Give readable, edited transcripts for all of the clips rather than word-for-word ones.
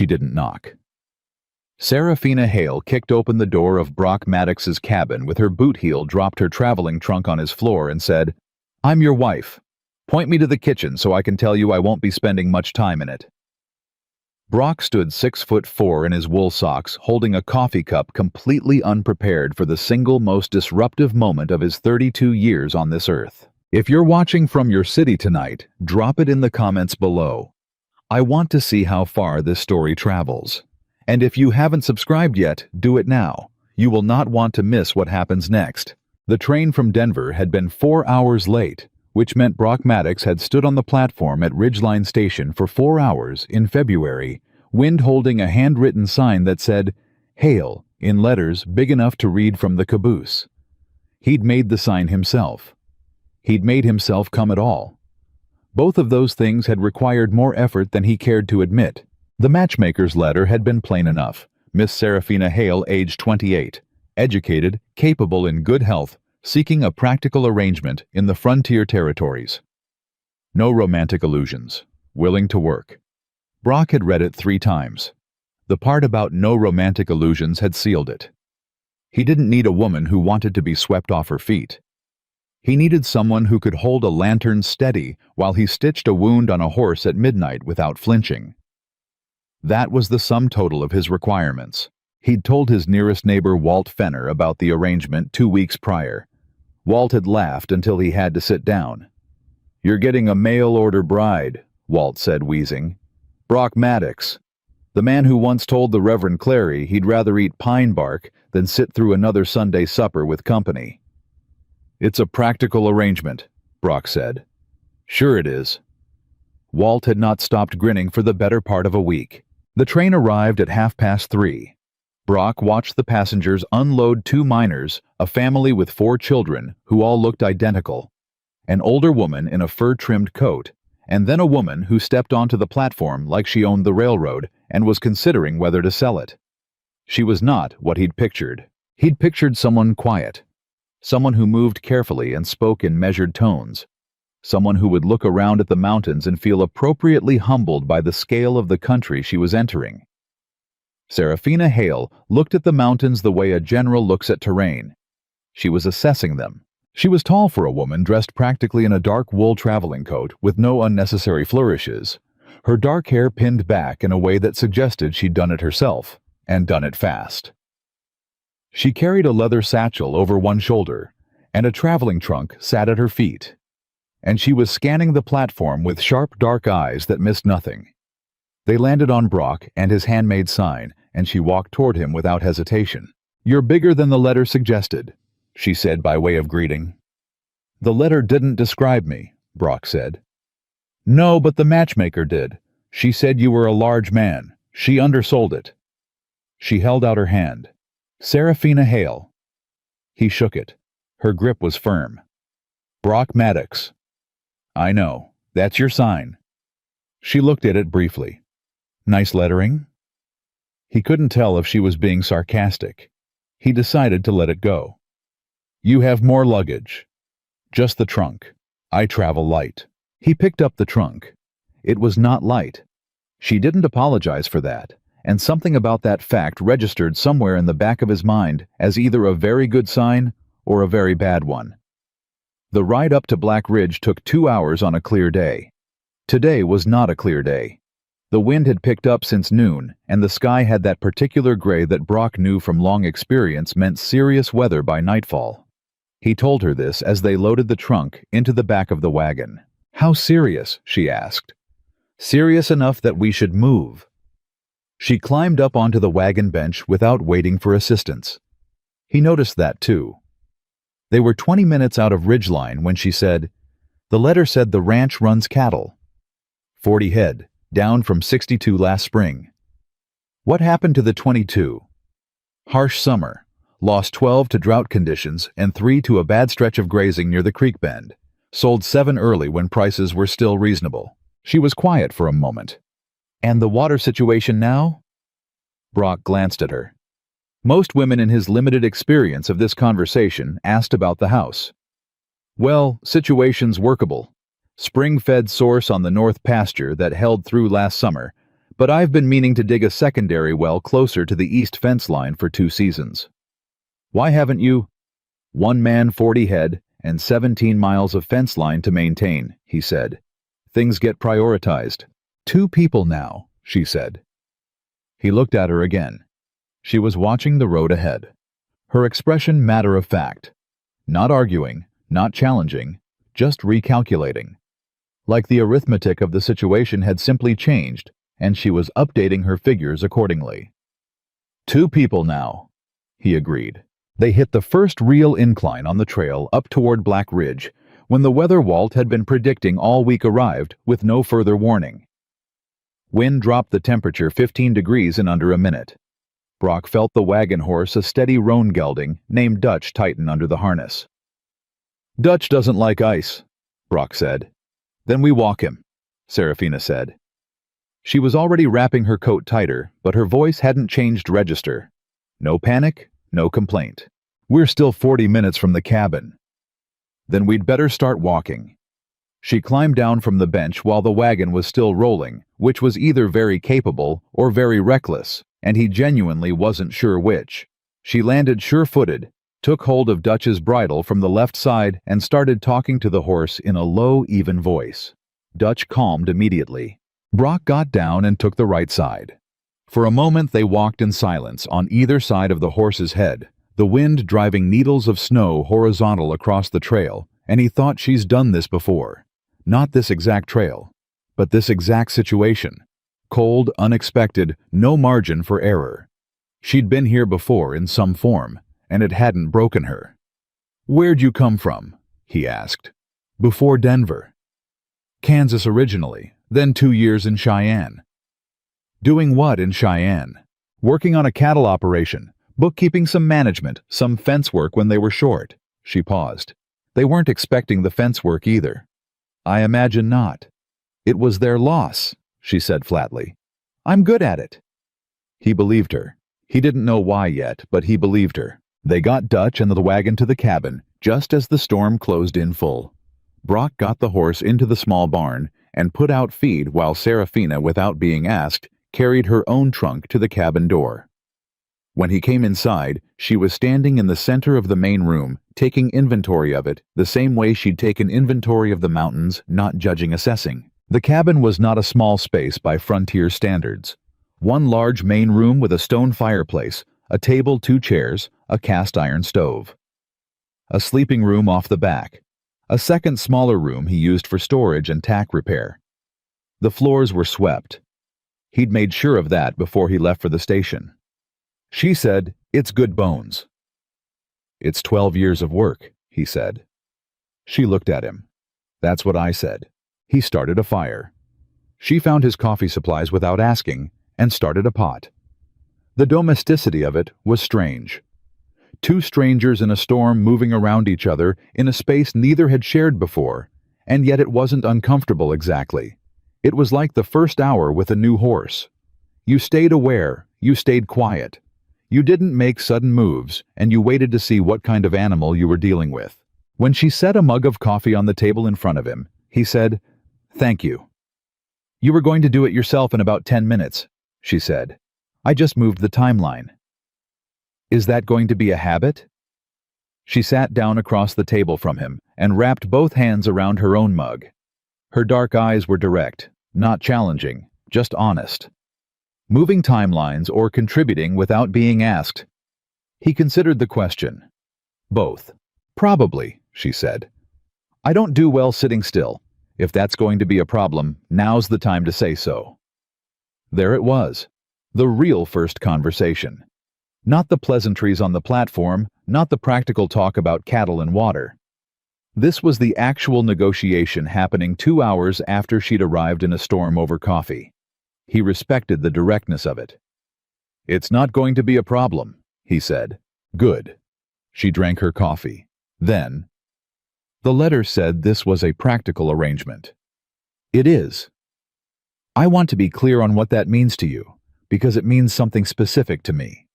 She didn't knock. Serafina Hale kicked open the door of Brock Maddox's cabin with her boot heel, dropped her traveling trunk on his floor, and said, "I'm your wife. Point me to the kitchen so I can tell you I won't be spending much time in it." Brock stood 6'4" in his wool socks, holding a coffee cup, completely unprepared for the single most disruptive moment of his 32 years on this earth. If you're watching from your city tonight, drop it in the comments below. I want to see how far this story travels. And if you haven't subscribed yet, do it now. You will not want to miss what happens next. The train from Denver had been 4 hours late, which meant Brock Maddox had stood on the platform at Ridgeline Station for 4 hours in February, Wind holding a handwritten sign that said, "Hale," in letters big enough to read from the caboose. He'd made the sign himself. He'd made himself come at all. Both of those things had required more effort than he cared to admit. The matchmaker's letter had been plain enough. Miss Serafina Hale, age 28, educated, capable, in good health, seeking a practical arrangement in the frontier territories. No romantic illusions. Willing to work. Brock had read it 3 times. The part about no romantic illusions had sealed it. He didn't need a woman who wanted to be swept off her feet. He needed someone who could hold a lantern steady while he stitched a wound on a horse at midnight without flinching. That was the sum total of his requirements. He'd told his nearest neighbor Walt Fenner about the arrangement 2 weeks prior. Walt had laughed until he had to sit down. "You're getting a mail-order bride," Walt said, wheezing. "Brock Maddox, the man who once told the Reverend Clary he'd rather eat pine bark than sit through another Sunday supper with company." "It's a practical arrangement," Brock said. "Sure it is." Walt had not stopped grinning for the better part of a week. The train arrived at 3:30. Brock watched the passengers unload 2 minors, a family with 4 children who all looked identical, an older woman in a fur-trimmed coat, and then a woman who stepped onto the platform like she owned the railroad and was considering whether to sell it. She was not what he'd pictured. He'd pictured someone quiet, someone who moved carefully and spoke in measured tones, someone who would look around at the mountains and feel appropriately humbled by the scale of the country she was entering. Serafina Hale looked at the mountains the way a general looks at terrain. She was assessing them. She was tall for a woman dressed practically in a dark wool traveling coat with no unnecessary flourishes, her dark hair pinned back in a way that suggested she'd done it herself, and done it fast. She carried a leather satchel over one shoulder, and a traveling trunk sat at her feet. And she was scanning the platform with sharp, dark eyes that missed nothing. They landed on Brock and his handmade sign, and she walked toward him without hesitation. "You're bigger than the letter suggested," she said by way of greeting. "The letter didn't describe me," Brock said. "No, but the matchmaker did. She said you were a large man. She undersold it." She held out her hand. "Serafina Hale." He shook it. Her grip was firm. "Brock Maddox." "I know. That's your sign." She looked at it briefly. "Nice lettering?" He couldn't tell if she was being sarcastic. He decided to let it go. "You have more luggage." "Just the trunk. I travel light." He picked up the trunk. It was not light. She didn't apologize for that, and something about that fact registered somewhere in the back of his mind as either a very good sign or a very bad one. The ride up to Black Ridge took 2 hours on a clear day. Today was not a clear day. The wind had picked up since noon, and the sky had that particular gray that Brock knew from long experience meant serious weather by nightfall. He told her this as they loaded the trunk into the back of the wagon. "How serious?" she asked. "Serious enough that we should move." She climbed up onto the wagon bench without waiting for assistance. He noticed that too. They were 20 minutes out of Ridgeline when she said, "The letter said the ranch runs cattle." 40 head, down from 62 last spring. What happened to the 22? Harsh summer. Lost 12 to drought conditions and 3 to a bad stretch of grazing near the creek bend. Sold 7 early when prices were still reasonable. She was quiet for a moment. "And the water situation now?" Brock glanced at her. Most women in his limited experience of this conversation asked about the house. "Well, situation's workable. Spring-fed source on the north pasture that held through last summer, but I've been meaning to dig a secondary well closer to the east fence line for 2 seasons. Why haven't you? 1 man, 40 head, and 17 miles of fence line to maintain, he said. Things get prioritized. 2 people now, she said. He looked at her again. She was watching the road ahead. Her expression matter of fact. Not arguing, not challenging, just recalculating. Like the arithmetic of the situation had simply changed, and she was updating her figures accordingly. 2 people now, he agreed. They hit the first real incline on the trail up toward Black Ridge, when the weather Walt had been predicting all week arrived with no further warning. Wind dropped the temperature 15 degrees in under a minute. Brock felt the wagon horse a steady roan gelding named Dutch tighten under the harness. Dutch doesn't like ice, Brock said. Then we walk him, Serafina said. She was already wrapping her coat tighter, but her voice hadn't changed register. No panic, no complaint. We're still 40 minutes from the cabin. Then we'd better start walking. She climbed down from the bench while the wagon was still rolling, which was either very capable or very reckless, and he genuinely wasn't sure which. She landed sure-footed, took hold of Dutch's bridle from the left side and started talking to the horse in a low, even voice. Dutch calmed immediately. Brock got down and took the right side. For a moment they walked in silence on either side of the horse's head, the wind driving needles of snow horizontal across the trail, and he thought she's done this before. Not this exact trail, but this exact situation. Cold, unexpected, no margin for error. She'd been here before in some form, and it hadn't broken her. Where'd you come from? He asked. Before Denver. Kansas originally, then 2 years in Cheyenne. Doing what in Cheyenne? Working on a cattle operation, bookkeeping, some management, some fence work when they were short. She paused. They weren't expecting the fence work either. I imagine not. It was their loss, she said flatly. I'm good at it. He believed her. He didn't know why yet, but he believed her. They got Dutch and the wagon to the cabin, just as the storm closed in full. Brock got the horse into the small barn and put out feed while Serafina, without being asked, carried her own trunk to the cabin door. When he came inside, she was standing in the center of the main room, taking inventory of it the same way she'd taken inventory of the mountains, not judging, assessing. The cabin was not a small space by frontier standards. 1 large main room with a stone fireplace, a table, 2 chairs, a cast iron stove. A sleeping room off the back. A second smaller room he used for storage and tack repair. The floors were swept. He'd made sure of that before he left for the station. She said, "It's good bones." "It's 12 years of work," he said. She looked at him. "That's what I said." He started a fire. She found his coffee supplies without asking and started a pot. The domesticity of it was strange. 2 strangers in a storm moving around each other in a space neither had shared before, and yet it wasn't uncomfortable exactly. It was like the first hour with a new horse. You stayed aware, you stayed quiet. You didn't make sudden moves, and you waited to see what kind of animal you were dealing with. When she set a mug of coffee on the table in front of him, he said, "Thank you." "You were going to do it yourself in about 10 minutes, she said. "I just moved the timeline." "Is that going to be a habit?" She sat down across the table from him and wrapped both hands around her own mug. Her dark eyes were direct, not challenging, just honest. Moving timelines or contributing without being asked? He considered the question. Both. "Probably," she said. "I don't do well sitting still. If that's going to be a problem, now's the time to say so." There it was. The real first conversation. Not the pleasantries on the platform, not the practical talk about cattle and water. This was the actual negotiation happening 2 hours after she'd arrived in a storm over coffee. He respected the directness of it. "It's not going to be a problem," he said. "Good." She drank her coffee. Then, the letter said this was a practical arrangement. "It is. I want to be clear on what that means to you, because it means something specific to me."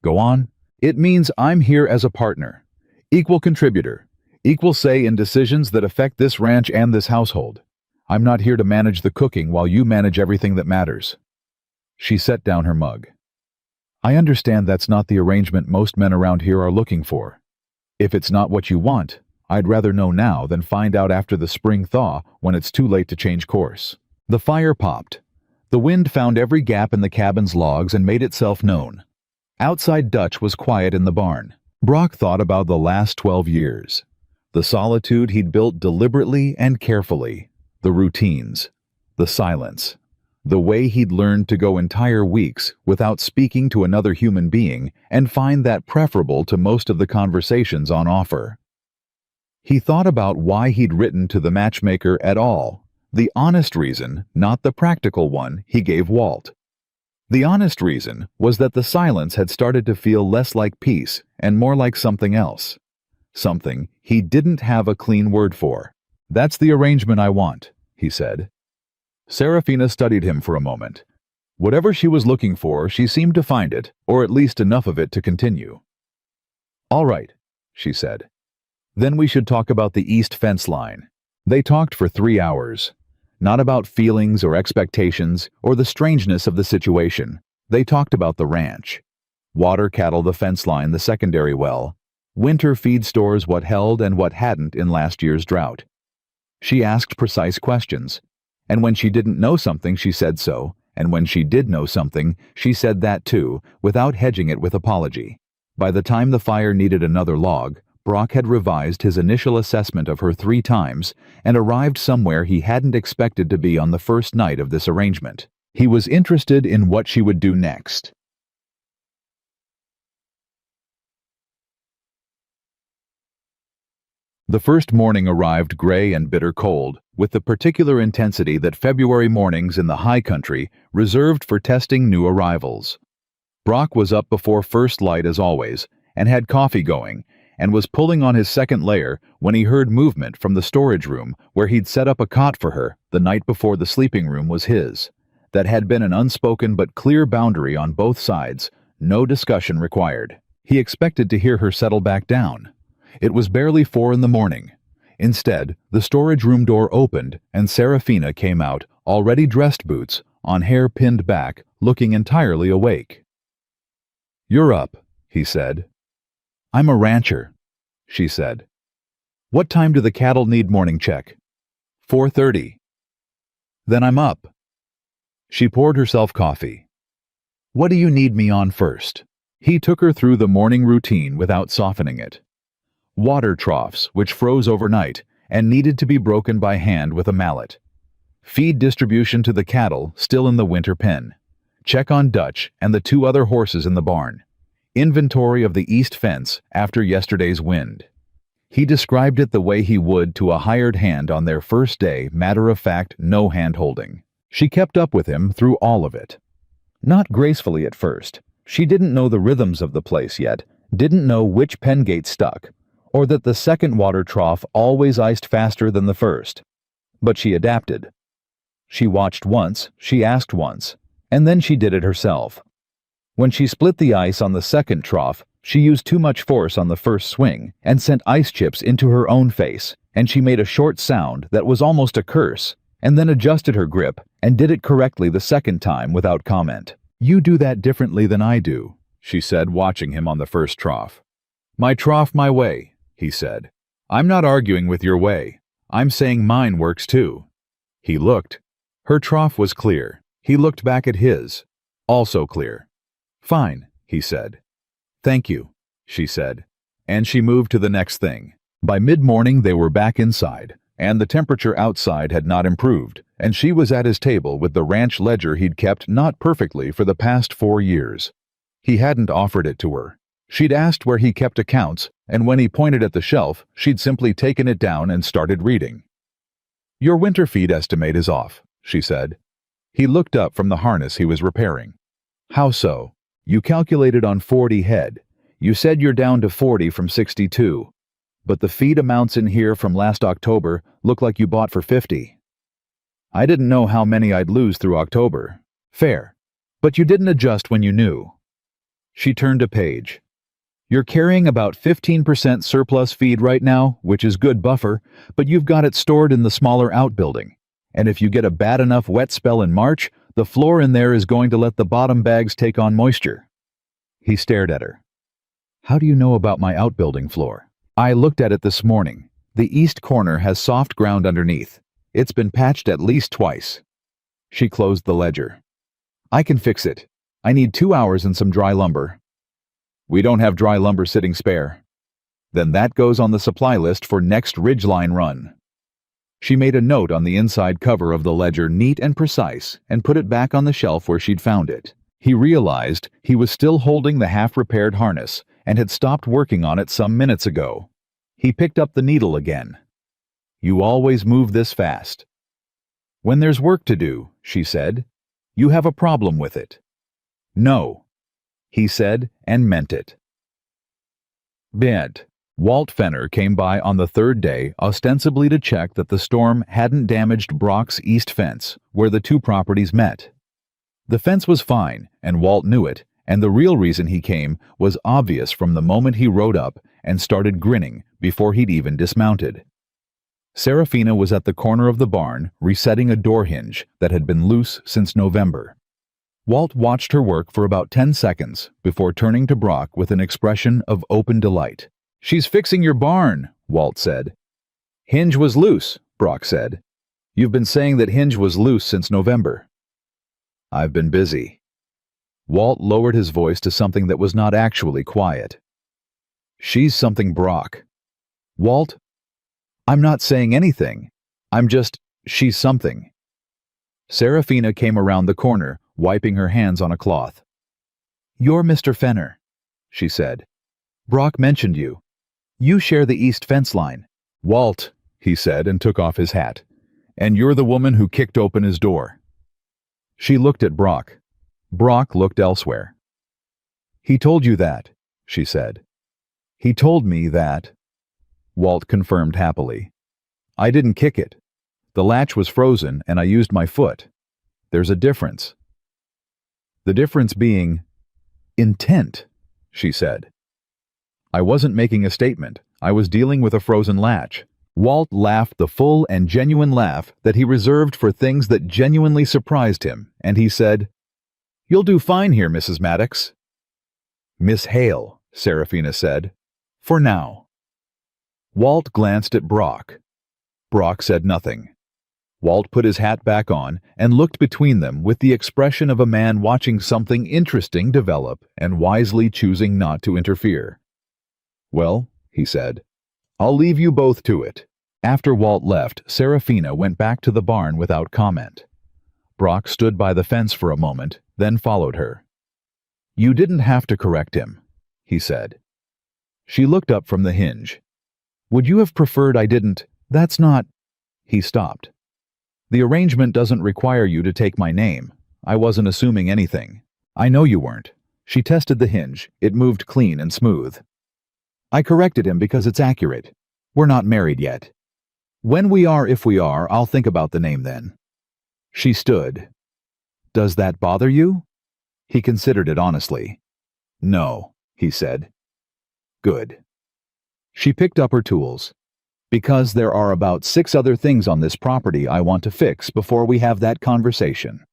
"Go on." "It means I'm here as a partner, equal contributor, equal say in decisions that affect this ranch and this household. I'm not here to manage the cooking while you manage everything that matters. She set down her mug. I understand that's not the arrangement most men around here are looking for. If it's not what you want, I'd rather know now than find out after the spring thaw when it's too late to change course. The fire popped. The wind found every gap in the cabin's logs and made itself known. Outside Dutch was quiet in the barn. Brock thought about the last 12 years. The solitude he'd built deliberately and carefully. The routines. The silence. The way he'd learned to go entire weeks without speaking to another human being and find that preferable to most of the conversations on offer. He thought about why he'd written to the matchmaker at all. The honest reason, not the practical one, he gave Walt. The honest reason was that the silence had started to feel less like peace and more like something else. Something he didn't have a clean word for. That's the arrangement I want, he said. Serafina studied him for a moment. Whatever she was looking for, she seemed to find it, or at least enough of it to continue. All right, she said. Then we should talk about the east fence line. They talked for 3 hours. Not about feelings or expectations or the strangeness of the situation. They talked about the ranch. Water cattle the fence line, the secondary well. Winter feed stores, what held and what hadn't in last year's drought. She asked precise questions. And when she didn't know something, she said so. And when she did know something, she said that too, without hedging it with apology. By the time the fire needed another log, Brock had revised his initial assessment of her 3 times and arrived somewhere he hadn't expected to be on the first night of this arrangement. He was interested in what she would do next. The first morning arrived gray and bitter cold, with the particular intensity that February mornings in the high country reserved for testing new arrivals. Brock was up before first light as always, and had coffee going, and was pulling on his second layer when he heard movement from the storage room where he'd set up a cot for her the night before the sleeping room was his. That had been an unspoken but clear boundary on both sides, no discussion required. He expected to hear her settle back down. It was barely 4 in the morning. Instead, the storage room door opened and Serafina came out, already dressed boots, on hair pinned back, looking entirely awake. "You're up," he said. "I'm a rancher," she said. "What time do the cattle need morning check?" 4:30. "Then I'm up." She poured herself coffee. "What do you need me on first?" He took her through the morning routine without softening it. Water troughs, which froze overnight and needed to be broken by hand with a mallet. Feed distribution to the cattle still in the winter pen. Check on Dutch and the 2 other horses in the barn. Inventory of the east fence after yesterday's wind. He described it the way he would to a hired hand on their first day, matter-of-fact, no hand-holding. She kept up with him through all of it. Not gracefully at first. She didn't know the rhythms of the place yet, didn't know which pen gate stuck, or that the second water trough always iced faster than the first. But she adapted. She watched once, she asked once, and then she did it herself. When she split the ice on the second trough, she used too much force on the first swing and sent ice chips into her own face, and she made a short sound that was almost a curse, and then adjusted her grip and did it correctly the second time without comment. "You do that differently than I do," she said, watching him on the first trough. "My trough, my way," he said. "I'm not arguing with your way. I'm saying mine works too." He looked. Her trough was clear. He looked back at his. Also clear. "Fine," he said. "Thank you," she said. And she moved to the next thing. By mid-morning they were back inside, and the temperature outside had not improved, and she was at his table with the ranch ledger he'd kept not perfectly for the past 4 years. He hadn't offered it to her. She'd asked where he kept accounts, and when he pointed at the shelf, she'd simply taken it down and started reading. "Your winter feed estimate is off," she said. He looked up from the harness he was repairing. "How so?" "You calculated on 40 head. You said you're down to 40 from 62. But the feed amounts in here from last October look like you bought for 50. I didn't know how many I'd lose through October. Fair. But you didn't adjust when you knew." She turned a page. "You're carrying about 15% surplus feed right now, which is good buffer, but you've got it stored in the smaller outbuilding. And if you get a bad enough wet spell in March, The floor in there is going to let the bottom bags take on moisture. He stared at her. How do you know about my outbuilding floor? I looked at it this morning. The east corner has soft ground underneath. It's been patched at least twice. She closed the ledger. I can fix it. I need 2 hours and some dry lumber. We don't have dry lumber sitting spare. Then that goes on the supply list for next ridgeline run. She made a note on the inside cover of the ledger, neat and precise, and put it back on the shelf where she'd found it. He realized he was still holding the half-repaired harness and had stopped working on it some minutes ago. He picked up the needle again. You always move this fast. When there's work to do, she said, you have a problem with it. No, he said and meant it. Bed. Walt Fenner came by on the third day, ostensibly to check that the storm hadn't damaged Brock's east fence, where the two properties met. The fence was fine, and Walt knew it, and the real reason he came was obvious from the moment he rode up and started grinning before he'd even dismounted. Serafina was at the corner of the barn, resetting a door hinge that had been loose since November. Walt watched her work for about 10 seconds before turning to Brock with an expression of open delight. She's fixing your barn, Walt said. Hinge was loose, Brock said. You've been saying that hinge was loose since November. I've been busy. Walt lowered his voice to something that was not actually quiet. She's something, Brock. Walt, I'm not saying anything. She's something. Serafina came around the corner, wiping her hands on a cloth. You're Mr. Fenner, she said. Brock mentioned you. You share the east fence line. Walt, he said and took off his hat. And you're the woman who kicked open his door. She looked at Brock. Brock looked elsewhere. He told you that, she said. He told me that. Walt confirmed happily. I didn't kick it. The latch was frozen and I used my foot. There's a difference. The difference being intent, she said. I wasn't making a statement. I was dealing with a frozen latch. Walt laughed the full and genuine laugh that he reserved for things that genuinely surprised him, and he said, You'll do fine here, Mrs. Maddox. Miss Hale, Serafina said. For now. Walt glanced at Brock. Brock said nothing. Walt put his hat back on and looked between them with the expression of a man watching something interesting develop and wisely choosing not to interfere. Well, he said, I'll leave you both to it. After Walt left, Serafina went back to the barn without comment. Brock stood by the fence for a moment, then followed her. You didn't have to correct him, he said. She looked up from the hinge. Would you have preferred I didn't? That's not... He stopped. The arrangement doesn't require you to take my name. I wasn't assuming anything. I know you weren't. She tested the hinge. It moved clean and smooth. I corrected him because it's accurate. We're not married yet. When we are, if we are, I'll think about the name then. She stood. Does that bother you? He considered it honestly. No, he said. Good. She picked up her tools. Because there are about 6 other things on this property I want to fix before we have that conversation.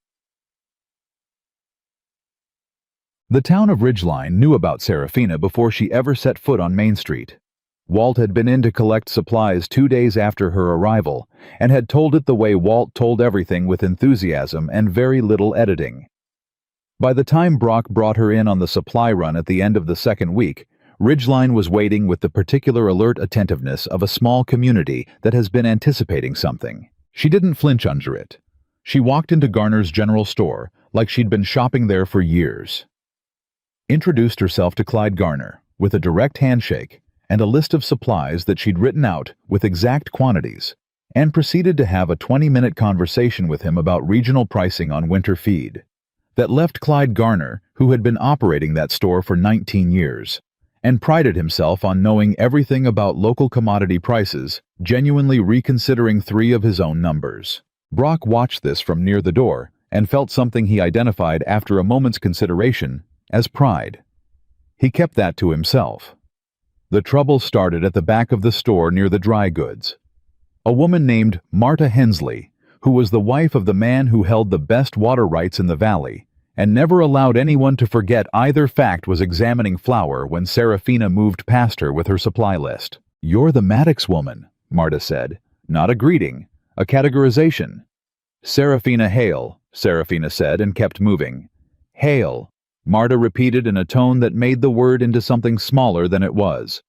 The town of Ridgeline knew about Serafina before she ever set foot on Main Street. Walt had been in to collect supplies 2 days after her arrival, and had told it the way Walt told everything, with enthusiasm and very little editing. By the time Brock brought her in on the supply run at the end of the second week, Ridgeline was waiting with the particular alert attentiveness of a small community that has been anticipating something. She didn't flinch under it. She walked into Garner's general store like she'd been shopping there for years. Introduced herself to Clyde Garner with a direct handshake and a list of supplies that she'd written out with exact quantities, and proceeded to have a 20-minute conversation with him about regional pricing on winter feed. That left Clyde Garner, who had been operating that store for 19 years, and prided himself on knowing everything about local commodity prices, genuinely reconsidering 3 of his own numbers. Brock watched this from near the door and felt something he identified after a moment's consideration as pride. He kept that to himself. The trouble started at the back of the store near the dry goods. A woman named Marta Hensley, who was the wife of the man who held the best water rights in the valley, and never allowed anyone to forget either fact, was examining Flower when Serafina moved past her with her supply list. "You're the Maddox woman," Marta said. "Not a greeting, a categorization." "Serafina Hale," Serafina said and kept moving. "Hale," Marta repeated in a tone that made the word into something smaller than it was.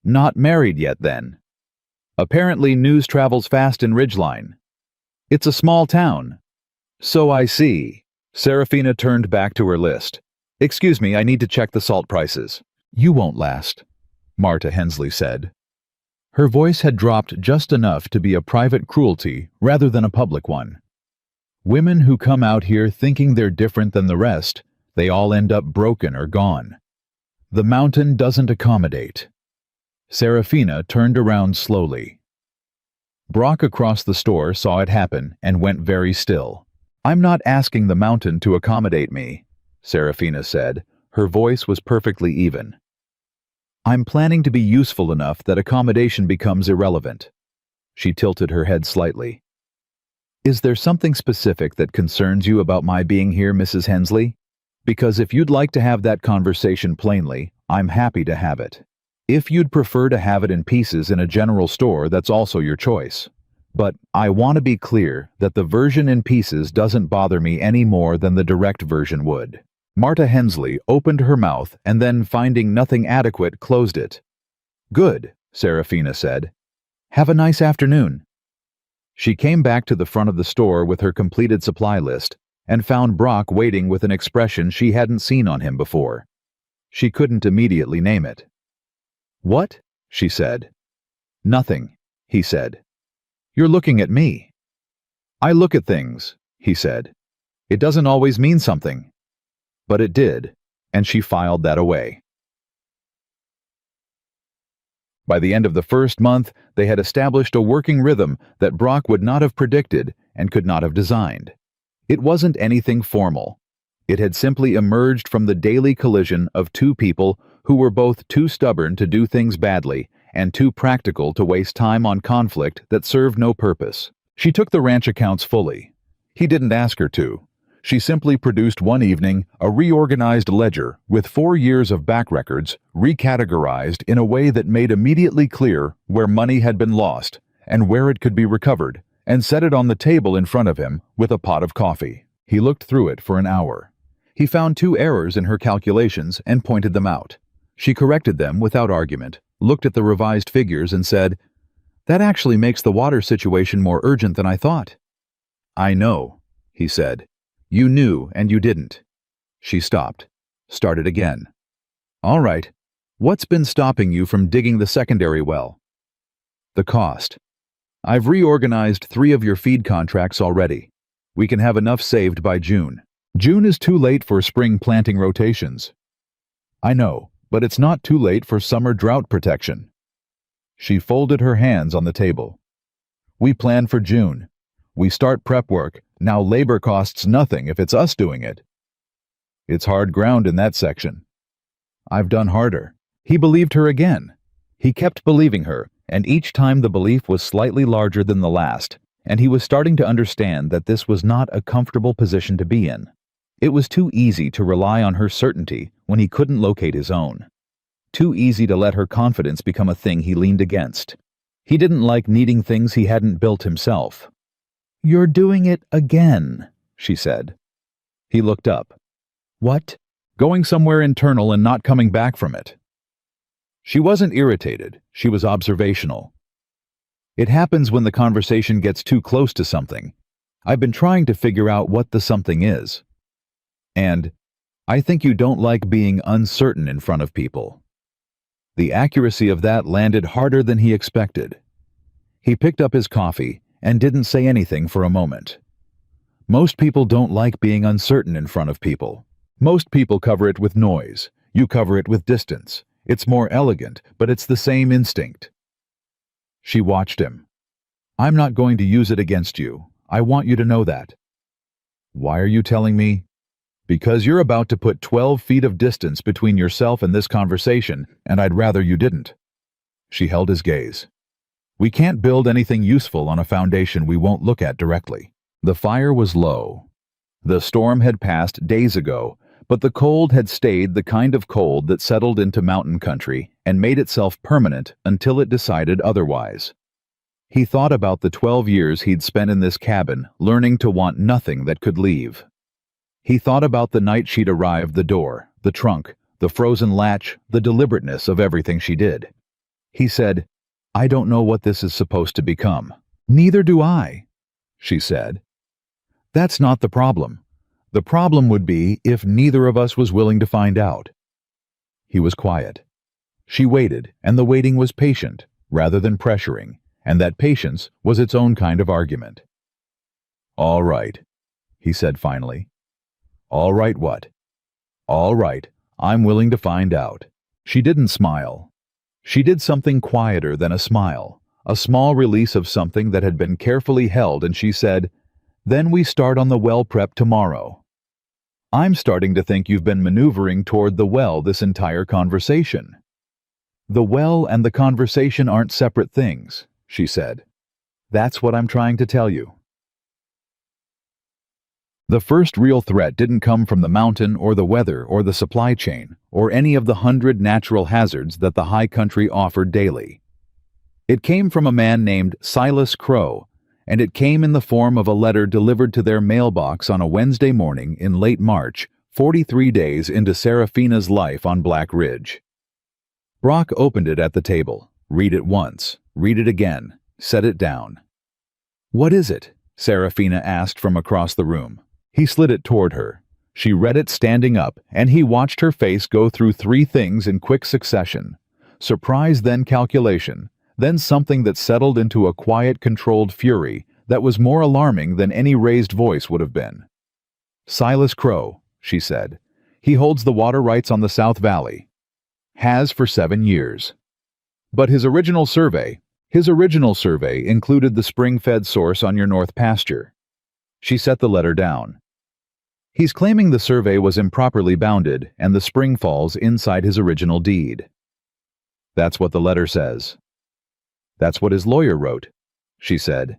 "Not married yet, then?" "Apparently news travels fast in Ridgeline." "It's a small town." "So I see." Serafina turned back to her list. "Excuse me, I need to check the salt prices." "You won't last," Marta Hensley said. Her voice had dropped just enough to be a private cruelty rather than a public one. "Women who come out here thinking they're different than the rest, they all end up broken or gone. The mountain doesn't accommodate." Serafina turned around slowly. Brock across the store saw it happen and went very still. "I'm not asking the mountain to accommodate me," Serafina said. Her voice was perfectly even. "I'm planning to be useful enough that accommodation becomes irrelevant." She tilted her head slightly. "Is there something specific that concerns you about my being here, Mrs. Hensley? Because if you'd like to have that conversation plainly, I'm happy to have it. If you'd prefer to have it in pieces in a general store, that's also your choice. But I want to be clear that the version in pieces doesn't bother me any more than the direct version would." Marta Hensley opened her mouth and then, finding nothing adequate, closed it. "Good," Serafina said. "Have a nice afternoon." She came back to the front of the store with her completed supply list and found Brock waiting with an expression she hadn't seen on him before. She couldn't immediately name it. "What?" she said. "Nothing," he said. "You're looking at me." "I look at things," he said. "It doesn't always mean something." But it did, and she filed that away. By the end of the first month, they had established a working rhythm that Brock would not have predicted and could not have designed. It wasn't anything formal. It had simply emerged from the daily collision of two people who were both too stubborn to do things badly and too practical to waste time on conflict that served no purpose. She took the ranch accounts fully. He didn't ask her to. She simply produced one evening a reorganized ledger with 4 years of back records recategorized in a way that made immediately clear where money had been lost and where it could be recovered, and set it on the table in front of him with a pot of coffee. He looked through it for an hour. He found 2 errors in her calculations and pointed them out. She corrected them without argument, looked at the revised figures and said, "That actually makes the water situation more urgent than I thought." "I know," he said. "You knew and you didn't." She stopped, started again. "All right. What's been stopping you from digging the secondary well?" "The cost. I've reorganized 3 of your feed contracts already. We can have enough saved by June. June is too late for spring planting rotations." "I know, but it's not too late for summer drought protection." She folded her hands on the table. "We plan for June. We start prep work. Now labor costs nothing if it's us doing it." "It's hard ground in that section." "I've done harder." He believed her again. He kept believing her, and each time the belief was slightly larger than the last, and he was starting to understand that this was not a comfortable position to be in. It was too easy to rely on her certainty when he couldn't locate his own. Too easy to let her confidence become a thing he leaned against. He didn't like needing things he hadn't built himself. "You're doing it again," she said. He looked up. "What?" "Going somewhere internal and not coming back from it." She wasn't irritated, she was observational. "It happens when the conversation gets too close to something. I've been trying to figure out what the something is. And I think you don't like being uncertain in front of people." The accuracy of that landed harder than he expected. He picked up his coffee and didn't say anything for a moment. Most people don't like being uncertain in front of people. Most people cover it with noise. You cover it with distance. It's more elegant, but it's the same instinct. She watched him. "I'm not going to use it against you. I want you to know that." "Why are you telling me?" "Because you're about to put 12 feet of distance between yourself and this conversation, and I'd rather you didn't." She held his gaze. We can't build anything useful on a foundation we won't look at directly. The fire was low. The storm had passed days ago, but the cold had stayed the kind of cold that settled into mountain country and made itself permanent until it decided otherwise. He thought about the 12 years he'd spent in this cabin, learning to want nothing that could leave. He thought about the night she'd arrived, the door, the trunk, the frozen latch, the deliberateness of everything she did. He said, "I don't know what this is supposed to become." "Neither do I," she said. "That's not the problem. The problem would be if neither of us was willing to find out." He was quiet. She waited, and the waiting was patient, rather than pressuring, and that patience was its own kind of argument. "All right," he said finally. "All right what?" "All right, I'm willing to find out." She didn't smile. She did something quieter than a smile, a small release of something that had been carefully held, and she said, "Then we start on the well prep tomorrow." "I'm starting to think you've been maneuvering toward the well this entire conversation." "The well and the conversation aren't separate things," she said. "That's what I'm trying to tell you." The first real threat didn't come from the mountain or the weather or the supply chain or any of the 100 natural hazards that the high country offered daily. It came from a man named Silas Crow, and it came in the form of a letter delivered to their mailbox on a Wednesday morning in late March, 43 days into Serafina's life on Black Ridge. Brock opened it at the table. Read it once, read it again, set it down. "What is it?" Serafina asked from across the room. He slid it toward her. She read it standing up, and he watched her face go through 3 things in quick succession: surprise, then calculation, then something that settled into a quiet, controlled fury that was more alarming than any raised voice would have been. "Silas Crow," she said. "He holds the water rights on the South Valley. Has for 7 years. But his original survey included the spring-fed source on your north pasture." She set the letter down. "He's claiming the survey was improperly bounded and the spring falls inside his original deed." "That's what the letter says." "That's what his lawyer wrote," she said.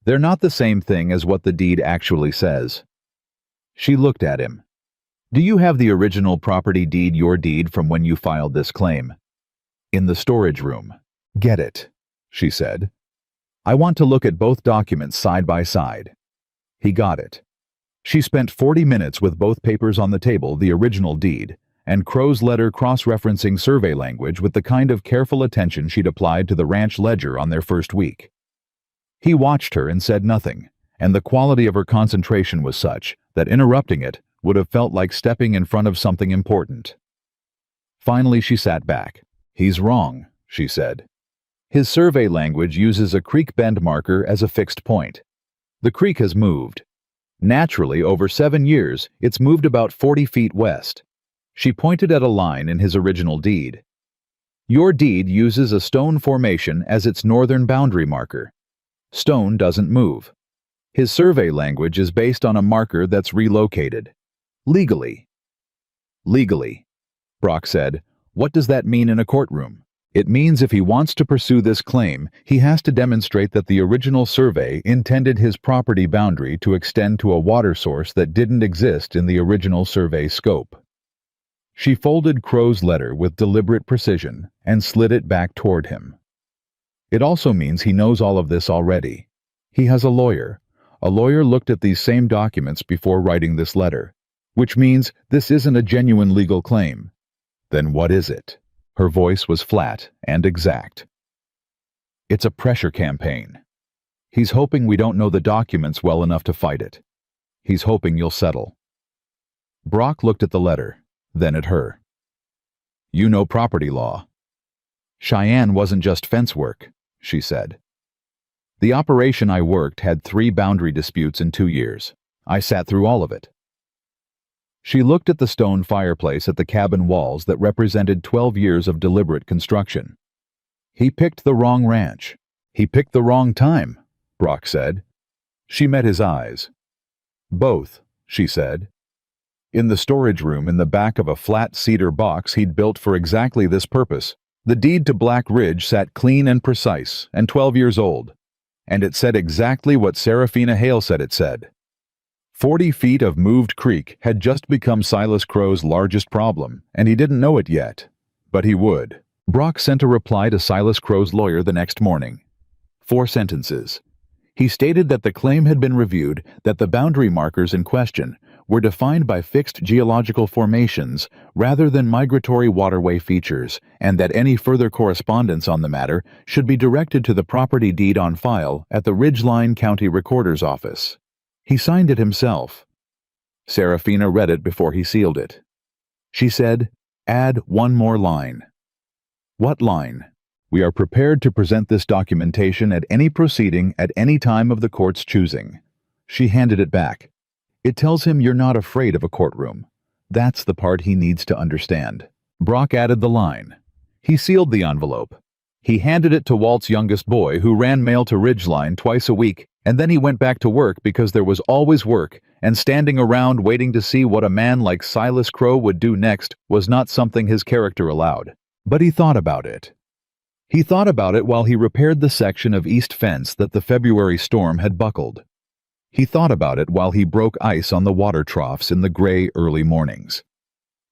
"They're not the same thing as what the deed actually says." She looked at him. "Do you have the original property deed, your deed from when you filed this claim?" "In the storage room." "Get it," she said. "I want to look at both documents side by side." He got it. She spent 40 minutes with both papers on the table, the original deed, and Crow's letter cross-referencing survey language with the kind of careful attention she'd applied to the ranch ledger on their first week. He watched her and said nothing, and the quality of her concentration was such that interrupting it would have felt like stepping in front of something important. Finally she sat back. "He's wrong," she said. "His survey language uses a creek bend marker as a fixed point. The creek has moved. Naturally, over 7 years, it's moved about 40 feet west." She pointed at a line in his original deed. "Your deed uses a stone formation as its northern boundary marker. Stone doesn't move. His survey language is based on a marker that's relocated. Legally." "Legally," Brock said. "What does that mean in a courtroom?" "It means if he wants to pursue this claim, he has to demonstrate that the original survey intended his property boundary to extend to a water source that didn't exist in the original survey scope." She folded Crow's letter with deliberate precision and slid it back toward him. "It also means he knows all of this already. He has a lawyer. A lawyer looked at these same documents before writing this letter, which means this isn't a genuine legal claim." "Then what is it?" Her voice was flat and exact. "It's a pressure campaign. He's hoping we don't know the documents well enough to fight it. He's hoping you'll settle." Brock looked at the letter, then at her. "You know property law." "Cheyenne wasn't just fence work," she said. "The operation I worked had 3 boundary disputes in 2 years. I sat through all of it." She looked at the stone fireplace at the cabin walls that represented 12 years of deliberate construction. "He picked the wrong ranch. He picked the wrong time," Brock said. She met his eyes. "Both," she said. "In the storage room in the back of a flat cedar box he'd built for exactly this purpose, The deed to Black Ridge sat clean and precise, and 12 years old. And it said exactly what Serafina Hale said it said. 40 feet of moved creek had just become Silas Crow's largest problem, and he didn't know it yet. But he would. Brock sent a reply to Silas Crow's lawyer the next morning. 4 sentences. He stated that the claim had been reviewed, that the boundary markers in question were defined by fixed geological formations rather than migratory waterway features, and that any further correspondence on the matter should be directed to the property deed on file at the Ridgeline County Recorder's Office. He signed it himself. Serafina read it before he sealed it. She said, "Add one more line." "What line?" "We are prepared to present this documentation at any proceeding at any time of the court's choosing." She handed it back. "It tells him you're not afraid of a courtroom. That's the part he needs to understand." Brock added the line. He sealed the envelope. He handed it to Walt's youngest boy, who ran mail to Ridgeline twice a week, and then he went back to work because there was always work, and standing around waiting to see what a man like Silas Crow would do next was not something his character allowed. But he thought about it. He thought about it while he repaired the section of east fence that the February storm had buckled. He thought about it while he broke ice on the water troughs in the gray early mornings.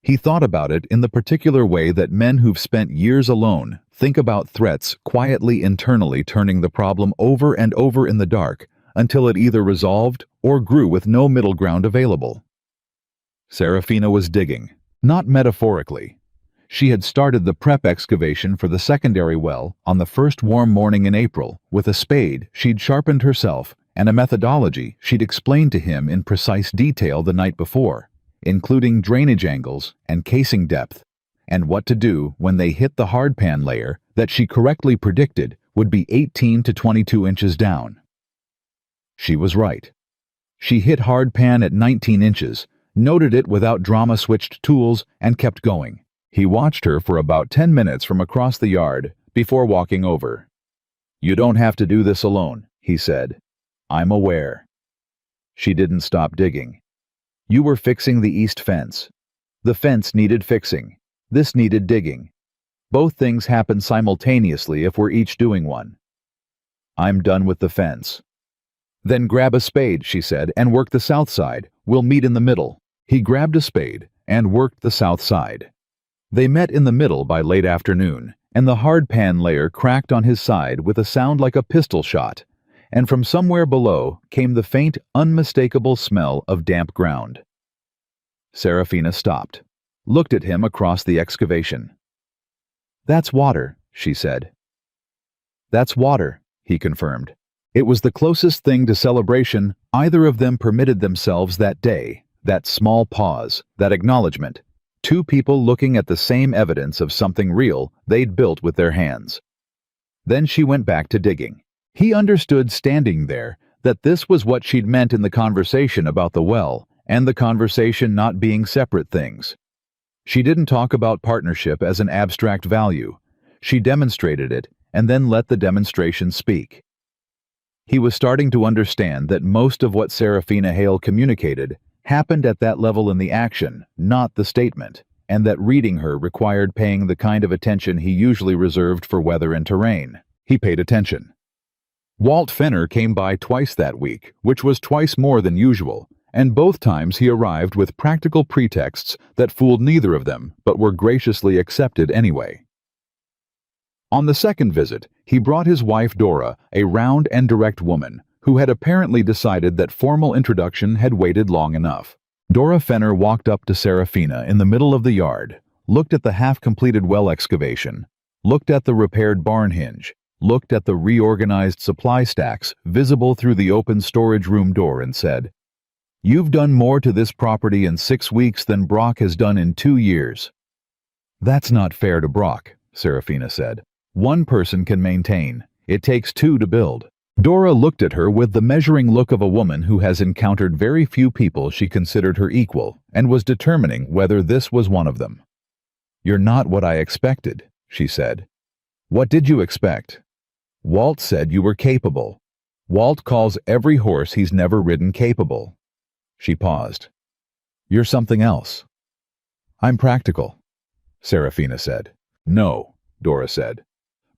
He thought about it in the particular way that men who've spent years alone think about threats quietly internally, turning the problem over and over in the dark until it either resolved or grew with no middle ground available. Serafina was digging, not metaphorically. She had started the prep excavation for the secondary well on the first warm morning in April with a spade she'd sharpened herself and a methodology she'd explained to him in precise detail the night before, including drainage angles and casing depth, and what to do when they hit the hardpan layer that she correctly predicted would be 18 to 22 inches down. She was right. She hit hardpan at 19 inches, noted it without drama-switched tools, and kept going. He watched her for about 10 minutes from across the yard before walking over. "You don't have to do this alone," he said. "I'm aware." She didn't stop digging. "You were fixing the east fence. The fence needed fixing. This needed digging. Both things happen simultaneously if we're each doing one." "I'm done with the fence." "Then grab a spade," she said, "and work the south side. We'll meet in the middle." He grabbed a spade and worked the south side. They met in the middle by late afternoon, and the hardpan layer cracked on his side with a sound like a pistol shot, and from somewhere below came the faint, unmistakable smell of damp ground. Serafina stopped, looked at him across the excavation. "That's water," she said. "That's water," he confirmed. It was the closest thing to celebration either of them permitted themselves that day, that small pause, that acknowledgement. 2 people looking at the same evidence of something real they'd built with their hands. Then she went back to digging. He understood standing there that this was what she'd meant in the conversation about the well, and the conversation not being separate things. She didn't talk about partnership as an abstract value. She demonstrated it, and then let the demonstration speak. He was starting to understand that most of what Serafina Hale communicated happened at that level in the action, not the statement, and that reading her required paying the kind of attention he usually reserved for weather and terrain. He paid attention. Walt Fenner came by twice that week, which was twice more than usual, and both times he arrived with practical pretexts that fooled neither of them, but were graciously accepted anyway. On the second visit, he brought his wife Dora, a round and direct woman, who had apparently decided that formal introduction had waited long enough. Dora Fenner walked up to Serafina in the middle of the yard, looked at the half-completed well excavation, looked at the repaired barn hinge, looked at the reorganized supply stacks visible through the open storage room door and said, "You've done more to this property in 6 weeks than Brock has done in 2 years. "That's not fair to Brock," Serafina said. "One person can maintain. It takes 2 to build." Dora looked at her with the measuring look of a woman who has encountered very few people she considered her equal and was determining whether this was one of them. "You're not what I expected," she said. "What did you expect?" "Walt said you were capable. Walt calls every horse he's never ridden capable." She paused. "You're something else." "I'm practical," Serafina said. "No, Dora said.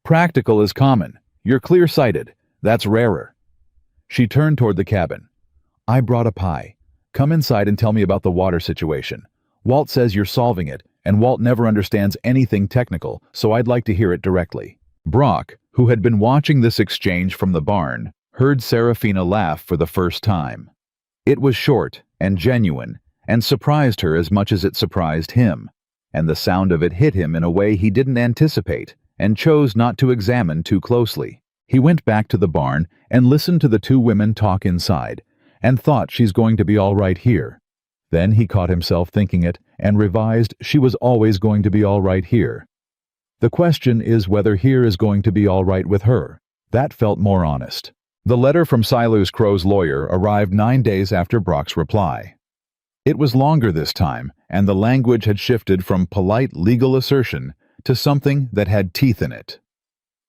Practical is common. You're clear-sighted. That's rarer. She turned toward the cabin. I brought a pie. Come inside and tell me about the water situation. Walt says you're solving it, and Walt never understands anything technical, so I'd like to hear it directly. Brock, who had been watching this exchange from the barn, heard Serafina laugh for the first time. It was short and genuine, and surprised her as much as it surprised him, and the sound of it hit him in a way he didn't anticipate, and chose not to examine too closely. He went back to the barn and listened to the two women talk inside, and thought she's going to be all right here. Then he caught himself thinking it, and revised she was always going to be all right here. The question is whether here is going to be all right with her. That felt more honest. The letter from Silas Crow's lawyer arrived 9 days after Brock's reply. It was longer this time, and the language had shifted from polite legal assertion to something that had teeth in it.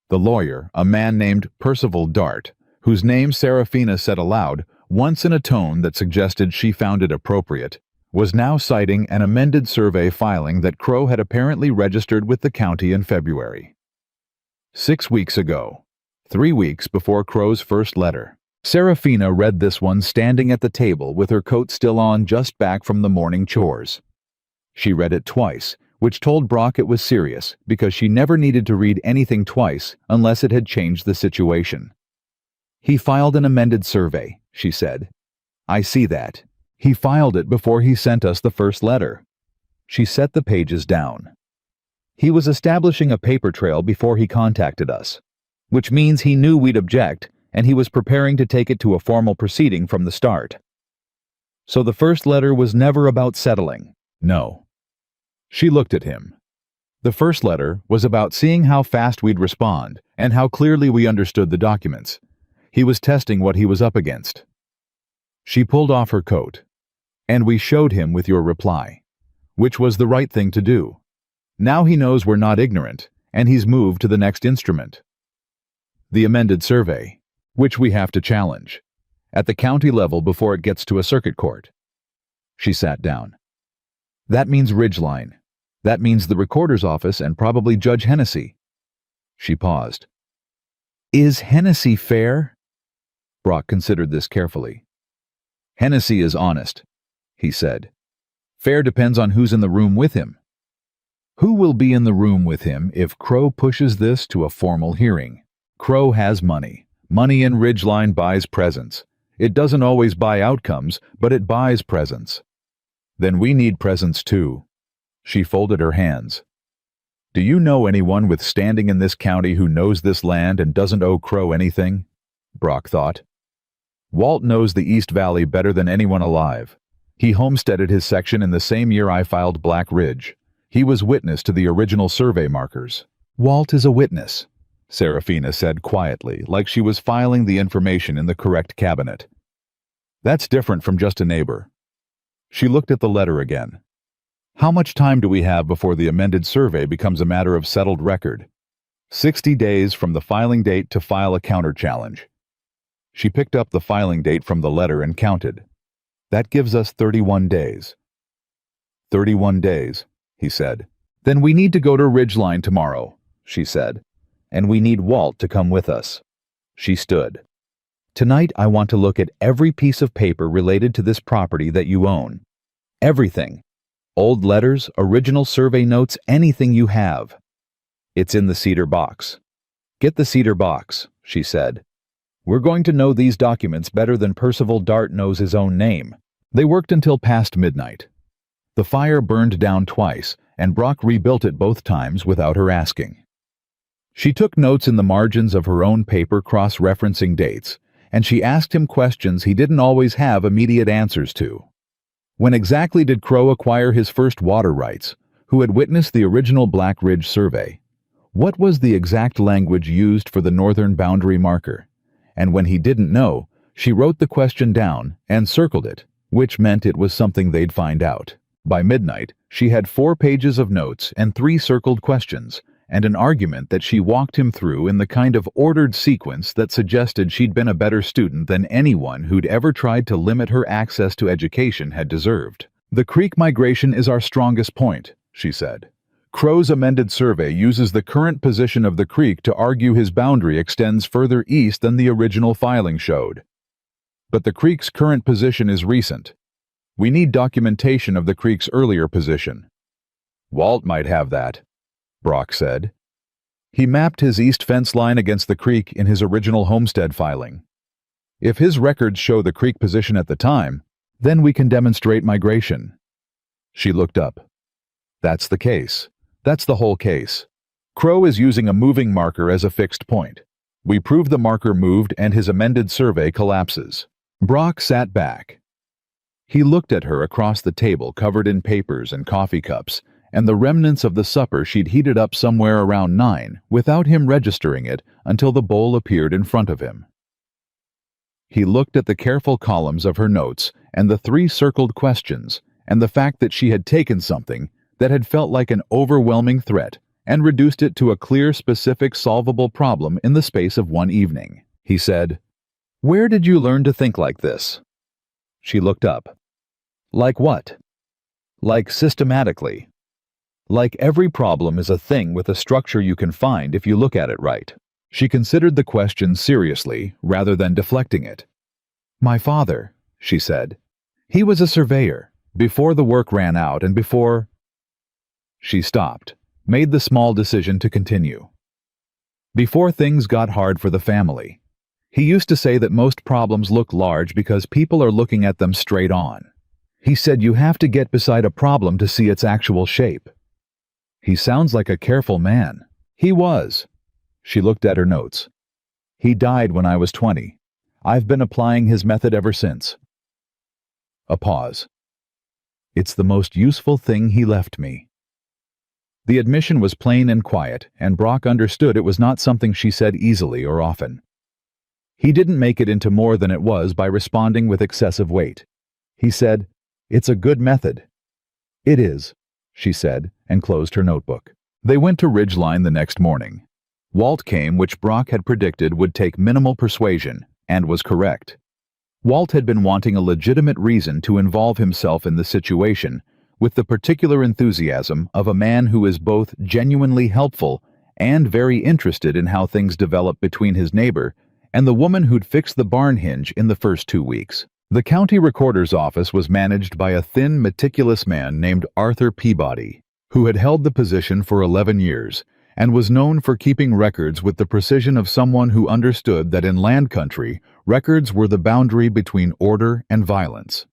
The lawyer, a man named Percival Dart, whose name Serafina said aloud, once in a tone that suggested she found it appropriate, was now citing an amended survey filing that Crow had apparently registered with the county in February. 6 weeks ago, 3 weeks before Crow's first letter, Serafina read this one standing at the table with her coat still on, just back from the morning chores. She read it twice, which told Brock it was serious because she never needed to read anything twice unless it had changed the situation. He filed an amended survey, she said. I see that. He filed it before he sent us the first letter. She set the pages down. He was establishing a paper trail before he contacted us, which means he knew we'd object, and he was preparing to take it to a formal proceeding from the start. So the first letter was never about settling. No. She looked at him. The first letter was about seeing how fast we'd respond and how clearly we understood the documents. He was testing what he was up against. She pulled off her coat. And we showed him with your reply, which was the right thing to do. Now he knows we're not ignorant, and he's moved to the next instrument. The amended survey, which we have to challenge, at the county level before it gets to a circuit court. She sat down. That means Ridgeline. That means the recorder's office and probably Judge Hennessy. She paused. Is Hennessy fair? Brock considered this carefully. Hennessy is honest, he said. Fair depends on who's in the room with him. Who will be in the room with him if Crow pushes this to a formal hearing? Crow has money. Money in Ridgeline buys presence. It doesn't always buy outcomes, but it buys presence. Then we need presence too. She folded her hands. Do you know anyone with standing in this county who knows this land and doesn't owe Crow anything? Brock thought. Walt knows the East Valley better than anyone alive. He homesteaded his section in the same year I filed Black Ridge. He was witness to the original survey markers. Walt is a witness, Serafina said quietly, like she was filing the information in the correct cabinet. That's different from just a neighbor. She looked at the letter again. How much time do we have before the amended survey becomes a matter of settled record? 60 days from the filing date to file a counter-challenge. She picked up the filing date from the letter and counted. That gives us 31 days. 31 days, he said. Then we need to go to Ridgeline tomorrow, she said. And we need Walt to come with us. She stood. Tonight I want to look at every piece of paper related to this property that you own. Everything. Old letters, original survey notes, anything you have. It's in the cedar box. Get the cedar box, she said. We're going to know these documents better than Percival Dart knows his own name. They worked until past midnight. The fire burned down twice, and Brock rebuilt it both times without her asking. She took notes in the margins of her own paper cross-referencing dates, and she asked him questions he didn't always have immediate answers to. When exactly did Crow acquire his first water rights, who had witnessed the original Black Ridge survey? What was the exact language used for the northern boundary marker? And when he didn't know, she wrote the question down and circled it, which meant it was something they'd find out. By midnight, she had 4 pages of notes and 3 circled questions, and an argument that she walked him through in the kind of ordered sequence that suggested she'd been a better student than anyone who'd ever tried to limit her access to education had deserved. The creek migration is our strongest point, she said. Crow's amended survey uses the current position of the creek to argue his boundary extends further east than the original filing showed. But the creek's current position is recent. We need documentation of the creek's earlier position. Walt might have that, Brock said. He mapped his east fence line against the creek in his original homestead filing. If his records show the creek position at the time, then we can demonstrate migration. She looked up. That's the case. That's the whole case. Crow is using a moving marker as a fixed point. We prove the marker moved and his amended survey collapses. Brock sat back. He looked at her across the table covered in papers and coffee cups, and the remnants of the supper she'd heated up somewhere around 9 without him registering it until the bowl appeared in front of him. He looked at the careful columns of her notes and the 3 circled questions and the fact that she had taken something that had felt like an overwhelming threat and reduced it to a clear, specific, solvable problem in the space of one evening. He said, "Where did you learn to think like this?" She looked up. Like what? Like systematically. Like every problem is a thing with a structure you can find if you look at it right. She considered the question seriously rather than deflecting it. "My father," she said. "He was a surveyor, before the work ran out and before—" She stopped, made the small decision to continue. "Before things got hard for the family. He used to say that most problems look large because people are looking at them straight on. He said you have to get beside a problem to see its actual shape." He sounds like a careful man. He was. She looked at her notes. "He died when I was 20. I've been applying his method ever since." A pause. "It's the most useful thing he left me." The admission was plain and quiet, and Brock understood it was not something she said easily or often. He didn't make it into more than it was by responding with excessive weight. He said, "It's a good method." "It is," she said, and closed her notebook. They went to Ridgeline the next morning. Walt came, which Brock had predicted would take minimal persuasion, and was correct. Walt had been wanting a legitimate reason to involve himself in the situation, with the particular enthusiasm of a man who is both genuinely helpful and very interested in how things develop between his neighbor and the woman who'd fixed the barn hinge in the first 2 weeks. The county recorder's office was managed by a thin, meticulous man named Arthur Peabody, who had held the position for 11 years and was known for keeping records with the precision of someone who understood that in land country, records were the boundary between order and violence.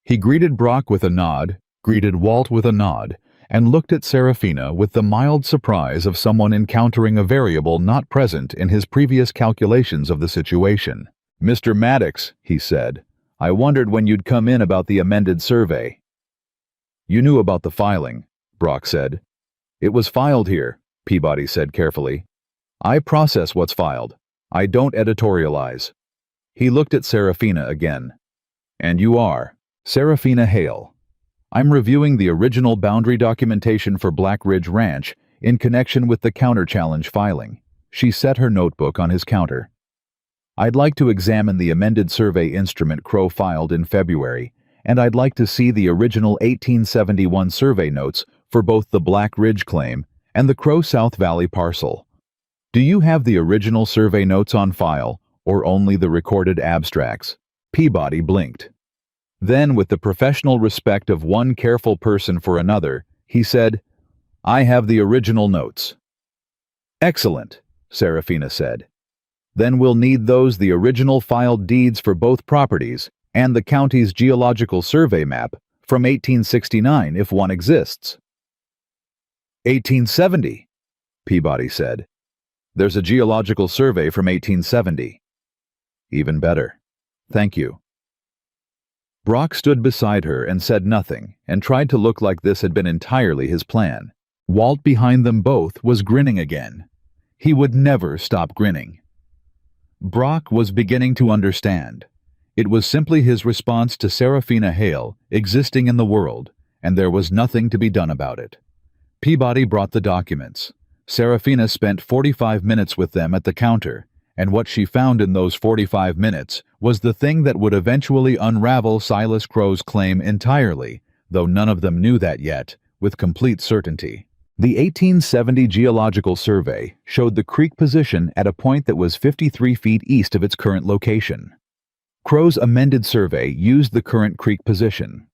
He greeted Brock with a nod, greeted Walt with a nod, and looked at Serafina with the mild surprise of someone encountering a variable not present in his previous calculations of the situation. "Mr. Maddox," he said, "I wondered when you'd come in about the amended survey." "You knew about the filing," Brock said. "It was filed here," Peabody said carefully. "I process what's filed. I don't editorialize." He looked at Serafina again. "And you are?" "Serafina Hale. I'm reviewing the original boundary documentation for Black Ridge Ranch in connection with the counter-challenge filing." She set her notebook on his counter. "I'd like to examine the amended survey instrument Crow filed in February, and I'd like to see the original 1871 survey notes for both the Black Ridge claim and the Crow South Valley parcel. Do you have the original survey notes on file, or only the recorded abstracts?" Peabody blinked. Then, with the professional respect of one careful person for another, he said, "I have the original notes." "Excellent," Serafina said. "Then we'll need the original filed deeds for both properties and the county's geological survey map from 1869 if one exists." 1870, Peabody said. "There's a geological survey from 1870. "Even better. Thank you." Brock stood beside her and said nothing, and tried to look like this had been entirely his plan. Walt behind them both was grinning again. He would never stop grinning. Brock was beginning to understand. It was simply his response to Serafina Hale existing in the world, and there was nothing to be done about it. Peabody brought the documents. Serafina spent 45 minutes with them at the counter, and what she found in those 45 minutes was the thing that would eventually unravel Silas Crow's claim entirely, though none of them knew that yet, with complete certainty. The 1870 geological survey showed the creek position at a point that was 53 feet east of its current location. Crow's amended survey used the current creek position.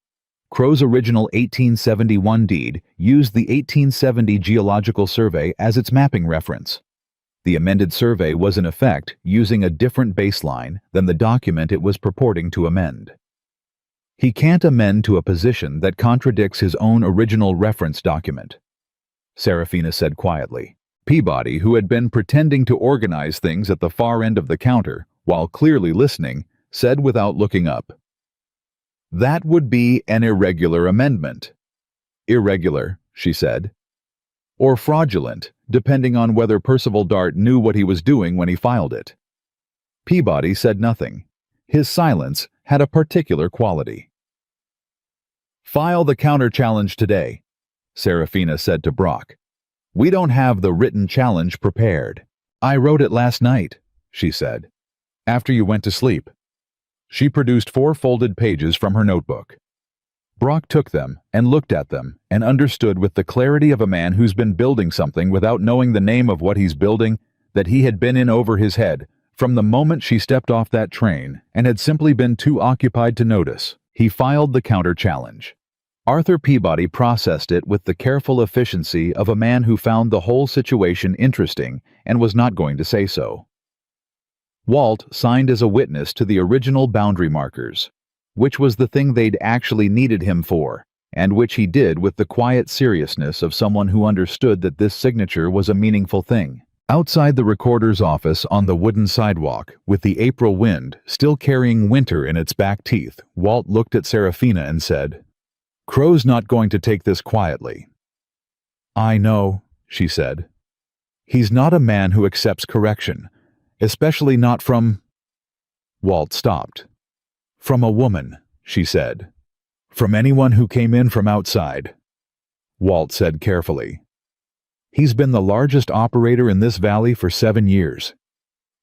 Crow's original 1871 deed used the 1870 geological survey as its mapping reference. The amended survey was in effect using a different baseline than the document it was purporting to amend. He can't amend to a position that contradicts his own original reference document, Serafina said quietly. Peabody, who had been pretending to organize things at the far end of the counter while clearly listening, said without looking up, "That would be an irregular amendment." "Irregular," she said. "Or fraudulent, depending on whether Percival Dart knew what he was doing when he filed it." Peabody said nothing. His silence had a particular quality. "File the counter-challenge today," Serafina said to Brock. "We don't have the written challenge prepared." "I wrote it last night," she said, "after you went to sleep." She produced 4 folded pages from her notebook. Brock took them and looked at them and understood with the clarity of a man who's been building something without knowing the name of what he's building that he had been in over his head from the moment she stepped off that train and had simply been too occupied to notice. He filed the counter-challenge. Arthur Peabody processed it with the careful efficiency of a man who found the whole situation interesting and was not going to say so. Walt signed as a witness to the original boundary markers, which was the thing they'd actually needed him for, and which he did with the quiet seriousness of someone who understood that this signature was a meaningful thing. Outside the recorder's office on the wooden sidewalk, with the April wind still carrying winter in its back teeth, Walt looked at Serafina and said, "Crow's not going to take this quietly." "I know," she said. "He's not a man who accepts correction, especially not from—" Walt stopped. "From a woman," she said. "From anyone who came in from outside," Walt said carefully. "He's been the largest operator in this valley for 7 years.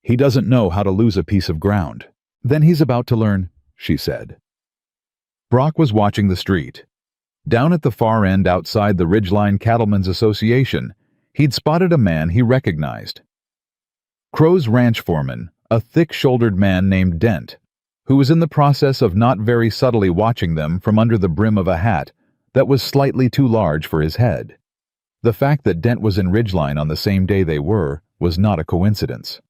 He doesn't know how to lose a piece of ground." "Then he's about to learn," she said. Brock was watching the street. Down at the far end outside the Ridgeline Cattlemen's Association, he'd spotted a man he recognized. Crow's ranch foreman, a thick-shouldered man named Dent, who was in the process of not very subtly watching them from under the brim of a hat that was slightly too large for his head. The fact that Dent was in Ridgeline on the same day they were was not a coincidence.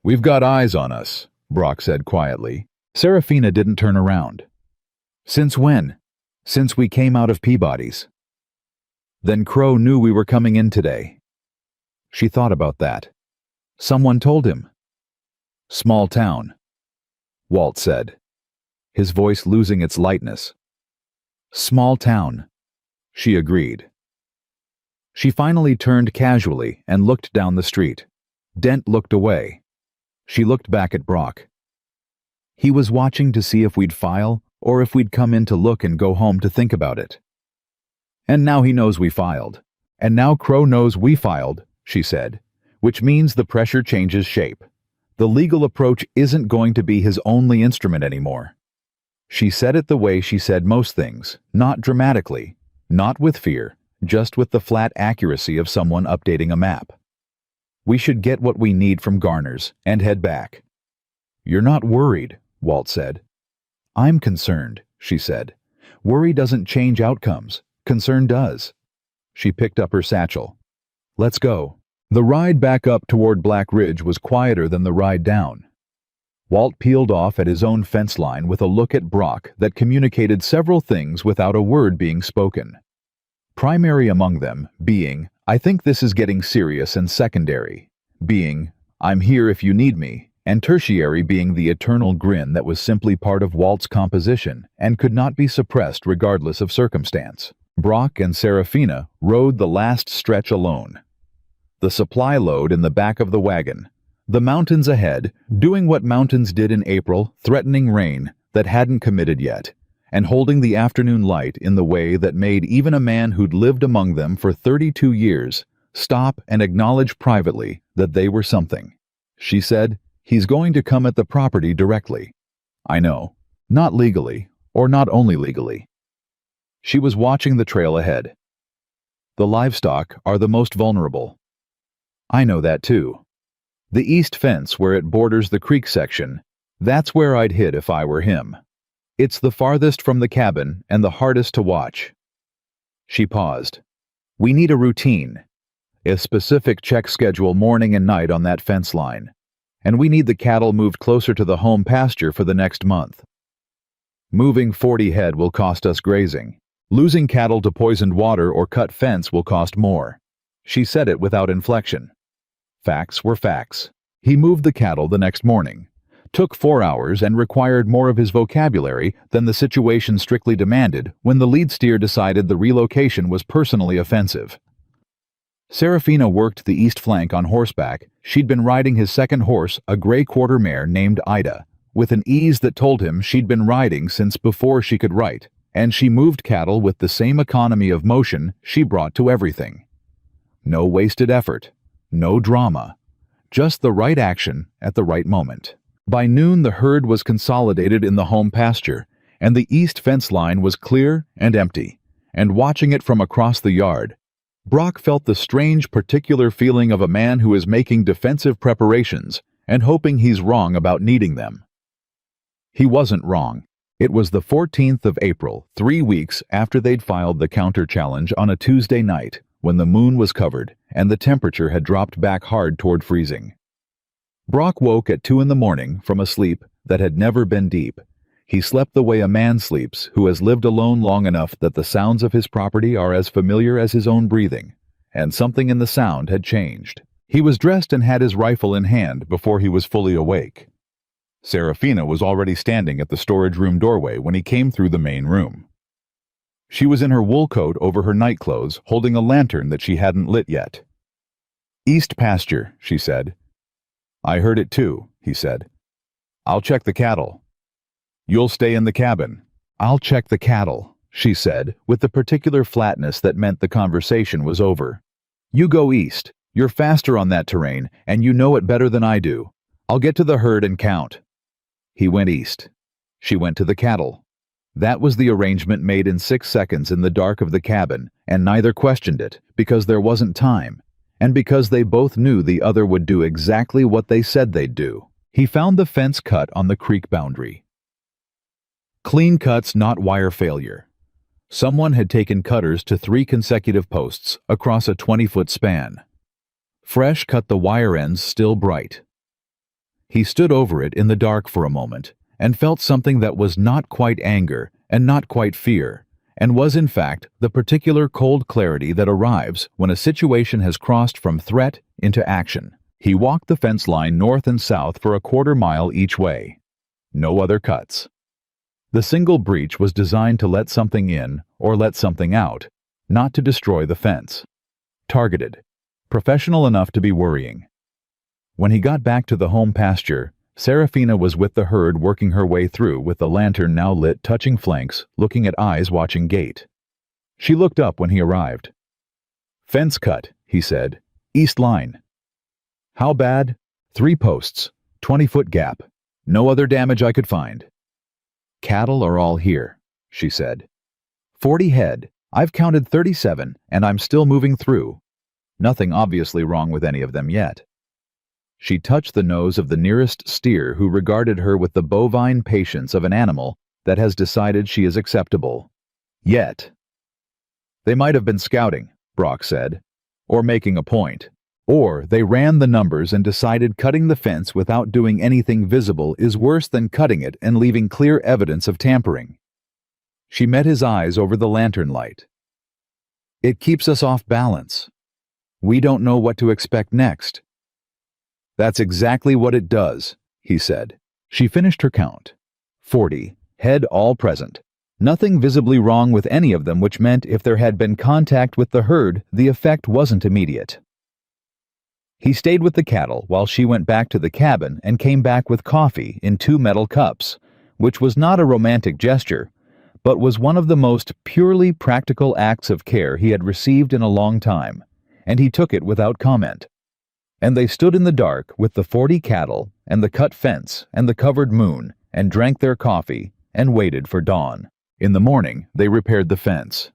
"We've got eyes on us," Brock said quietly. Serafina didn't turn around. "Since when?" "Since we came out of Peabody's." "Then Crow knew we were coming in today." She thought about that. "Someone told him." "Small town," Walt said, his voice losing its lightness. "Small town," she agreed. She finally turned casually and looked down the street. Dent looked away. She looked back at Brock. He was watching to see if we'd file or if we'd come in to look and go home to think about it. "And now he knows we filed. And now Crow knows we filed," she said, "which means the pressure changes shape. The legal approach isn't going to be his only instrument anymore." She said it the way she said most things, not dramatically, not with fear, just with the flat accuracy of someone updating a map. "We should get what we need from Garner's and head back." "You're not worried," Walt said. "I'm concerned," she said. "Worry doesn't change outcomes. Concern does." She picked up her satchel. "Let's go." The ride back up toward Black Ridge was quieter than the ride down. Walt peeled off at his own fence line with a look at Brock that communicated several things without a word being spoken. Primary among them being, "I think this is getting serious," and secondary being, "I'm here if you need me," and tertiary being the eternal grin that was simply part of Walt's composition and could not be suppressed regardless of circumstance. Brock and Serafina rode the last stretch alone. The supply load in the back of the wagon, the mountains ahead, doing what mountains did in April, threatening rain that hadn't committed yet, and holding the afternoon light in the way that made even a man who'd lived among them for 32 years stop and acknowledge privately that they were something. She said, "He's going to come at the property directly." "I know. Not legally, or not only legally." She was watching the trail ahead. the livestock, are the most vulnerable. I know that too. The east fence where it borders the creek section, that's where I'd hit if I were him. It's the farthest from the cabin and the hardest to watch. She paused. We need a routine, a specific check schedule morning and night on that fence line. And we need the cattle moved closer to the home pasture for the next month. Moving 40 head will cost us grazing. Losing cattle to poisoned water or cut fence will cost more. She said it without inflection. Facts were facts. He moved the cattle the next morning, took 4 hours and required more of his vocabulary than the situation strictly demanded when the lead steer decided the relocation was personally offensive. Serafina worked the east flank on horseback. She'd been riding his second horse, a gray quarter mare named Ida, with an ease that told him she'd been riding since before she could write, and she moved cattle with the same economy of motion she brought to everything. No wasted effort, no drama, just the right action at the right moment. By noon, the herd was consolidated in the home pasture, and the east fence line was clear and empty, and watching it from across the yard, Brock felt the strange particular feeling of a man who is making defensive preparations and hoping he's wrong about needing them. He wasn't wrong. It was the 14th of April, 3 weeks after they'd filed the counter-challenge on a Tuesday night, when the moon was covered and the temperature had dropped back hard toward freezing. Brock woke at 2 in the morning from a sleep that had never been deep. He slept the way a man sleeps who has lived alone long enough that the sounds of his property are as familiar as his own breathing, and something in the sound had changed. He was dressed and had his rifle in hand before he was fully awake. Serafina was already standing at the storage room doorway when he came through the main room. She was in her wool coat over her nightclothes, holding a lantern that she hadn't lit yet. "East pasture," she said. "I heard it too," he said. "I'll check the cattle." "You'll stay in the cabin." "I'll check the cattle," she said, with the particular flatness that meant the conversation was over. "You go east. You're faster on that terrain, and you know it better than I do. I'll get to the herd and count." He went east. She went to the cattle. That was the arrangement made in 6 seconds in the dark of the cabin, and neither questioned it, because there wasn't time, and because they both knew the other would do exactly what they said they'd do. He found the fence cut on the creek boundary. Clean cuts, not wire failure. Someone had taken cutters to 3 consecutive posts across a 20-foot span. Fresh cut, the wire ends still bright. He stood over it in the dark for a moment and felt something that was not quite anger and not quite fear, and was in fact the particular cold clarity that arrives when a situation has crossed from threat into action. He walked the fence line north and south for a quarter mile each way. No other cuts. The single breach was designed to let something in or let something out, not to destroy the fence. Targeted. Professional enough to be worrying. When he got back to the home pasture, Serafina was with the herd working her way through with the lantern now lit, touching flanks, looking at eyes watching gate. She looked up when he arrived. "Fence cut," he said. "East line." "How bad?" 3 posts, 20-foot gap. No other damage I could find." "Cattle are all here," she said. 40 head. I've counted 37, and I'm still moving through. Nothing obviously wrong with any of them yet." She touched the nose of the nearest steer, who regarded her with the bovine patience of an animal that has decided she is acceptable. Yet. "They might have been scouting," Brock said, "or making a point. Or they ran the numbers and decided cutting the fence without doing anything visible is worse than cutting it and leaving clear evidence of tampering." She met his eyes over the lantern light. "It keeps us off balance. We don't know what to expect next." "That's exactly what it does," he said. She finished her count. 40, head all present. Nothing visibly wrong with any of them, which meant if there had been contact with the herd, the effect wasn't immediate. He stayed with the cattle while she went back to the cabin and came back with coffee in 2 metal cups, which was not a romantic gesture, but was one of the most purely practical acts of care he had received in a long time, and he took it without comment. And they stood in the dark with the 40 cattle and the cut fence and the covered moon and drank their coffee and waited for dawn. In the morning, they repaired the fence.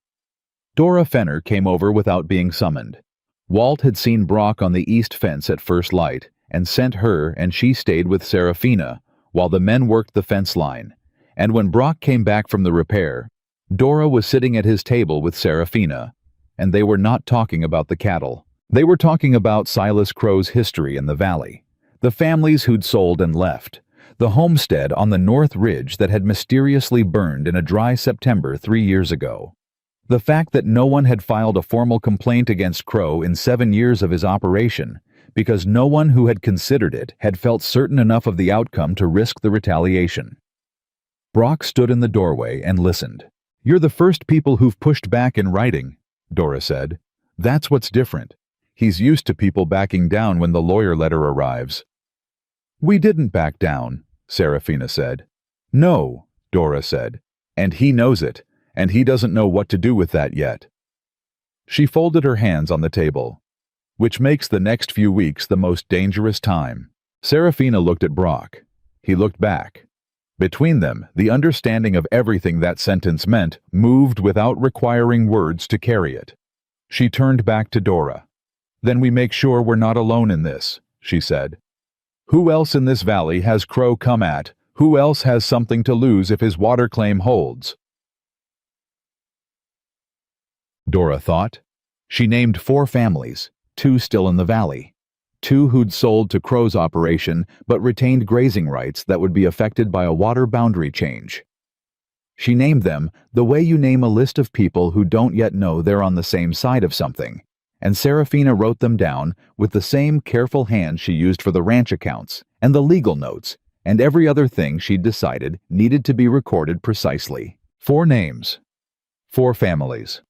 Dora Fenner came over without being summoned. Walt had seen Brock on the east fence at first light and sent her, and she stayed with Serafina while the men worked the fence line. And when Brock came back from the repair, Dora was sitting at his table with Serafina, and they were not talking about the cattle. They were talking about Silas Crow's history in the valley, the families who'd sold and left, the homestead on the North Ridge that had mysteriously burned in a dry September 3 years ago. The fact that no one had filed a formal complaint against Crow in 7 years of his operation, because no one who had considered it had felt certain enough of the outcome to risk the retaliation. Brock stood in the doorway and listened. "You're the first people who've pushed back in writing," Dora said. "That's what's different. He's used to people backing down when the lawyer letter arrives." "We didn't back down," Serafina said. "No," Dora said, "and he knows it, and he doesn't know what to do with that yet." She folded her hands on the table. "Which makes the next few weeks the most dangerous time." Serafina looked at Brock. He looked back. Between them, the understanding of everything that sentence meant moved without requiring words to carry it. She turned back to Dora. "Then we make sure we're not alone in this," she said. "Who else in this valley has Crow come at? Who else has something to lose if his water claim holds?" Dora thought. She named 4 families, 2 still in the valley, 2 who'd sold to Crow's operation but retained grazing rights that would be affected by a water boundary change. She named them the way you name a list of people who don't yet know they're on the same side of something, and Serafina wrote them down with the same careful hand she used for the ranch accounts and the legal notes and every other thing she'd decided needed to be recorded precisely. 4 names, 4 families,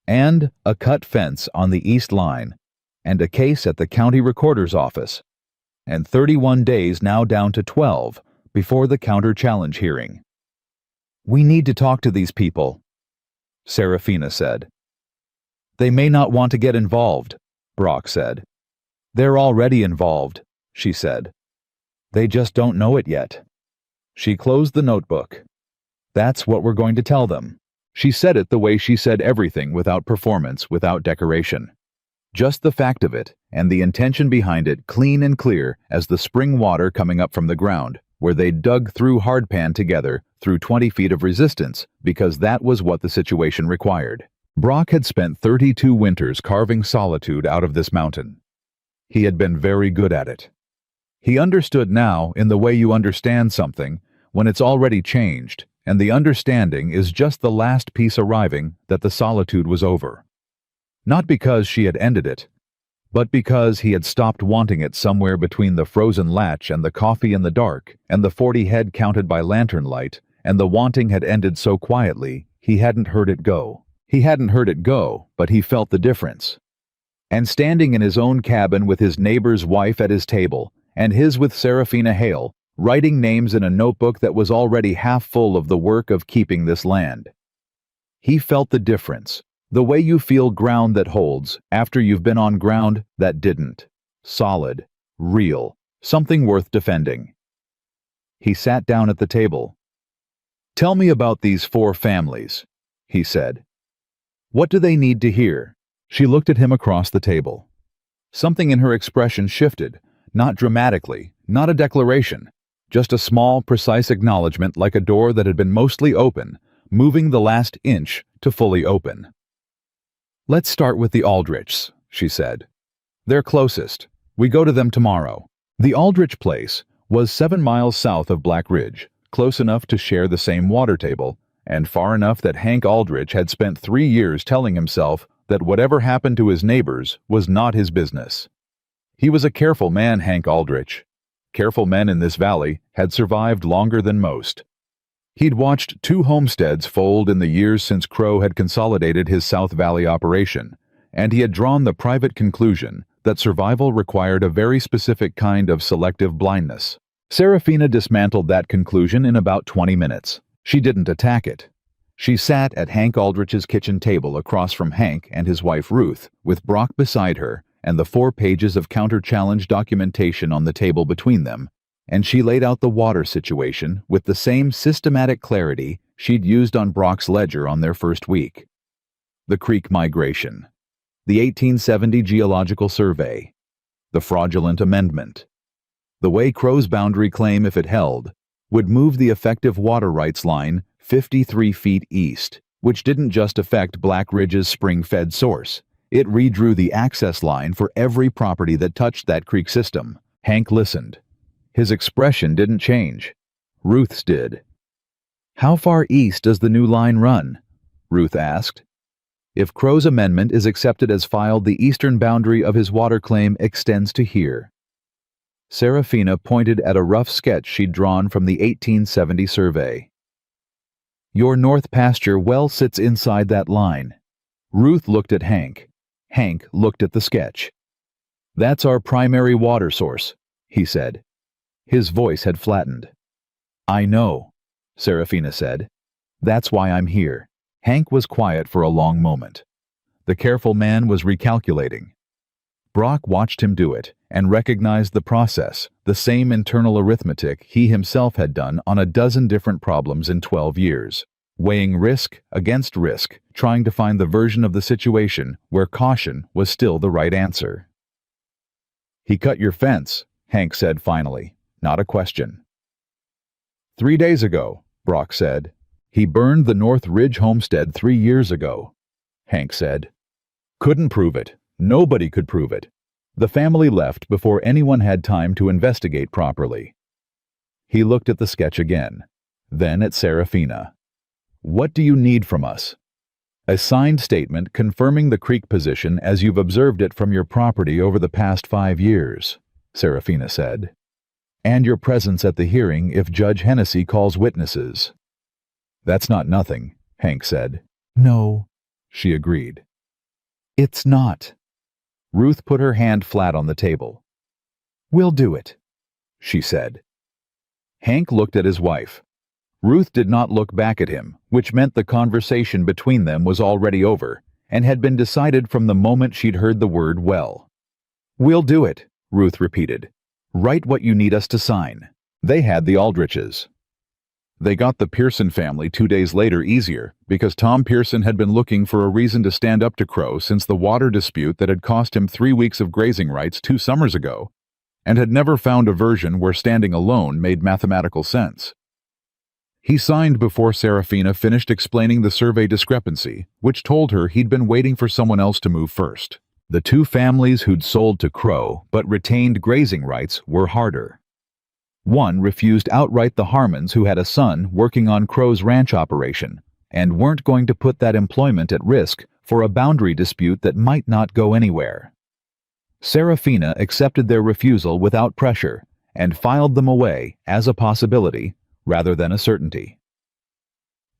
and a cut fence on the east line, and a case at the county recorder's office, and 31 days now down to 12 before the counter-challenge hearing. "We need to talk to these people," Serafina said. "They may not want to get involved," Brock said. "They're already involved," she said. "They just don't know it yet." She closed the notebook. "That's what we're going to tell them." She said it the way she said everything, without performance, without decoration. Just the fact of it, and the intention behind it, clean and clear as the spring water coming up from the ground, where they dug through hardpan together through 20 feet of resistance, because that was what the situation required. Brock had spent 32 winters carving solitude out of this mountain. He had been very good at it. He understood now, in the way you understand something, when it's already changed, and the understanding is just the last piece arriving that the solitude was over. Not because she had ended it, but because he had stopped wanting it somewhere between the frozen latch and the coffee in the dark and the 40 head counted by lantern light, and the wanting had ended so quietly he hadn't heard it go. He hadn't heard it go, but he felt the difference. And standing in his own cabin with his neighbor's wife at his table, and his with Serafina Hale, writing names in a notebook that was already half full of the work of keeping this land. He felt the difference, the way you feel ground that holds after you've been on ground that didn't. Solid, real, something worth defending. He sat down at the table. "Tell me about these 4 families," he said. "What do they need to hear?" She looked at him across the table. Something in her expression shifted, not dramatically, not a declaration, just a small, precise acknowledgement, like a door that had been mostly open, moving the last inch to fully open. "Let's start with the Aldrichs," she said. "They're closest. We go to them tomorrow." The Aldrich place was 7 miles south of Black Ridge, close enough to share the same water table, and far enough that Hank Aldrich had spent 3 years telling himself that whatever happened to his neighbors was not his business. He was a careful man, Hank Aldrich. Careful men in this valley had survived longer than most. He'd watched 2 homesteads fold in the years since Crow had consolidated his South Valley operation, and he had drawn the private conclusion that survival required a very specific kind of selective blindness. Serafina dismantled that conclusion in about 20 minutes. She didn't attack it. She sat at Hank Aldrich's kitchen table across from Hank and his wife Ruth, with Brock beside her and the 4 pages of counter-challenge documentation on the table between them, and she laid out the water situation with the same systematic clarity she'd used on Brock's ledger on their first week. the creek migration, the 1870 Geological Survey, the fraudulent amendment. The way Crow's boundary claim, if it held, would move the effective water rights line 53 feet east, which didn't just affect Black Ridge's spring-fed source. It redrew the access line for every property that touched that creek system. Hank listened. His expression didn't change. Ruth's did. "How far east does the new line run?" Ruth asked. "If Crow's amendment is accepted as filed, the eastern boundary of his water claim extends to here." Serafina pointed at a rough sketch she'd drawn from the 1870 survey. "Your north pasture well sits inside that line." Ruth looked at Hank. Hank looked at the sketch. "That's our primary water source," he said. His voice had flattened. "I know," Serafina said. "That's why I'm here." Hank was quiet for a long moment. The careful man was recalculating. Brock watched him do it and recognized the process, the same internal arithmetic he himself had done on a dozen different problems in 12 years, weighing risk against risk, trying to find the version of the situation where caution was still the right answer. "He cut your fence," Hank said finally, not a question. "3 days ago," Brock said. "He burned the North Ridge homestead 3 years ago," Hank said. "Couldn't prove it. Nobody could prove it. The family left before anyone had time to investigate properly." He looked at the sketch again, then at Serafina. "What do you need from us?" "A signed statement confirming the creek position as you've observed it from your property over the past 5 years," Serafina said. "And your presence at the hearing if Judge Hennessy calls witnesses." "That's not nothing," Hank said. "No," she agreed. "It's not." Ruth put her hand flat on the table. "We'll do it," she said. Hank looked at his wife. Ruth did not look back at him, which meant the conversation between them was already over and had been decided from the moment she'd heard the word "well." "We'll do it," Ruth repeated. "Write what you need us to sign." They had the Aldriches. They got the Pearson family 2 days later easier because Tom Pearson had been looking for a reason to stand up to Crow since the water dispute that had cost him 3 weeks of grazing rights 2 summers ago, and had never found a version where standing alone made mathematical sense. He signed before Serafina finished explaining the survey discrepancy, which told her he'd been waiting for someone else to move first. The 2 families who'd sold to Crow but retained grazing rights were harder. One refused outright the Harmons, who had a son working on Crow's ranch operation and weren't going to put that employment at risk for a boundary dispute that might not go anywhere. Serafina accepted their refusal without pressure and filed them away as a possibility rather than a certainty.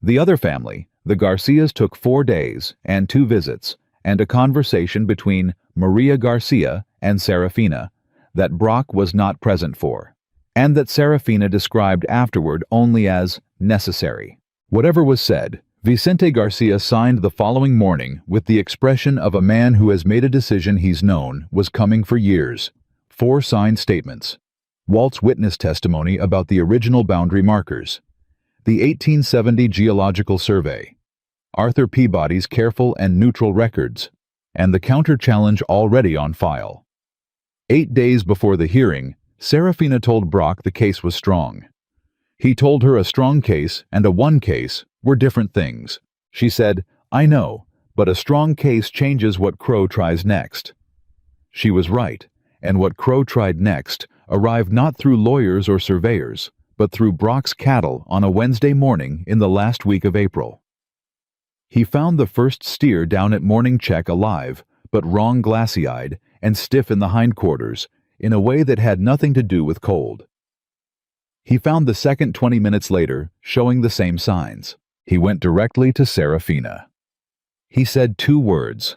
The other family, the Garcias, took 4 days and 2 visits and a conversation between Maria Garcia and Serafina that Brock was not present for, and that Serafina described afterward only as necessary. Whatever was said, Vicente Garcia signed the following morning with the expression of a man who has made a decision he's known was coming for years. 4 signed statements. Walt's witness testimony about the original boundary markers. The 1870 Geological Survey. Arthur Peabody's careful and neutral records. And the counter-challenge already on file. 8 days before the hearing, Serafina told Brock the case was strong. He told her a strong case and a one case were different things. She said, "I know, but a strong case changes what Crow tries next." She was right, and what Crow tried next arrived not through lawyers or surveyors, but through Brock's cattle on a Wednesday morning in the last week of April. He found the first steer down at morning check alive, but wrong glassy-eyed and stiff in the hindquarters, in a way that had nothing to do with cold. He found the second 20 minutes later, showing the same signs. He went directly to Serafina. He said 2 words.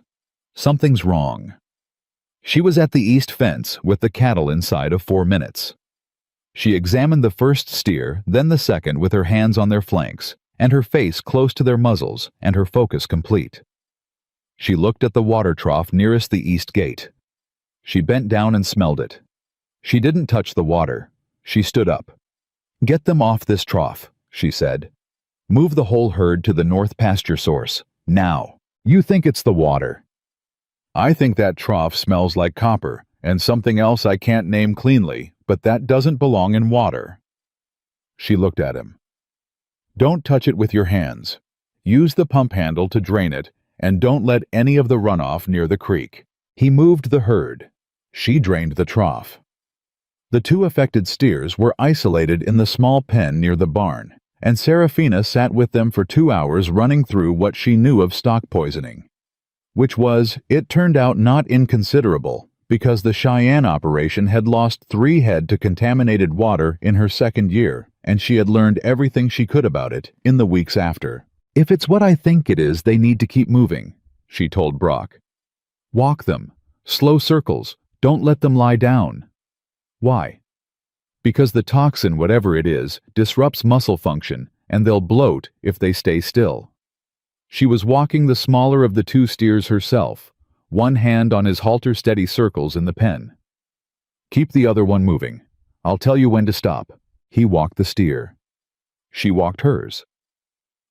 "Something's wrong." She was at the east fence with the cattle inside of 4 minutes. She examined the first steer, then the second with her hands on their flanks, and her face close to their muzzles and her focus complete. She looked at the water trough nearest the east gate. She bent down and smelled it. She didn't touch the water. She stood up. "Get them off this trough," she said. "Move the whole herd to the north pasture source, now." You think it's the water. I think that trough smells like copper, and something else I can't name cleanly, but that doesn't belong in water. She looked at him. Don't touch it with your hands. Use the pump handle to drain it, and don't let any of the runoff near the creek. He moved the herd. She drained the trough. The two affected steers were isolated in the small pen near the barn, and Serafina sat with them for 2 hours running through what she knew of stock poisoning. Which was, it turned out, not inconsiderable, because the Cheyenne operation had lost 3 head to contaminated water in her second year, and she had learned everything she could about it in the weeks after. If it's what I think it is, they need to keep moving, she told Brock. Walk them. Slow circles. Don't let them lie down. Why? Because the toxin, whatever it is, disrupts muscle function, and they'll bloat if they stay still. She was walking the smaller of the 2 steers herself, one hand on his halter steady circles in the pen. Keep the other one moving. I'll tell you when to stop. He walked the steer. She walked hers.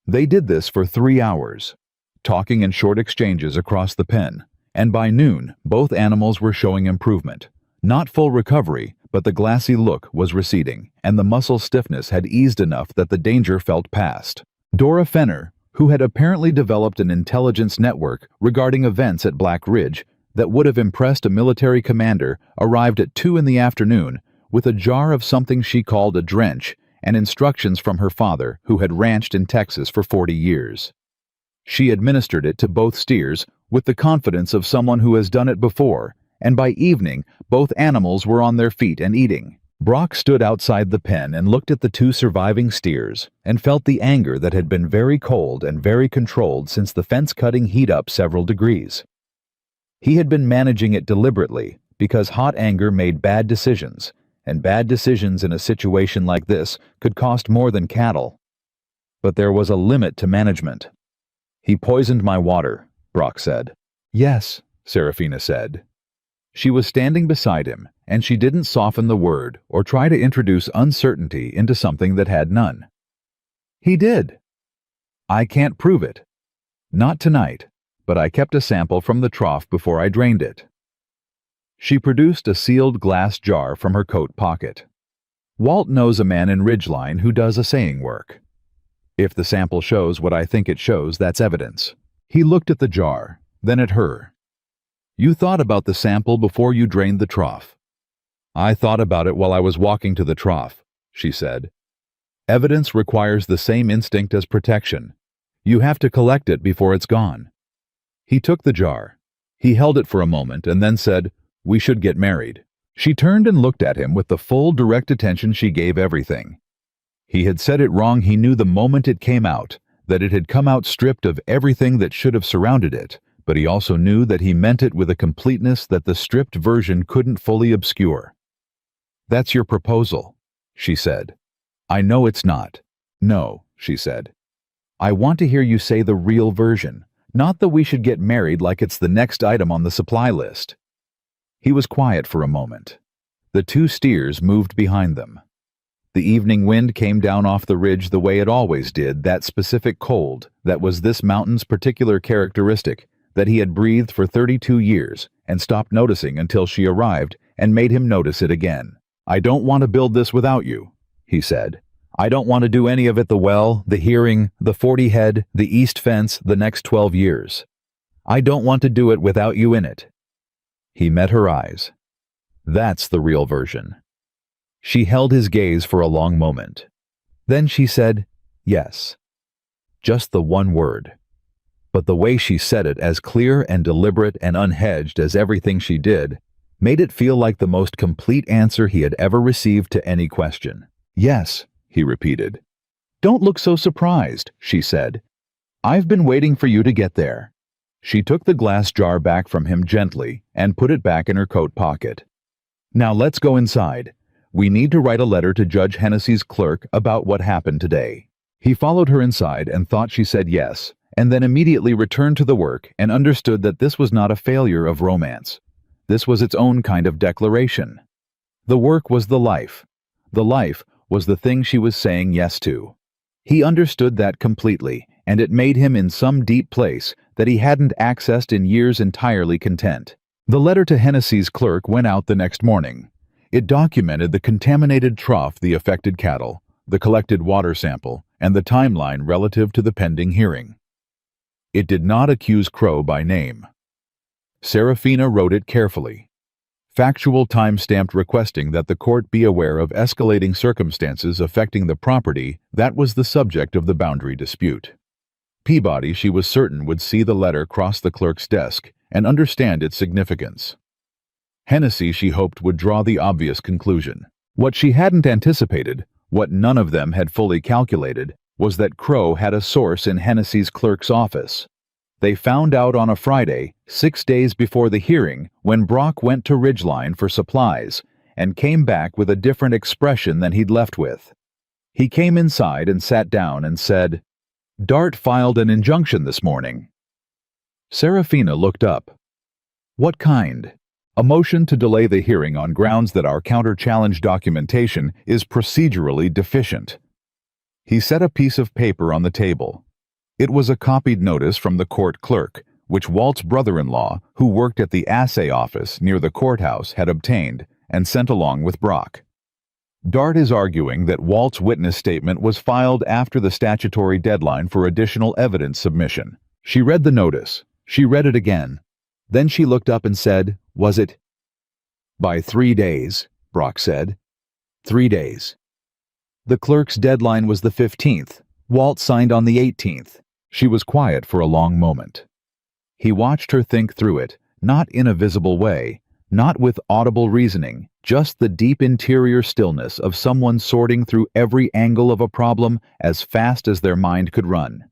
They did this for 3 hours, talking in short exchanges across the pen, and by noon both animals were showing improvement. Not full recovery, but the glassy look was receding, and the muscle stiffness had eased enough that the danger felt past. Dora Fenner, who had apparently developed an intelligence network regarding events at Black Ridge that would have impressed a military commander, arrived at 2 in the afternoon with a jar of something she called a drench and instructions from her father, who had ranched in Texas for 40 years. She administered it to both steers with the confidence of someone who has done it before, and by evening both animals were on their feet and eating. Brock stood outside the pen and looked at the 2 surviving steers and felt the anger that had been very cold and very controlled since the fence-cutting heat-up several degrees. He had been managing it deliberately because hot anger made bad decisions, and bad decisions in a situation like this could cost more than cattle. But there was a limit to management. He poisoned my water, Brock said. Yes, Serafina said. She was standing beside him, and she didn't soften the word or try to introduce uncertainty into something that had none. He did. I can't prove it. Not tonight, but I kept a sample from the trough before I drained it. She produced a sealed glass jar from her coat pocket. Walt knows a man in Ridgeline who does assaying work. If the sample shows what I think it shows, that's evidence. He looked at the jar, then at her. You thought about the sample before you drained the trough. I thought about it while I was walking to the trough, she said. Evidence requires the same instinct as protection. You have to collect it before it's gone. He took the jar. He held it for a moment and then said, We should get married. She turned and looked at him with the full direct attention she gave everything. He had said it wrong. He knew the moment it came out, that it had come out stripped of everything that should have surrounded it, but he also knew that he meant it with a completeness that the stripped version couldn't fully obscure. That's your proposal, she said. I know it's not. No, she said. I want to hear you say the real version, not that we should get married like it's the next item on the supply list. He was quiet for a moment. The 2 steers moved behind them. The evening wind came down off the ridge the way it always did, that specific cold that was this mountain's particular characteristic that he had breathed for 32 years and stopped noticing until she arrived and made him notice it again. I don't want to build this without you, he said. I don't want to do any of it, the well, the hearing, the 40 head, the east fence, the next 12 years. I don't want to do it without you in it. He met her eyes. That's the real version. She held his gaze for a long moment. Then she said, yes. Just the one word. But the way she said it, as clear and deliberate and unhedged as everything she did, made it feel like the most complete answer he had ever received to any question. Yes, he repeated. Don't look so surprised, she said. I've been waiting for you to get there. She took the glass jar back from him gently and put it back in her coat pocket. Now let's go inside. We need to write a letter to Judge Hennessy's clerk about what happened today. He followed her inside and thought she said yes, and then immediately returned to the work and understood that this was not a failure of romance. This was its own kind of declaration. The work was the life. The life was the thing she was saying yes to. He understood that completely, and it made him in some deep place that he hadn't accessed in years entirely content. The letter to Hennessy's clerk went out the next morning. It documented the contaminated trough, the affected cattle, the collected water sample, and the timeline relative to the pending hearing. It did not accuse Crow by name. Serafina wrote it carefully. Factual time-stamped requesting that the court be aware of escalating circumstances affecting the property that was the subject of the boundary dispute. Peabody, she was certain, would see the letter cross the clerk's desk and understand its significance. Hennessy, she hoped, would draw the obvious conclusion. What she hadn't anticipated, what none of them had fully calculated, was that Crow had a source in Hennessy's clerk's office. They found out on a Friday, 6 days before the hearing, when Brock went to Ridgeline for supplies and came back with a different expression than he'd left with. He came inside and sat down and said, "Dart filed an injunction this morning." Serafina looked up. "What kind?" "A motion to delay the hearing on grounds that our counter-challenge documentation is procedurally deficient." He set a piece of paper on the table. It was a copied notice from the court clerk, which Walt's brother-in-law, who worked at the assay office near the courthouse, had obtained and sent along with Brock. Dart is arguing that Walt's witness statement was filed after the statutory deadline for additional evidence submission. She read the notice. She read it again. Then she looked up and said, "Was it?" "By 3 days," Brock said. 3 days. The clerk's deadline was the 15th. Walt signed on the 18th. She was quiet for a long moment. He watched her think through it, not in a visible way, not with audible reasoning, just the deep interior stillness of someone sorting through every angle of a problem as fast as their mind could run.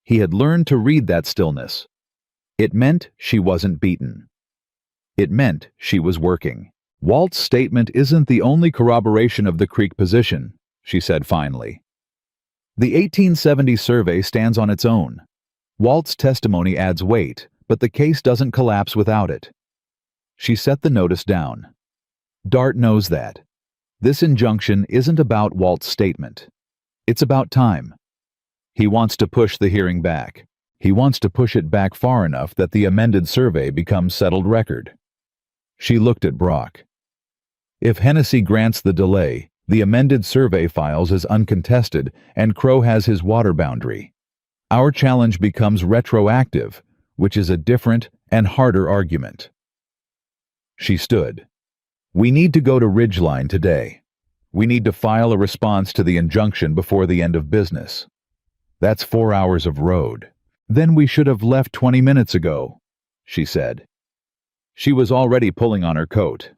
He had learned to read that stillness. It meant she wasn't beaten. It meant she was working. "Walt's statement isn't the only corroboration of the Creek position," she said finally. "The 1870 survey stands on its own. Walt's testimony adds weight, but the case doesn't collapse without it." She set the notice down. Dart knows that. This injunction isn't about Walt's statement. It's about time. He wants to push the hearing back. He wants to push it back far enough that the amended survey becomes settled record. She looked at Brock. If Hennessy grants the delay, the amended survey files as uncontested, and Crow has his water boundary. Our challenge becomes retroactive, which is a different and harder argument. She stood. "We need to go to Ridgeline today. We need to file a response to the injunction before the end of business. That's 4 hours of road. Then we should have left 20 minutes ago," she said. She was already pulling on her coat.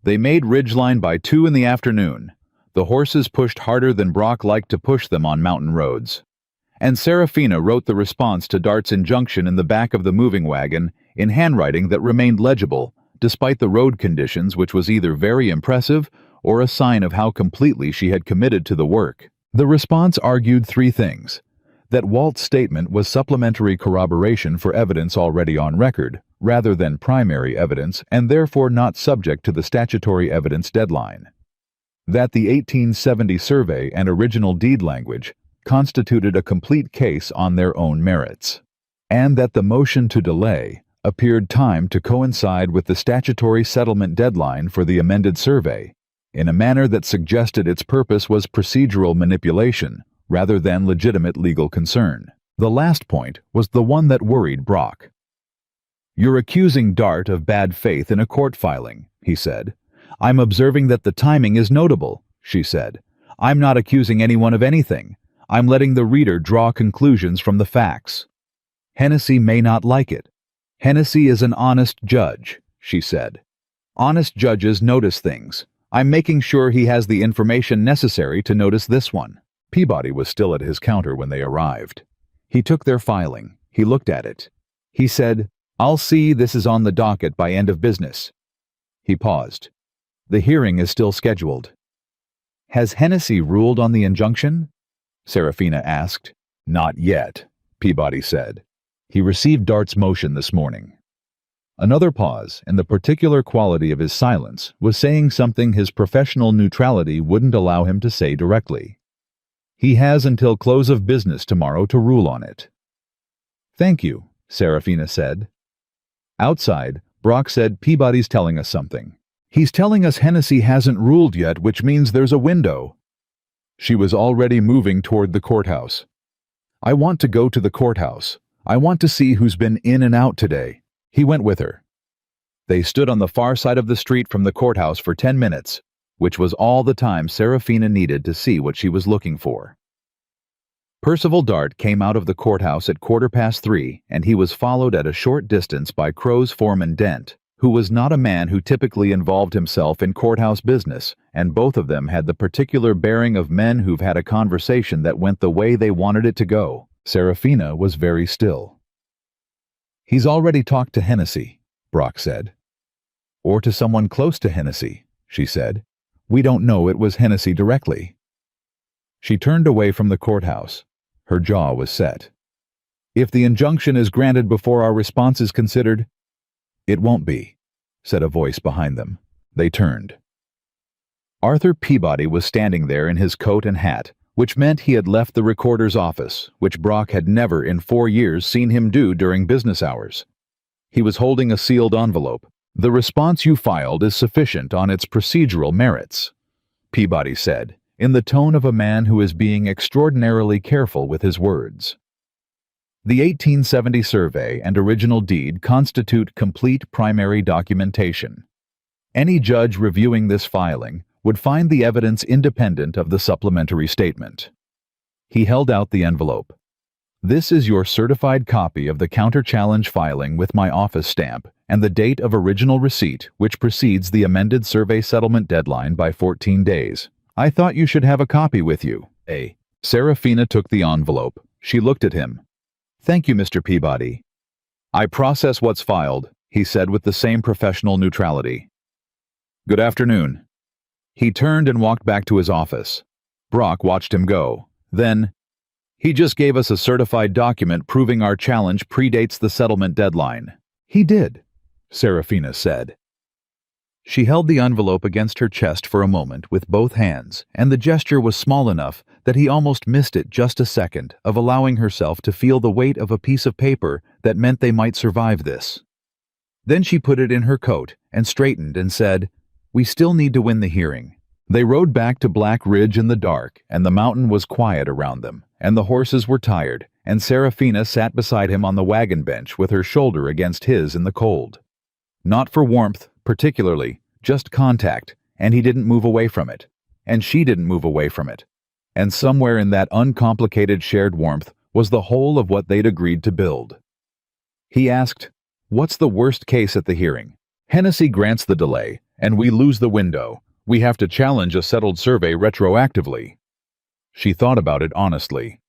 They made Ridgeline by 2 in the afternoon. The horses pushed harder than Brock liked to push them on mountain roads. And Serafina wrote the response to Dart's injunction in the back of the moving wagon in handwriting that remained legible, despite the road conditions, which was either very impressive or a sign of how completely she had committed to the work. The response argued 3 things: that Walt's statement was supplementary corroboration for evidence already on record, rather than primary evidence, and therefore not subject to the statutory evidence deadline; that the 1870 survey and original deed language constituted a complete case on their own merits; and that the motion to delay appeared timed to coincide with the statutory settlement deadline for the amended survey, in a manner that suggested its purpose was procedural manipulation rather than legitimate legal concern. The last point was the one that worried Brock. "You're accusing Dart of bad faith in a court filing," he said. "I'm observing that the timing is notable," she said. "I'm not accusing anyone of anything. I'm letting the reader draw conclusions from the facts. Hennessy may not like it. Hennessy is an honest judge," she said. "Honest judges notice things. I'm making sure he has the information necessary to notice this one." Peabody was still at his counter when they arrived. He took their filing. He looked at it. He said, "I'll see this is on the docket by end of business." He paused. "The hearing is still scheduled." "Has Hennessy ruled on the injunction?" Serafina asked. "Not yet," Peabody said. "He received Dart's motion this morning." Another pause, and the particular quality of his silence was saying something his professional neutrality wouldn't allow him to say directly. "He has until close of business tomorrow to rule on it." "Thank you," Serafina said. Outside, Brock said, Peabody's telling us something. He's telling us Hennessy hasn't ruled yet, which means there's a window. She was already moving toward the courthouse. I want to go to the courthouse. I want to see who's been in and out today. He went with her. They stood on the far side of the street from the courthouse for 10 minutes, which was all the time Serafina needed to see what she was looking for. Percival Dart came out of the courthouse at 3:15, and he was followed at a short distance by Crow's foreman Dent, who was not a man who typically involved himself in courthouse business, and both of them had the particular bearing of men who've had a conversation that went the way they wanted it to go. Serafina was very still. He's already talked to Hennessy, Brock said. Or to someone close to Hennessy, she said. We don't know it was Hennessy directly. She turned away from the courthouse. Her jaw was set. If the injunction is granted before our response is considered, it won't be, said a voice behind them. They turned. Arthur Peabody was standing there in his coat and hat, which meant he had left the recorder's office, which Brock had never in 4 years seen him do during business hours. He was holding a sealed envelope. The response you filed is sufficient on its procedural merits, Peabody said, in the tone of a man who is being extraordinarily careful with his words. The 1870 survey and original deed constitute complete primary documentation. Any judge reviewing this filing would find the evidence independent of the supplementary statement. He held out the envelope. This is your certified copy of the counter-challenge filing with my office stamp and the date of original receipt, which precedes the amended survey settlement deadline by 14 days. I thought you should have a copy with you. Serafina took the envelope. She looked at him. Thank you, Mr. Peabody. I process what's filed, he said with the same professional neutrality. Good afternoon. He turned and walked back to his office. Brock watched him go. Then, he just gave us a certified document proving our challenge predates the settlement deadline. He did, Serafina said. She held the envelope against her chest for a moment with both hands, and the gesture was small enough that he almost missed it just a second of allowing herself to feel the weight of a piece of paper that meant they might survive this. Then she put it in her coat and straightened and said, We still need to win the hearing. They rode back to Black Ridge in the dark, and the mountain was quiet around them, and the horses were tired, and Serafina sat beside him on the wagon bench with her shoulder against his in the cold. Not for warmth, particularly, just contact, and he didn't move away from it, and she didn't move away from it. And somewhere in that uncomplicated shared warmth was the whole of what they'd agreed to build. He asked, What's the worst case at the hearing? Hennessy grants the delay, and we lose the window. We have to challenge a settled survey retroactively. She thought about it honestly.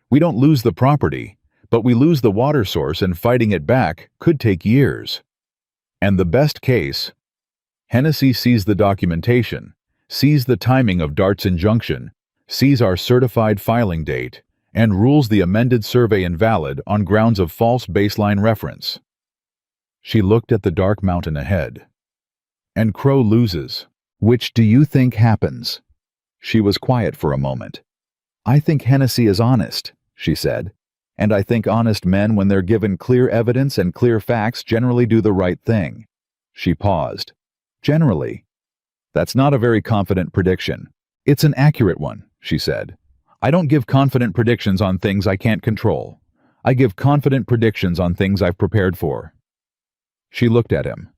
We don't lose the property, but we lose the water source, and fighting it back could take years. And the best case, Hennessy sees the documentation, sees the timing of Dart's injunction, sees our certified filing date, and rules the amended survey invalid on grounds of false baseline reference. She looked at the dark mountain ahead. And Crow loses. Which do you think happens? She was quiet for a moment. I think Hennessy is honest, she said, and I think honest men, when they're given clear evidence and clear facts, generally do the right thing. She paused. Generally. That's not a very confident prediction. It's an accurate one, she said. I don't give confident predictions on things I can't control. I give confident predictions on things I've prepared for. She looked at him.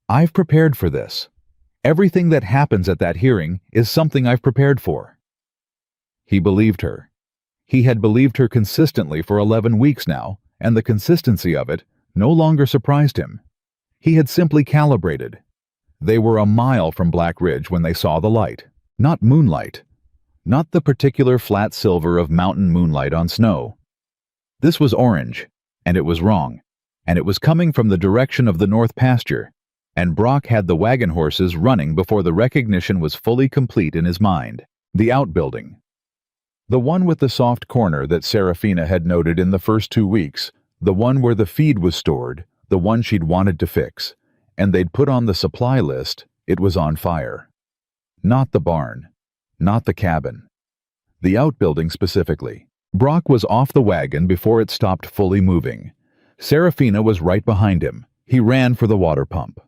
I've prepared for this. Everything that happens at that hearing is something I've prepared for. He believed her. He had believed her consistently for 11 weeks now, and the consistency of it no longer surprised him. He had simply calibrated. They were a mile from Black Ridge when they saw the light. Not moonlight. Not the particular flat silver of mountain moonlight on snow. This was orange, and it was wrong, and it was coming from the direction of the north pasture, and Brock had the wagon horses running before the recognition was fully complete in his mind. The outbuilding. The one with the soft corner that Serafina had noted in the first 2 weeks, the one where the feed was stored, the one she'd wanted to fix, and they'd put on the supply list. It was on fire. Not the barn. Not the cabin. The outbuilding specifically. Brock was off the wagon before it stopped fully moving. Serafina was right behind him. He ran for the water pump.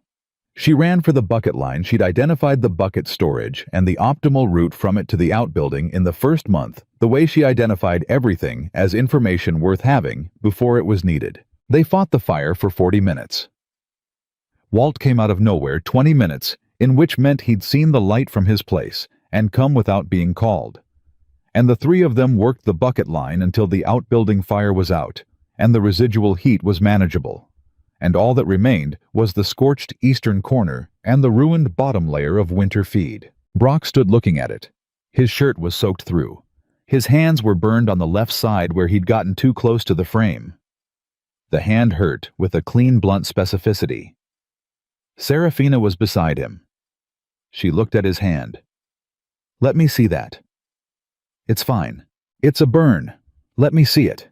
She ran for the bucket line. She'd identified the bucket storage and the optimal route from it to the outbuilding in the first month, the way she identified everything as information worth having before it was needed. They fought the fire for 40 minutes. Walt came out of nowhere 20 minutes, in which meant he'd seen the light from his place and come without being called. And the three of them worked the bucket line until the outbuilding fire was out, and the residual heat was manageable. And all that remained was the scorched eastern corner and the ruined bottom layer of winter feed. Brock stood looking at it. His shirt was soaked through. His hands were burned on the left side where he'd gotten too close to the frame. The hand hurt with a clean, blunt specificity. Serafina was beside him. She looked at his hand. "Let me see that." "It's fine. It's a burn. Let me see it."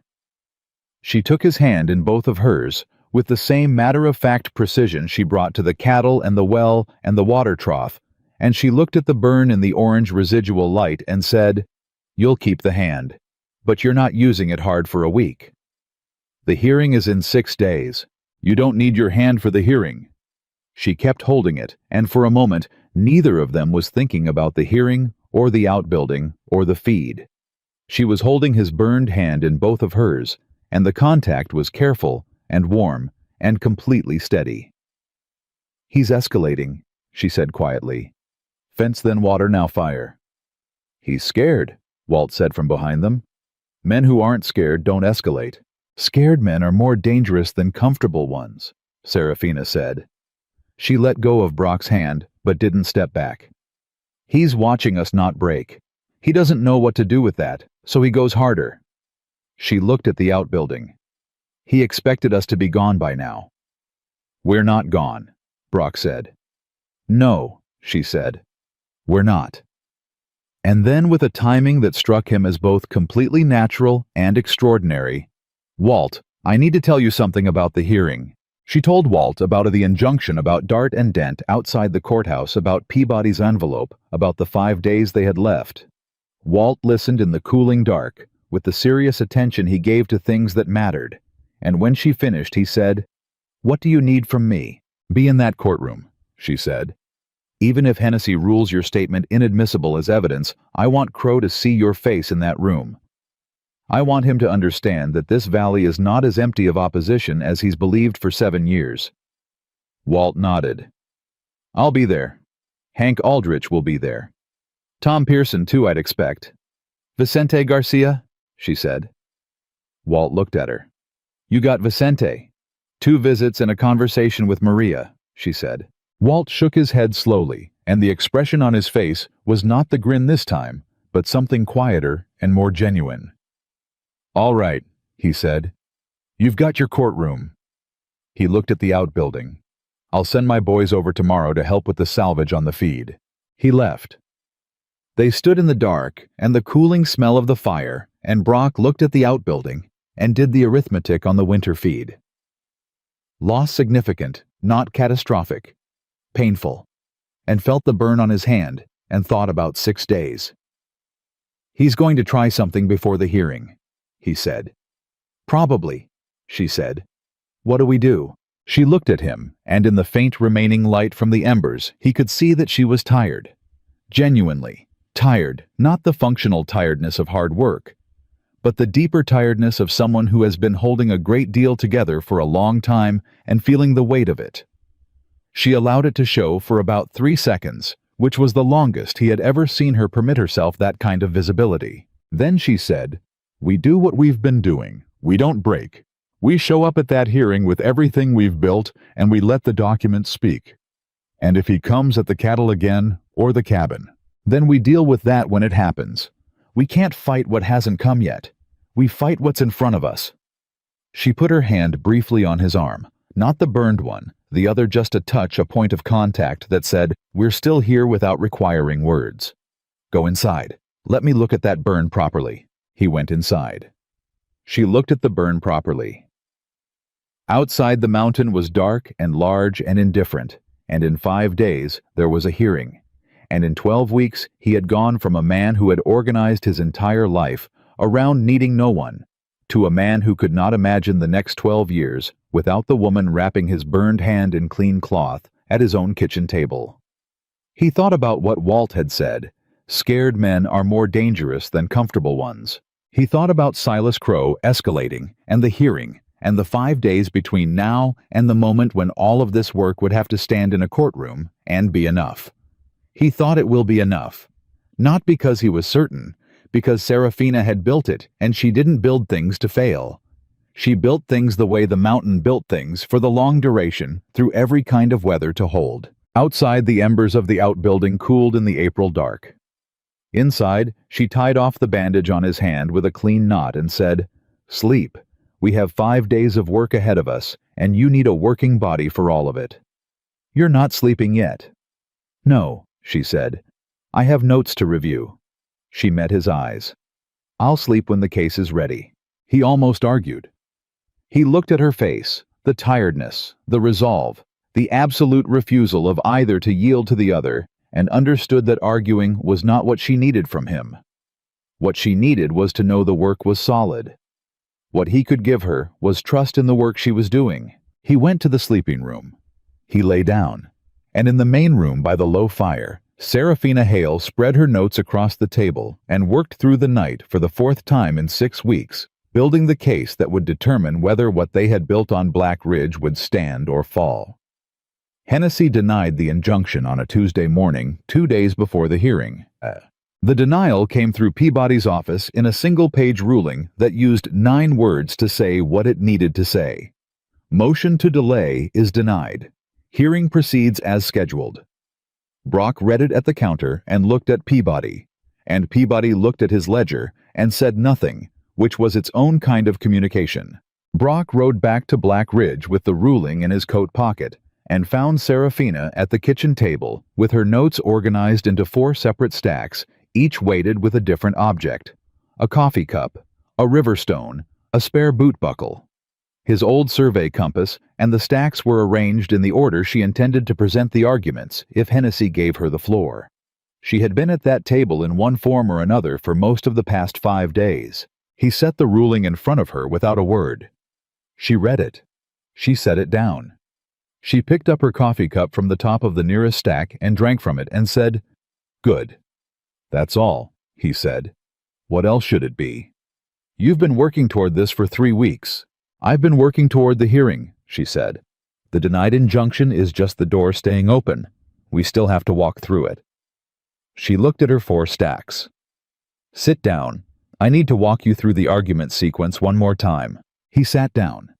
She took his hand in both of hers, with the same matter-of-fact precision she brought to the cattle and the well and the water trough, and she looked at the burn in the orange residual light and said, "You'll keep the hand, but you're not using it hard for a week. The hearing is in 6 days. You don't need your hand for the hearing." She kept holding it, and for a moment, neither of them was thinking about the hearing or the outbuilding or the feed. She was holding his burned hand in both of hers, and the contact was careful and warm and completely steady. "He's escalating," she said quietly. "Fence then water, now fire." "He's scared," Walt said from behind them. "Men who aren't scared don't escalate. Scared men are more dangerous than comfortable ones," Serafina said. She let go of Brock's hand, but didn't step back. "He's watching us not break. He doesn't know what to do with that, so he goes harder." She looked at the outbuilding. "He expected us to be gone by now." "We're not gone," Brock said. "No," she said. "We're not." And then, with a timing that struck him as both completely natural and extraordinary, "Walt, I need to tell you something about the hearing." She told Walt about the injunction about Dart and Dent outside the courthouse, about Peabody's envelope, about the 5 days they had left. Walt listened in the cooling dark, with the serious attention he gave to things that mattered, and when she finished he said, "What do you need from me?" "Be in that courtroom," she said. "Even if Hennessy rules your statement inadmissible as evidence, I want Crow to see your face in that room. I want him to understand that this valley is not as empty of opposition as he's believed for 7 years." Walt nodded. "I'll be there. Hank Aldrich will be there. Tom Pearson, too, I'd expect. Vicente Garcia?" she said. Walt looked at her. "You got Vicente. 2 visits and a conversation with Maria," she said. Walt shook his head slowly, and the expression on his face was not the grin this time, but something quieter and more genuine. "All right," he said. "You've got your courtroom." He looked at the outbuilding. "I'll send my boys over tomorrow to help with the salvage on the feed." He left. They stood in the dark and the cooling smell of the fire, and Brock looked at the outbuilding and did the arithmetic on the winter feed. Loss significant, not catastrophic. Painful. And felt the burn on his hand and thought about 6 days. "He's going to try something before the hearing," he said. "Probably," she said. "What do we do?" She looked at him, and in the faint remaining light from the embers, he could see that she was tired. Genuinely tired, not the functional tiredness of hard work, but the deeper tiredness of someone who has been holding a great deal together for a long time and feeling the weight of it. She allowed it to show for about 3 seconds, which was the longest he had ever seen her permit herself that kind of visibility. Then she said, "We do what we've been doing. We don't break. We show up at that hearing with everything we've built, and we let the documents speak. And if he comes at the cattle again, or the cabin, then we deal with that when it happens. We can't fight what hasn't come yet. We fight what's in front of us." She put her hand briefly on his arm, not the burned one, the other just a touch, a point of contact that said, "We're still here," without requiring words. "Go inside. Let me look at that burn properly." He went inside. She looked at the burn properly. Outside, the mountain was dark and large and indifferent, and in 5 days there was a hearing. And in 12 weeks he had gone from a man who had organized his entire life around needing no one to a man who could not imagine the next 12 years without the woman wrapping his burned hand in clean cloth at his own kitchen table. He thought about what Walt had said, scared men are more dangerous than comfortable ones. He thought about Silas Crowe escalating, and the hearing, and the 5 days between now and the moment when all of this work would have to stand in a courtroom and be enough. He thought it will be enough. Not because he was certain, because Serafina had built it, and she didn't build things to fail. She built things the way the mountain built things for the long duration, through every kind of weather to hold. Outside, the embers of the outbuilding cooled in the April dark. Inside, she tied off the bandage on his hand with a clean knot and said, "Sleep. We have 5 days of work ahead of us, and you need a working body for all of it." "You're not sleeping yet." "No," she said. "I have notes to review." She met his eyes. "I'll sleep when the case is ready." He almost argued. He looked at her face, the tiredness, the resolve, the absolute refusal of either to yield to the other, and understood that arguing was not what she needed from him. What she needed was to know the work was solid. What he could give her was trust in the work she was doing. He went to the sleeping room. He lay down, and in the main room by the low fire, Serafina Hale spread her notes across the table and worked through the night for the 4th time in 6 weeks, building the case that would determine whether what they had built on Black Ridge would stand or fall. Hennessy denied the injunction on a Tuesday morning, 2 days before the hearing. The denial came through Peabody's office in a single-page ruling that used 9 words to say what it needed to say. Motion to delay is denied. Hearing proceeds as scheduled. Brock read it at the counter and looked at Peabody, and Peabody looked at his ledger and said nothing, which was its own kind of communication. Brock rode back to Black Ridge with the ruling in his coat pocket and found Serafina at the kitchen table with her notes organized into 4 separate stacks, each weighted with a different object: a coffee cup, a river stone, a spare boot buckle. His old survey compass, and the stacks were arranged in the order she intended to present the arguments if Hennessy gave her the floor. She had been at that table in one form or another for most of the past 5 days. He set the ruling in front of her without a word. She read it. She set it down. She picked up her coffee cup from the top of the nearest stack and drank from it and said, "Good." "That's all," he said. "What else should it be?" "You've been working toward this for 3 weeks. "I've been working toward the hearing," she said. "The denied injunction is just the door staying open. We still have to walk through it." She looked at her 4 stacks. "Sit down. I need to walk you through the argument sequence one more time." He sat down.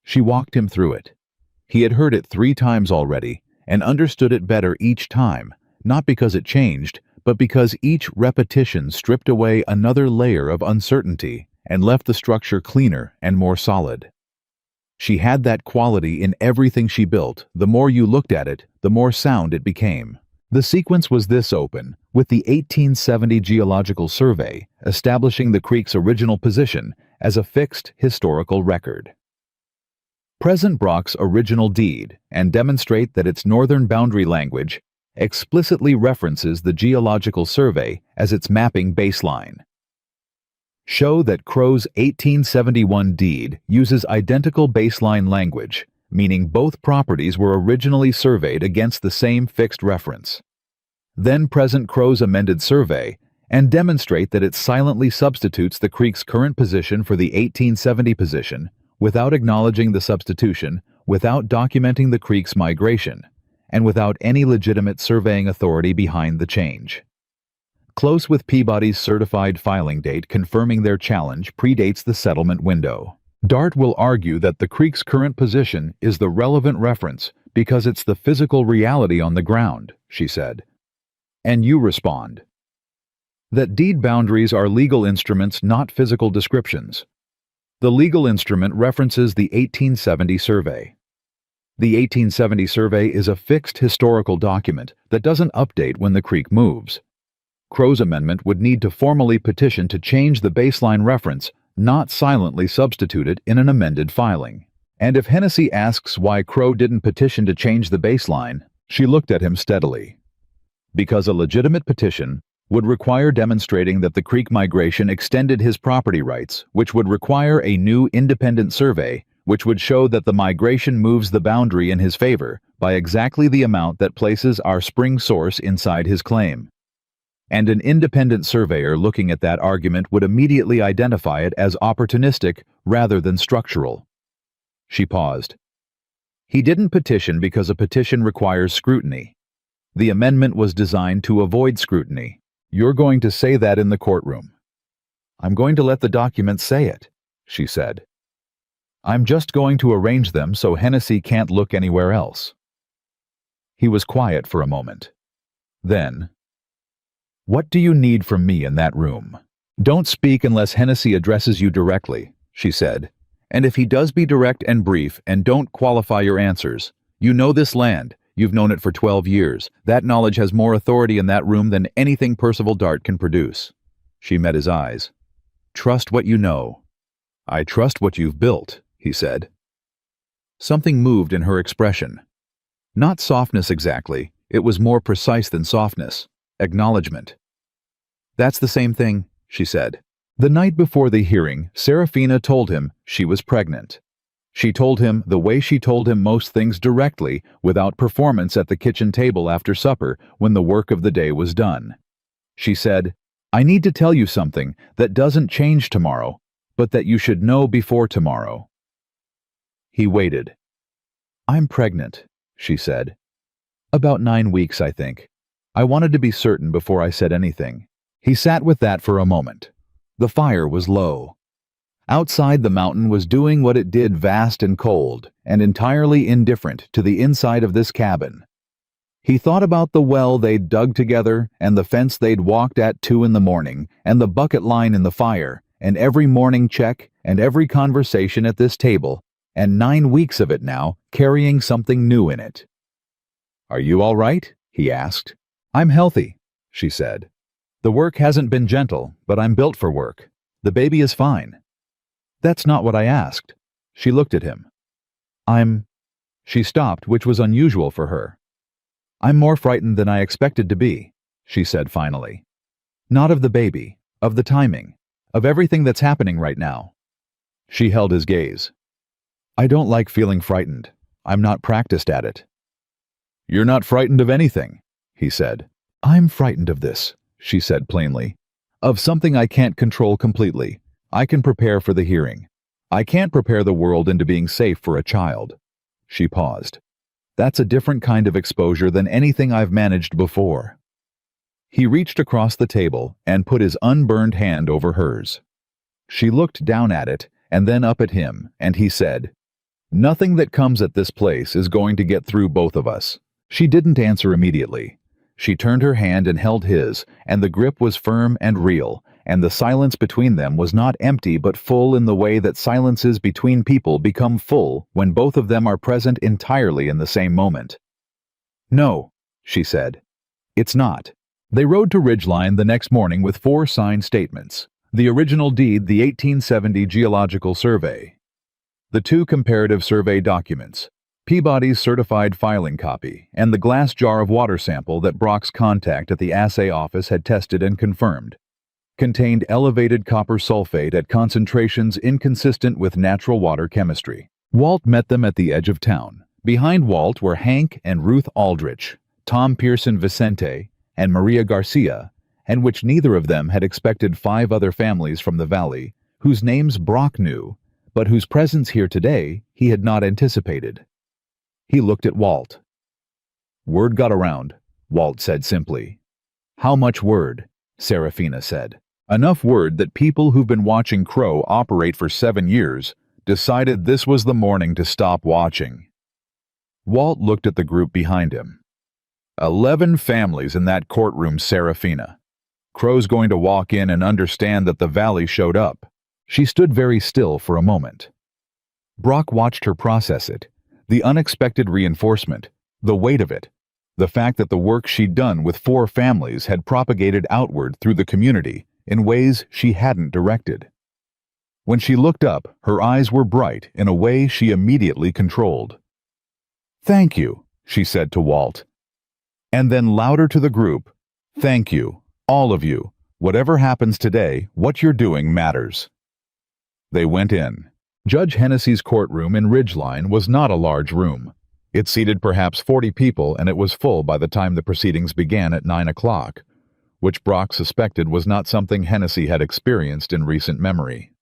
She walked him through it. He had heard it 3 times already and understood it better each time, not because it changed, but because each repetition stripped away another layer of uncertainty and left the structure cleaner and more solid. She had that quality in everything she built. The more you looked at it, the more sound it became. The sequence was this open, with the 1870 Geological Survey establishing the creek's original position as a fixed historical record. Present Brock's original deed and demonstrate that its northern boundary language explicitly references the Geological Survey as its mapping baseline. Show that Crowe's 1871 deed uses identical baseline language, meaning both properties were originally surveyed against the same fixed reference. Then present Crowe's amended survey and demonstrate that it silently substitutes the creek's current position for the 1870 position without acknowledging the substitution, without documenting the creek's migration, and without any legitimate surveying authority behind the change. Close with Peabody's certified filing date confirming their challenge predates the settlement window. Dart will argue that the creek's current position is the relevant reference because it's the physical reality on the ground, she said. And you respond that deed boundaries are legal instruments, not physical descriptions. The legal instrument references the 1870 survey. The 1870 survey is a fixed historical document that doesn't update when the creek moves. Crowe's amendment would need to formally petition to change the baseline reference, not silently substitute it in an amended filing. And if Hennessy asks why Crowe didn't petition to change the baseline, she looked at him steadily. Because a legitimate petition would require demonstrating that the creek migration extended his property rights, which would require a new independent survey, which would show that the migration moves the boundary in his favor by exactly the amount that places our spring source inside his claim. And an independent surveyor looking at that argument would immediately identify it as opportunistic rather than structural. She paused. He didn't petition because a petition requires scrutiny. The amendment was designed to avoid scrutiny. You're going to say that in the courtroom. I'm going to let the documents say it, she said. I'm just going to arrange them so Hennessy can't look anywhere else. He was quiet for a moment. Then, what do you need from me in that room? Don't speak unless Hennessy addresses you directly, she said. And if he does, be direct and brief and don't qualify your answers. You know this land. You've known it for 12 years. That knowledge has more authority in that room than anything Percival Dart can produce. She met his eyes. Trust what you know. I trust what you've built, he said. Something moved in her expression. Not softness exactly. It was more precise than softness. Acknowledgement. That's the same thing, she said. The night before the hearing, Serafina told him she was pregnant. She told him the way she told him most things directly, without performance at the kitchen table after supper when the work of the day was done. She said, I need to tell you something that doesn't change tomorrow, but that you should know before tomorrow. He waited. I'm pregnant, she said. About 9 weeks, I think. I wanted to be certain before I said anything. He sat with that for a moment. The fire was low. Outside, the mountain was doing what it did, vast and cold, and entirely indifferent to the inside of this cabin. He thought about the well they'd dug together, and the fence they'd walked at 2 in the morning, and the bucket line in the fire, and every morning check, and every conversation at this table, and 9 weeks of it now, carrying something new in it. Are you all right? He asked. I'm healthy, she said. The work hasn't been gentle, but I'm built for work. The baby is fine. That's not what I asked. She looked at him. She stopped, which was unusual for her. I'm more frightened than I expected to be, she said finally. Not of the baby, of the timing, of everything that's happening right now. She held his gaze. I don't like feeling frightened. I'm not practiced at it. You're not frightened of anything, he said. I'm frightened of this, she said plainly. Of something I can't control completely. I can prepare for the hearing. I can't prepare the world into being safe for a child. She paused. That's a different kind of exposure than anything I've managed before. He reached across the table and put his unburned hand over hers. She looked down at it and then up at him, and he said, Nothing that comes at this place is going to get through both of us. She didn't answer immediately. She turned her hand and held his, and the grip was firm and real, and the silence between them was not empty but full in the way that silences between people become full when both of them are present entirely in the same moment. No, she said. It's not. They rode to Ridgeline the next morning with 4 signed statements. The original deed, the 1870 Geological Survey. The 2 comparative survey documents, Peabody's certified filing copy, and the glass jar of water sample that Brock's contact at the assay office had tested and confirmed, contained elevated copper sulfate at concentrations inconsistent with natural water chemistry. Walt met them at the edge of town. Behind Walt were Hank and Ruth Aldrich, Tom Pearson Vicente, and Maria Garcia, and which neither of them had expected 5 other families from the valley, whose names Brock knew, but whose presence here today he had not anticipated. He looked at Walt. Word got around, Walt said simply. How much word? Serafina said. Enough word that people who've been watching Crow operate for 7 years decided this was the morning to stop watching. Walt looked at the group behind him. 11 families in that courtroom, Serafina. Crow's going to walk in and understand that the valley showed up. She stood very still for a moment. Brock watched her process it. The unexpected reinforcement, the weight of it, the fact that the work she'd done with 4 families had propagated outward through the community in ways she hadn't directed. When she looked up, her eyes were bright in a way she immediately controlled. Thank you, she said to Walt. And then louder to the group, thank you, All of you, whatever happens today, what you're doing matters." They went in. Judge Hennessy's courtroom in Ridgeline was not a large room. It seated perhaps 40 people, and it was full by the time the proceedings began at 9 o'clock, which Brock suspected was not something Hennessy had experienced in recent memory.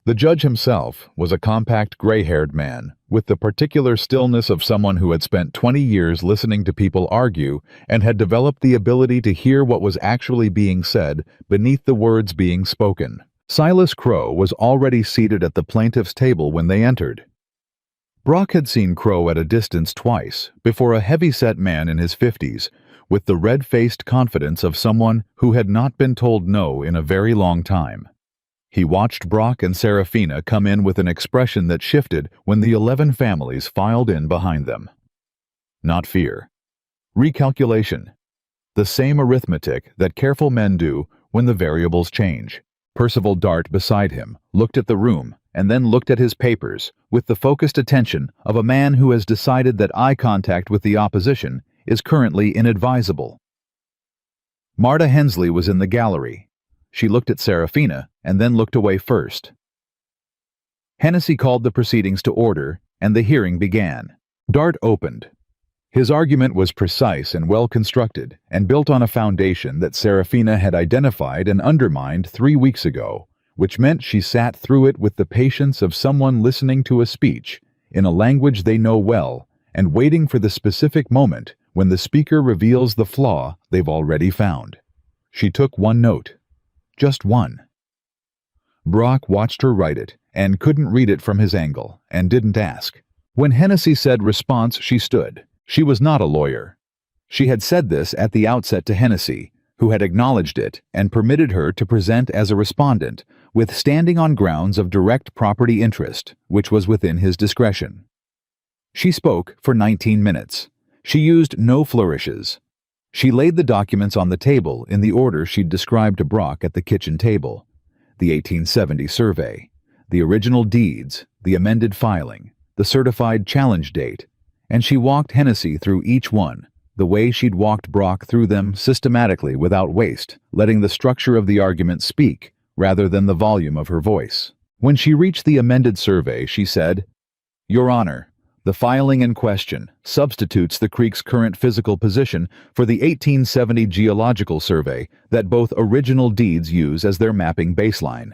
The judge himself was a compact gray-haired man, with the particular stillness of someone who had spent 20 years listening to people argue and had developed the ability to hear what was actually being said beneath the words being spoken. Silas Crow was already seated at the plaintiff's table when they entered. Brock had seen Crow at a distance twice, before a heavy-set man in his 50s, with the red-faced confidence of someone who had not been told no in a very long time. He watched Brock and Serafina come in with an expression that shifted when the 11 families filed in behind them. Not fear. Recalculation. The same arithmetic that careful men do when the variables change. Percival Dart beside him looked at the room and then looked at his papers with the focused attention of a man who has decided that eye contact with the opposition is currently inadvisable. Marta Hensley was in the gallery. She looked at Serafina and then looked away first. Hennessy called the proceedings to order, and the hearing began. Dart opened. His argument was precise and well-constructed, and built on a foundation that Serafina had identified and undermined 3 weeks ago, which meant she sat through it with the patience of someone listening to a speech, in a language they know well, and waiting for the specific moment when the speaker reveals the flaw they've already found. She took one note. Just one. Brock watched her write it, and couldn't read it from his angle, and didn't ask. When Hennessy said response, she stood. She was not a lawyer. She had said this at the outset to Hennessy, who had acknowledged it and permitted her to present as a respondent, with standing on grounds of direct property interest, which was within his discretion. She spoke for 19 minutes. She used no flourishes. She laid the documents on the table in the order she'd described to Brock at the kitchen table. The 1870 survey, the original deeds, the amended filing, the certified challenge date, and she walked Hennessy through each one, the way she'd walked Brock through them systematically without waste, letting the structure of the argument speak rather than the volume of her voice. When she reached the amended survey, she said, "Your Honor, the filing in question substitutes the creek's current physical position for the 1870 geological survey that both original deeds use as their mapping baseline.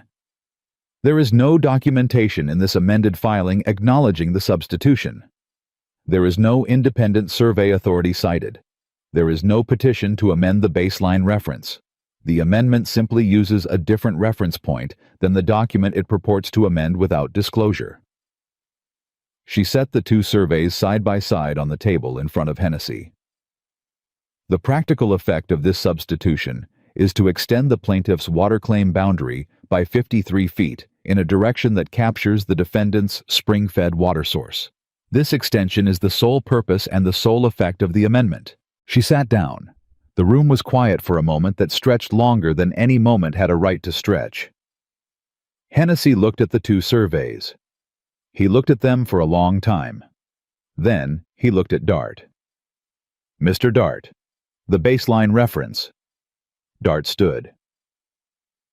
There is no documentation in this amended filing acknowledging the substitution. There is no independent survey authority cited. There is no petition to amend the baseline reference. The amendment simply uses a different reference point than the document it purports to amend without disclosure." She set the two surveys side by side on the table in front of Hennessy. The practical effect of this substitution is to extend the plaintiff's water claim boundary by 53 feet in a direction that captures the defendant's spring-fed water source. This extension is the sole purpose and the sole effect of the amendment. She sat down. The room was quiet for a moment that stretched longer than any moment had a right to stretch. Hennessy looked at the two surveys. He looked at them for a long time. Then he looked at Dart. "Mr. Dart, the baseline reference." Dart stood.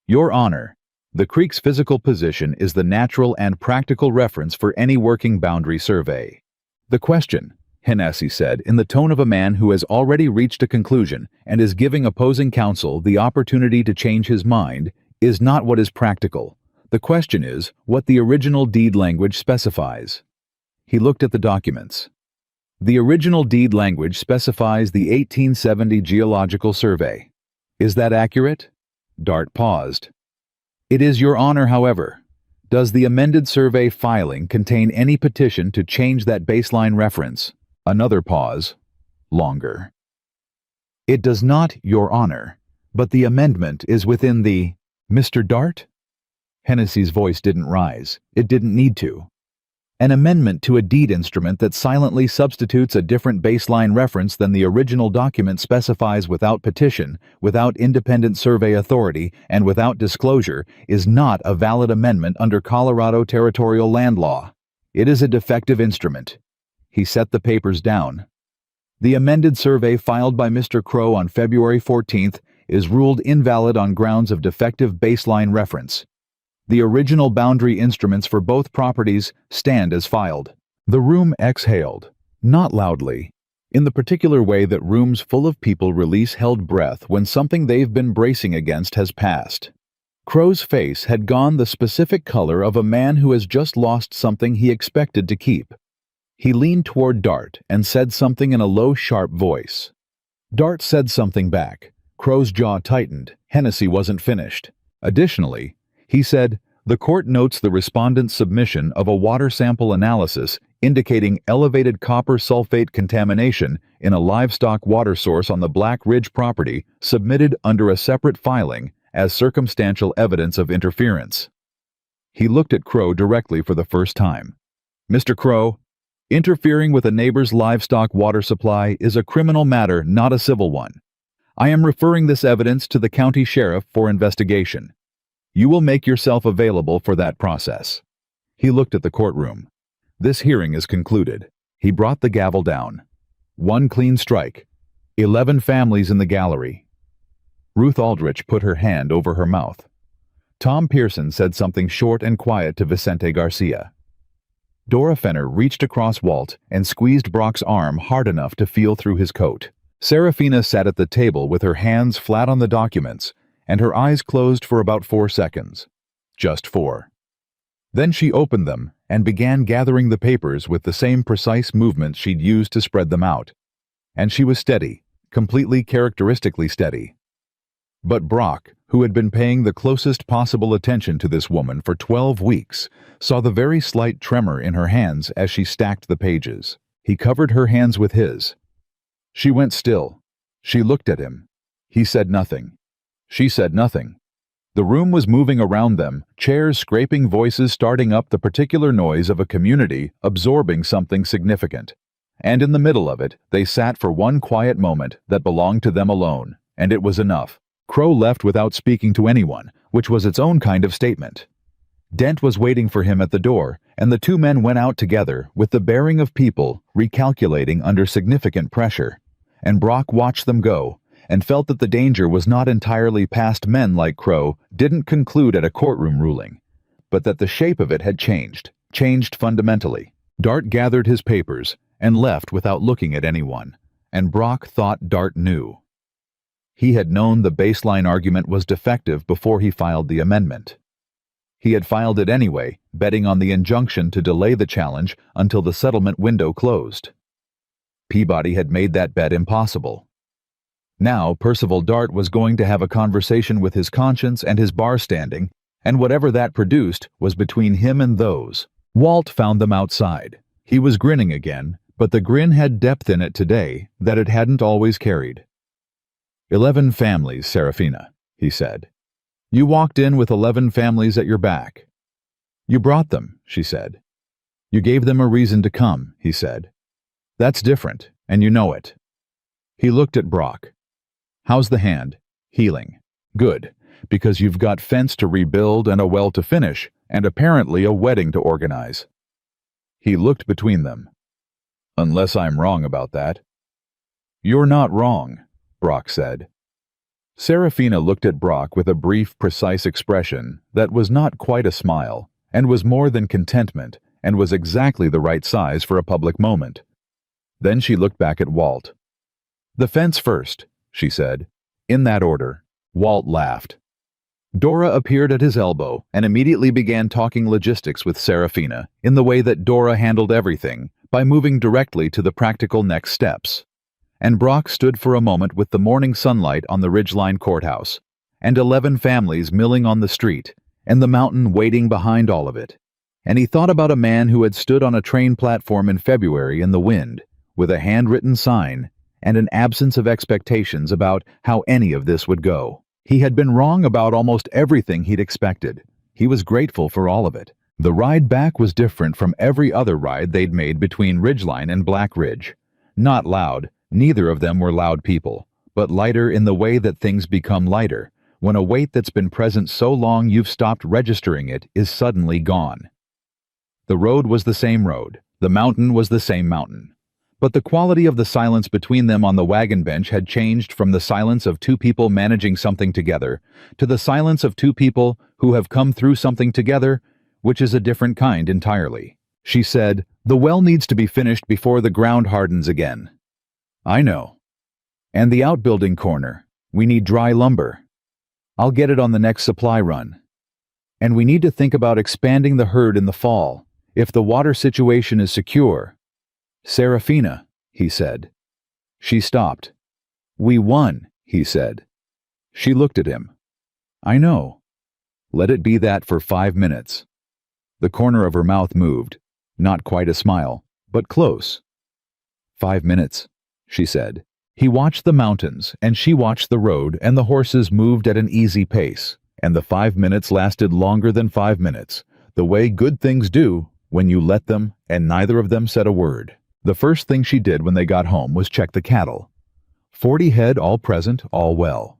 "Your Honor, the creek's physical position is the natural and practical reference for any working boundary survey." "The question," Hennessy said in the tone of a man who has already reached a conclusion and is giving opposing counsel the opportunity to change his mind, "is not what is practical. The question is what the original deed language specifies." He looked at the documents. "The original deed language specifies the 1870 geological survey. Is that accurate?" Dart paused. "It is, Your Honor, however. Does the amended survey filing contain any petition to change that baseline reference?" Another pause. Longer. "It does not, Your Honor, but the amendment is within the—" "Mr. Dart?" Hennessy's voice didn't rise. It didn't need to. "An amendment to a deed instrument that silently substitutes a different baseline reference than the original document specifies without petition, without independent survey authority, and without disclosure is not a valid amendment under Colorado territorial land law. It is a defective instrument." He set the papers down. "The amended survey filed by Mr. Crow on February 14th is ruled invalid on grounds of defective baseline reference. The original boundary instruments for both properties stand as filed." The room exhaled, not loudly, in the particular way that rooms full of people release held breath when something they've been bracing against has passed. Crow's face had gone the specific color of a man who has just lost something he expected to keep. He leaned toward Dart and said something in a low, sharp voice. Dart said something back. Crow's jaw tightened. Hennessy wasn't finished. Additionally, he said, "The court notes the respondent's submission of a water sample analysis indicating elevated copper sulfate contamination in a livestock water source on the Black Ridge property submitted under a separate filing as circumstantial evidence of interference." He looked at Crow directly for the first time. "Mr. Crow, interfering with a neighbor's livestock water supply is a criminal matter, not a civil one. I am referring this evidence to the county sheriff for investigation. You will make yourself available for that process." He looked at the courtroom. "This hearing is concluded." He brought the gavel down. One clean strike. 11 families in the gallery. Ruth Aldrich put her hand over her mouth. Tom Pearson said something short and quiet to Vicente Garcia. Dora Fenner reached across Walt and squeezed Brock's arm hard enough to feel through his coat. Serafina sat at the table with her hands flat on the documents and her eyes closed for about 4 seconds. Just 4. Then she opened them and began gathering the papers with the same precise movements she'd used to spread them out. And she was steady, completely characteristically steady. But Brock, who had been paying the closest possible attention to this woman for 12 weeks, saw the very slight tremor in her hands as she stacked the pages. He covered her hands with his. She went still. She looked at him. He said nothing. She said nothing. The room was moving around them, chairs scraping, voices starting up, the particular noise of a community absorbing something significant. And in the middle of it, they sat for one quiet moment that belonged to them alone, and it was enough. Crow left without speaking to anyone, which was its own kind of statement. Dent was waiting for him at the door, and the two men went out together with the bearing of people recalculating under significant pressure. And Brock watched them go, and felt that the danger was not entirely past. Men like Crow didn't conclude at a courtroom ruling, but that the shape of it had changed fundamentally. Dart gathered his papers and left without looking at anyone, and Brock thought Dart knew. He had known the baseline argument was defective before he filed the amendment. He had filed it anyway, betting on the injunction to delay the challenge until the settlement window closed. Peabody had made that bet impossible. Now Percival Dart was going to have a conversation with his conscience and his bar standing, and whatever that produced was between him and those. Walt found them outside. He was grinning again, but the grin had depth in it today that it hadn't always carried. 11 families, Serafina, he said. You walked in with 11 families at your back. You brought them, she said. You gave them a reason to come, he said. That's different, and you know it. He looked at Brock. How's the hand? Healing. Good, because you've got fence to rebuild and a well to finish, and apparently a wedding to organize. He looked between them. Unless I'm wrong about that. You're not wrong, Brock said. Serafina looked at Brock with a brief, precise expression that was not quite a smile, and was more than contentment, and was exactly the right size for a public moment. Then she looked back at Walt. The fence first, she said. In that order. Walt laughed. Dora appeared at his elbow and immediately began talking logistics with Serafina in the way that Dora handled everything, by moving directly to the practical next steps. And Brock stood for a moment with the morning sunlight on the Ridgeline Courthouse, and 11 families milling on the street, and the mountain waiting behind all of it. And he thought about a man who had stood on a train platform in February in the wind, with a handwritten sign, and an absence of expectations about how any of this would go. He had been wrong about almost everything he'd expected. He was grateful for all of it. The ride back was different from every other ride they'd made between Ridgeline and Black Ridge. Not loud. Neither of them were loud people, but lighter in the way that things become lighter, when a weight that's been present so long you've stopped registering it is suddenly gone. The road was the same road, the mountain was the same mountain, But the quality of the silence between them on the wagon bench had changed from the silence of two people managing something together to the silence of two people who have come through something together, which is a different kind entirely. She said, "The well needs to be finished before the ground hardens again." "I know. And the outbuilding corner. We need dry lumber. I'll get it on the next supply run. And we need to think about expanding the herd in the fall, if the water situation is secure." "Serafina," he said. She stopped. "We won," he said. She looked at him. "I know. Let it be that for 5 minutes." The corner of her mouth moved, not quite a smile, but close. "5 minutes," she said. He watched the mountains, and she watched the road, and the horses moved at an easy pace, and the 5 minutes lasted longer than 5 minutes, the way good things do when you let them, and neither of them said a word. The first thing she did when they got home was check the cattle. 40 head, all present, all well.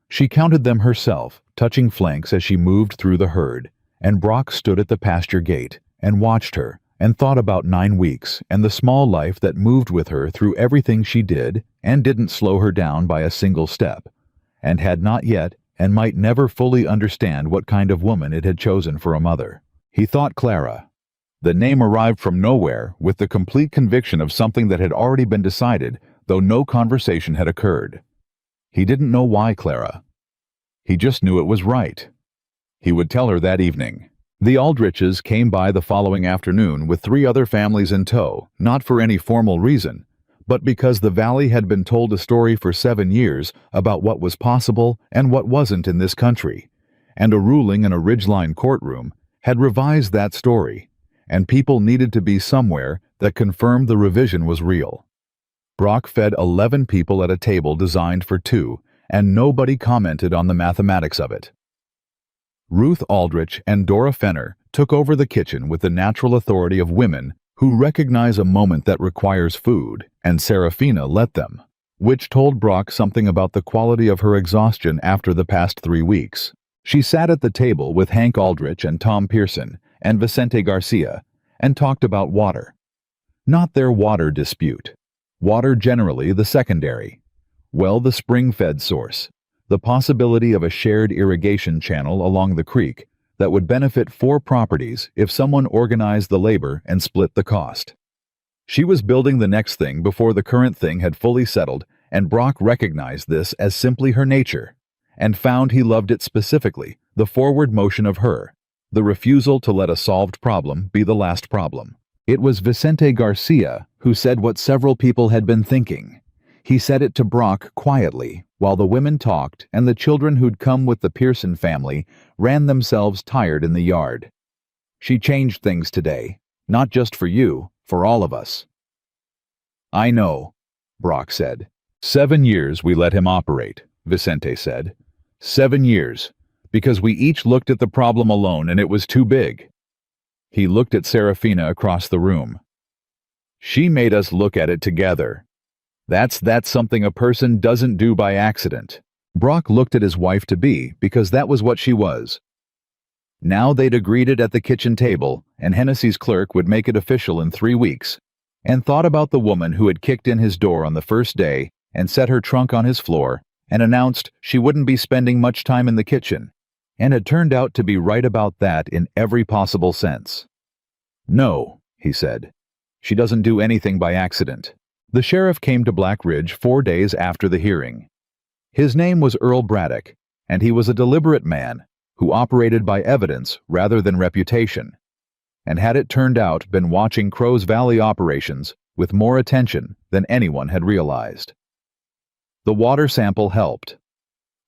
She counted them herself, touching flanks as she moved through the herd, and Brock stood at the pasture gate and watched her and thought about 9 weeks and the small life that moved with her through everything she did and didn't slow her down by a single step, and had not yet and might never fully understand what kind of woman it had chosen for a mother. He thought Clara. The name arrived from nowhere with the complete conviction of something that had already been decided, though no conversation had occurred. He didn't know why Clara. He just knew it was right. He would tell her that evening. The Aldriches came by the following afternoon with 3 other families in tow, not for any formal reason, but because the valley had been told a story for 7 years about what was possible and what wasn't in this country, and a ruling in a ridgeline courtroom had revised that story, and people needed to be somewhere that confirmed the revision was real. Brock fed 11 people at a table designed for 2, and nobody commented on the mathematics of it. Ruth Aldrich and Dora Fenner took over the kitchen with the natural authority of women who recognize a moment that requires food, and Serafina let them, which told Brock something about the quality of her exhaustion after the past 3 weeks. She sat at the table with Hank Aldrich and Tom Pearson and Vicente Garcia and talked about water. Not their water dispute. Water generally the secondary. Well, the spring-fed source. The possibility of a shared irrigation channel along the creek that would benefit 4 properties if someone organized the labor and split the cost. She was building the next thing before the current thing had fully settled, and Brock recognized this as simply her nature, and found he loved it specifically, the forward motion of her, the refusal to let a solved problem be the last problem. It was Vicente Garcia who said what several people had been thinking. He said it to Brock quietly, while the women talked and the children who'd come with the Pearson family ran themselves tired in the yard. "She changed things today, not just for you, for all of us." "I know," Brock said. 7 years we let him operate, Vicente said. 7 years, because we each looked at the problem alone and it was too big. He looked at Serafina across the room. "She made us look at it together. That's something a person doesn't do by accident." Brock looked at his wife-to-be because that was what she was. Now they'd agreed it at the kitchen table, and Hennessy's clerk would make it official in 3 weeks, and thought about the woman who had kicked in his door on the first day and set her trunk on his floor and announced she wouldn't be spending much time in the kitchen, and had turned out to be right about that in every possible sense. "No," he said. "She doesn't do anything by accident." The sheriff came to Black Ridge 4 days after the hearing. His name was Earl Braddock, and he was a deliberate man who operated by evidence rather than reputation, and had it turned out been watching Crow's Valley operations with more attention than anyone had realized. The water sample helped.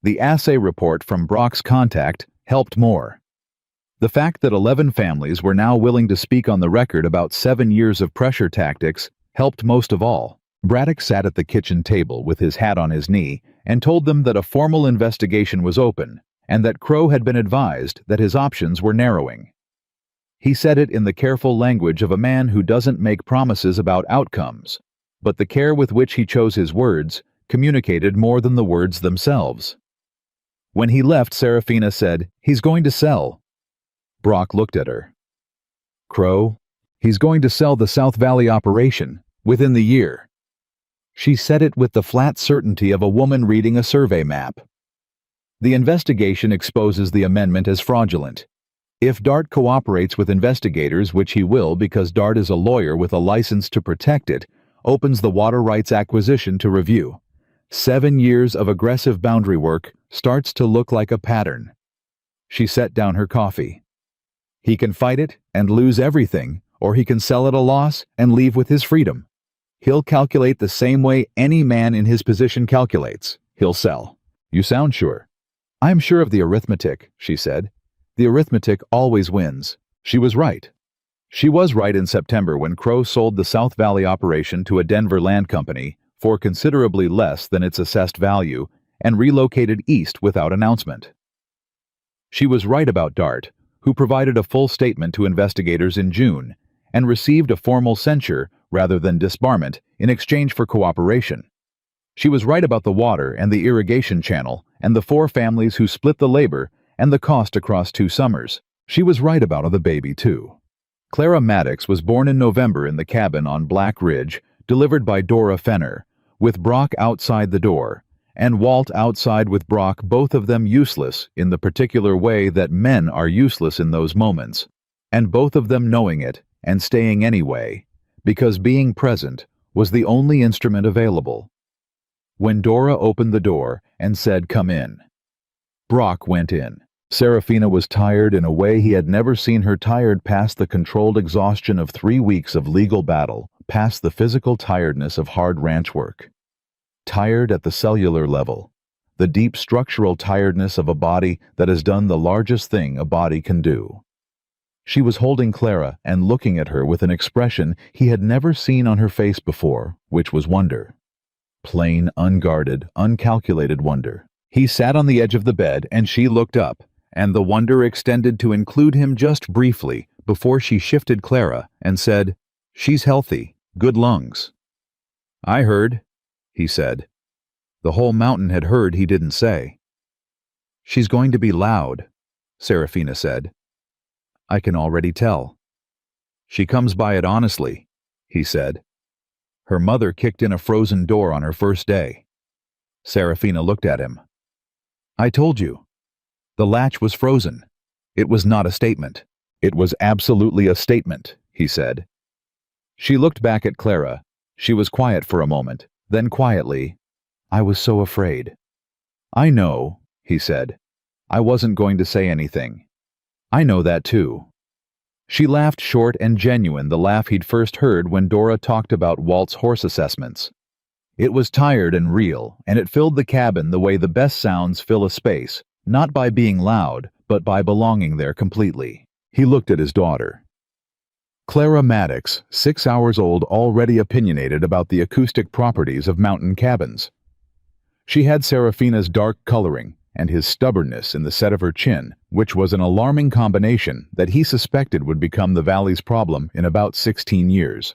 The assay report from Brock's contact helped more. The fact that 11 families were now willing to speak on the record about 7 years of pressure tactics helped most of all. Braddock sat at the kitchen table with his hat on his knee and told them that a formal investigation was open and that Crow had been advised that his options were narrowing. He said it in the careful language of a man who doesn't make promises about outcomes, but the care with which he chose his words communicated more than the words themselves. When he left, Serafina said, "He's going to sell." Brock looked at her. "Crow, he's going to sell the South Valley operation, Within the year. She said it with the flat certainty of a woman reading a survey map. The investigation exposes the amendment as fraudulent. If DART cooperates with investigators, which he will because DART is a lawyer with a license to protect it, opens the water rights acquisition to review. 7 years of aggressive boundary work starts to look like a pattern. She set down her coffee. He can fight it and lose everything, or he can sell at a loss and leave with his freedom. He'll calculate the same way any man in his position calculates. He'll sell. You sound sure. I'm sure of the arithmetic, she said. The arithmetic always wins. She was right. She was right in September when Crow sold the South Valley operation to a Denver land company for considerably less than its assessed value and relocated east without announcement. She was right about DART, who provided a full statement to investigators in June and received a formal censure rather than disbarment in exchange for cooperation. She was right about the water and the irrigation channel and the 4 families who split the labor and the cost across 2 summers. She was right about the baby, too. Clara Maddox was born in November in the cabin on Black Ridge, delivered by Dora Fenner, with Brock outside the door, and Walt outside with Brock, both of them useless in the particular way that men are useless in those moments, and both of them knowing it and staying anyway, because being present was the only instrument available. When Dora opened the door and said, "Come in," Brock went in. Serafina was tired in a way he had never seen her tired, past the controlled exhaustion of 3 weeks of legal battle, past the physical tiredness of hard ranch work. Tired at the cellular level, the deep structural tiredness of a body that has done the largest thing a body can do. She was holding Clara and looking at her with an expression he had never seen on her face before, which was wonder. Plain, unguarded, uncalculated wonder. He sat on the edge of the bed and she looked up, and the wonder extended to include him just briefly before she shifted Clara and said, "She's healthy, good lungs." "I heard," he said. The whole mountain had heard he didn't say. "She's going to be loud," Serafina said. "I can already tell." "She comes by it honestly," he said. Her mother kicked in a frozen door on her first day. Serafina looked at him. "I told you." The latch was frozen. It was not a statement. "It was absolutely a statement," he said. She looked back at Clara. She was quiet for a moment, then quietly, "I was so afraid." "I know," he said. "I wasn't going to say anything. I know that too." She laughed, short and genuine, the laugh he'd first heard when Dora talked about Walt's horse assessments. It was tired and real, and it filled the cabin the way the best sounds fill a space, not by being loud, but by belonging there completely. He looked at his daughter. Clara Maddox, 6 hours old, already opinionated about the acoustic properties of mountain cabins. She had Serafina's dark coloring and his stubbornness in the set of her chin, which was an alarming combination that he suspected would become the valley's problem in about 16 years.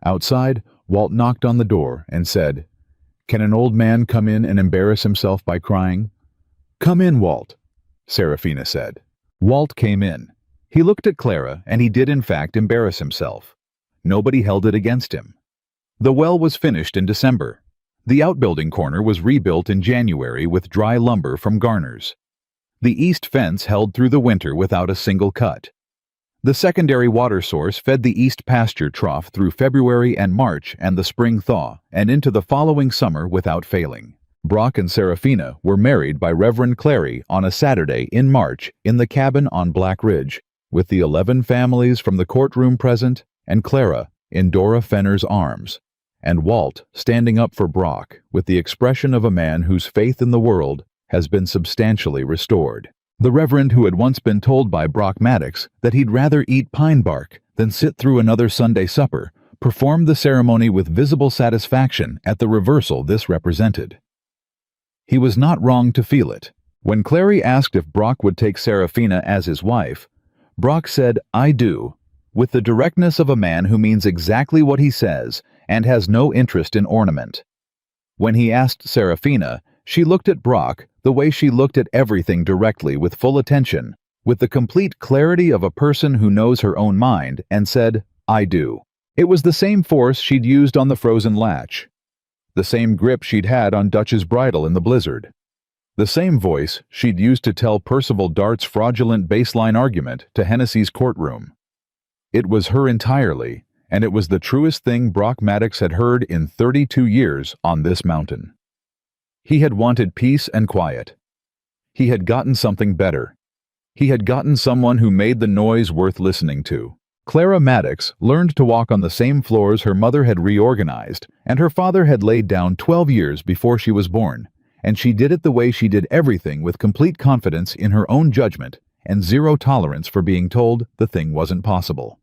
Outside, Walt knocked on the door and said, "Can an old man come in and embarrass himself by crying?" "Come in, Walt," Serafina said. Walt came in. He looked at Clara, and he did in fact embarrass himself. Nobody held it against him. The well was finished in December. The outbuilding corner was rebuilt in January with dry lumber from Garner's. The east fence held through the winter without a single cut. The secondary water source fed the east pasture trough through February and March and the spring thaw, and into the following summer without failing. Brock and Serafina were married by Reverend Clary on a Saturday in March in the cabin on Black Ridge, with the 11 families from the courtroom present, and Clara in Dora Fenner's arms, and Walt standing up for Brock with the expression of a man whose faith in the world has been substantially restored. The Reverend, who had once been told by Brock Maddox that he'd rather eat pine bark than sit through another Sunday supper, performed the ceremony with visible satisfaction at the reversal this represented. He was not wrong to feel it. When Clary asked if Brock would take Serafina as his wife, Brock said, "I do," with the directness of a man who means exactly what he says and has no interest in ornament. When he asked Serafina, she looked at Brock the way she looked at everything directly, with full attention, with the complete clarity of a person who knows her own mind, and said, "I do." It was the same force she'd used on the frozen latch, the same grip she'd had on Dutch's bridle in the blizzard, the same voice she'd used to tell Percival Dart's fraudulent baseline argument to Hennessy's courtroom. It was her entirely, and it was the truest thing Brock Maddox had heard in 32 years on this mountain. He had wanted peace and quiet. He had gotten something better. He had gotten someone who made the noise worth listening to. Clara Maddox learned to walk on the same floors her mother had reorganized and her father had laid down 12 years before she was born, and she did it the way she did everything with complete confidence in her own judgment and zero tolerance for being told the thing wasn't possible.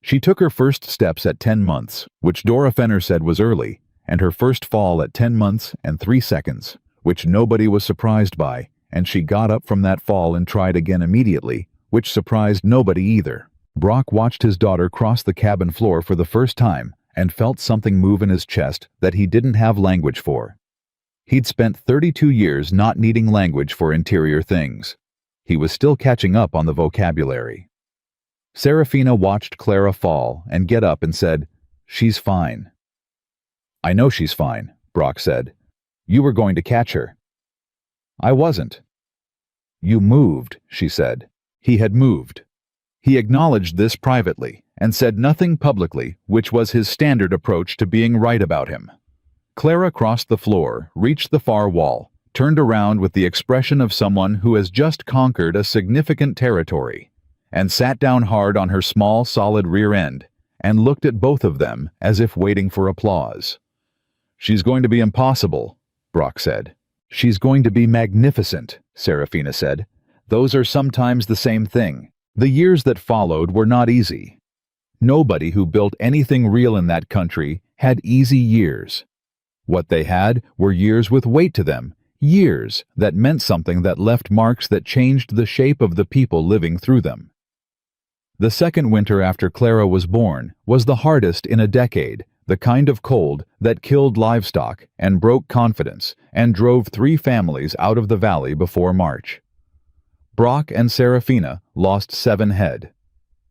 She took her first steps at 10 months, which Dora Fenner said was early, and her first fall at 10 months and 3 seconds, which nobody was surprised by, and she got up from that fall and tried again immediately, which surprised nobody either. Brock watched his daughter cross the cabin floor for the first time and felt something move in his chest that he didn't have language for. He'd spent 32 years not needing language for interior things. He was still catching up on the vocabulary. Serafina watched Clara fall and get up and said, "She's fine." "I know she's fine," Brock said. "You were going to catch her." "I wasn't." "You moved," she said. He had moved. He acknowledged this privately and said nothing publicly, which was his standard approach to being right about him. Clara crossed the floor, reached the far wall, turned around with the expression of someone who has just conquered a significant territory, and sat down hard on her small, solid rear end, and looked at both of them as if waiting for applause. "She's going to be impossible," Brock said. "She's going to be magnificent," Serafina said. "Those are sometimes the same thing." The years that followed were not easy. Nobody who built anything real in that country had easy years. What they had were years with weight to them, years that meant something, that left marks that changed the shape of the people living through them. The second winter after Clara was born was the hardest in a decade, the kind of cold that killed livestock and broke confidence and drove 3 families out of the valley before March. Brock and Serafina lost 7 head.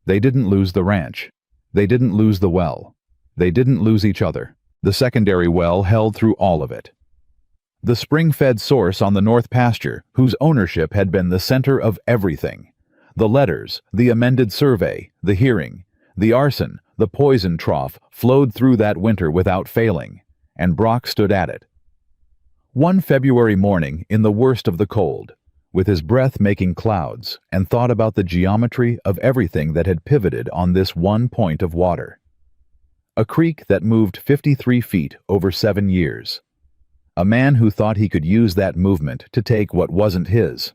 They didn't lose the ranch. They didn't lose the well. They didn't lose each other. The secondary well held through all of it. The spring-fed source on the north pasture, whose ownership had been the center of everything. The letters, the amended survey, the hearing, the arson, the poison trough flowed through that winter without failing, and Brock stood at it. One February morning in the worst of the cold, with his breath making clouds, and thought about the geometry of everything that had pivoted on this one point of water. A creek that moved 53 feet over 7 years. A man who thought he could use that movement to take what wasn't his.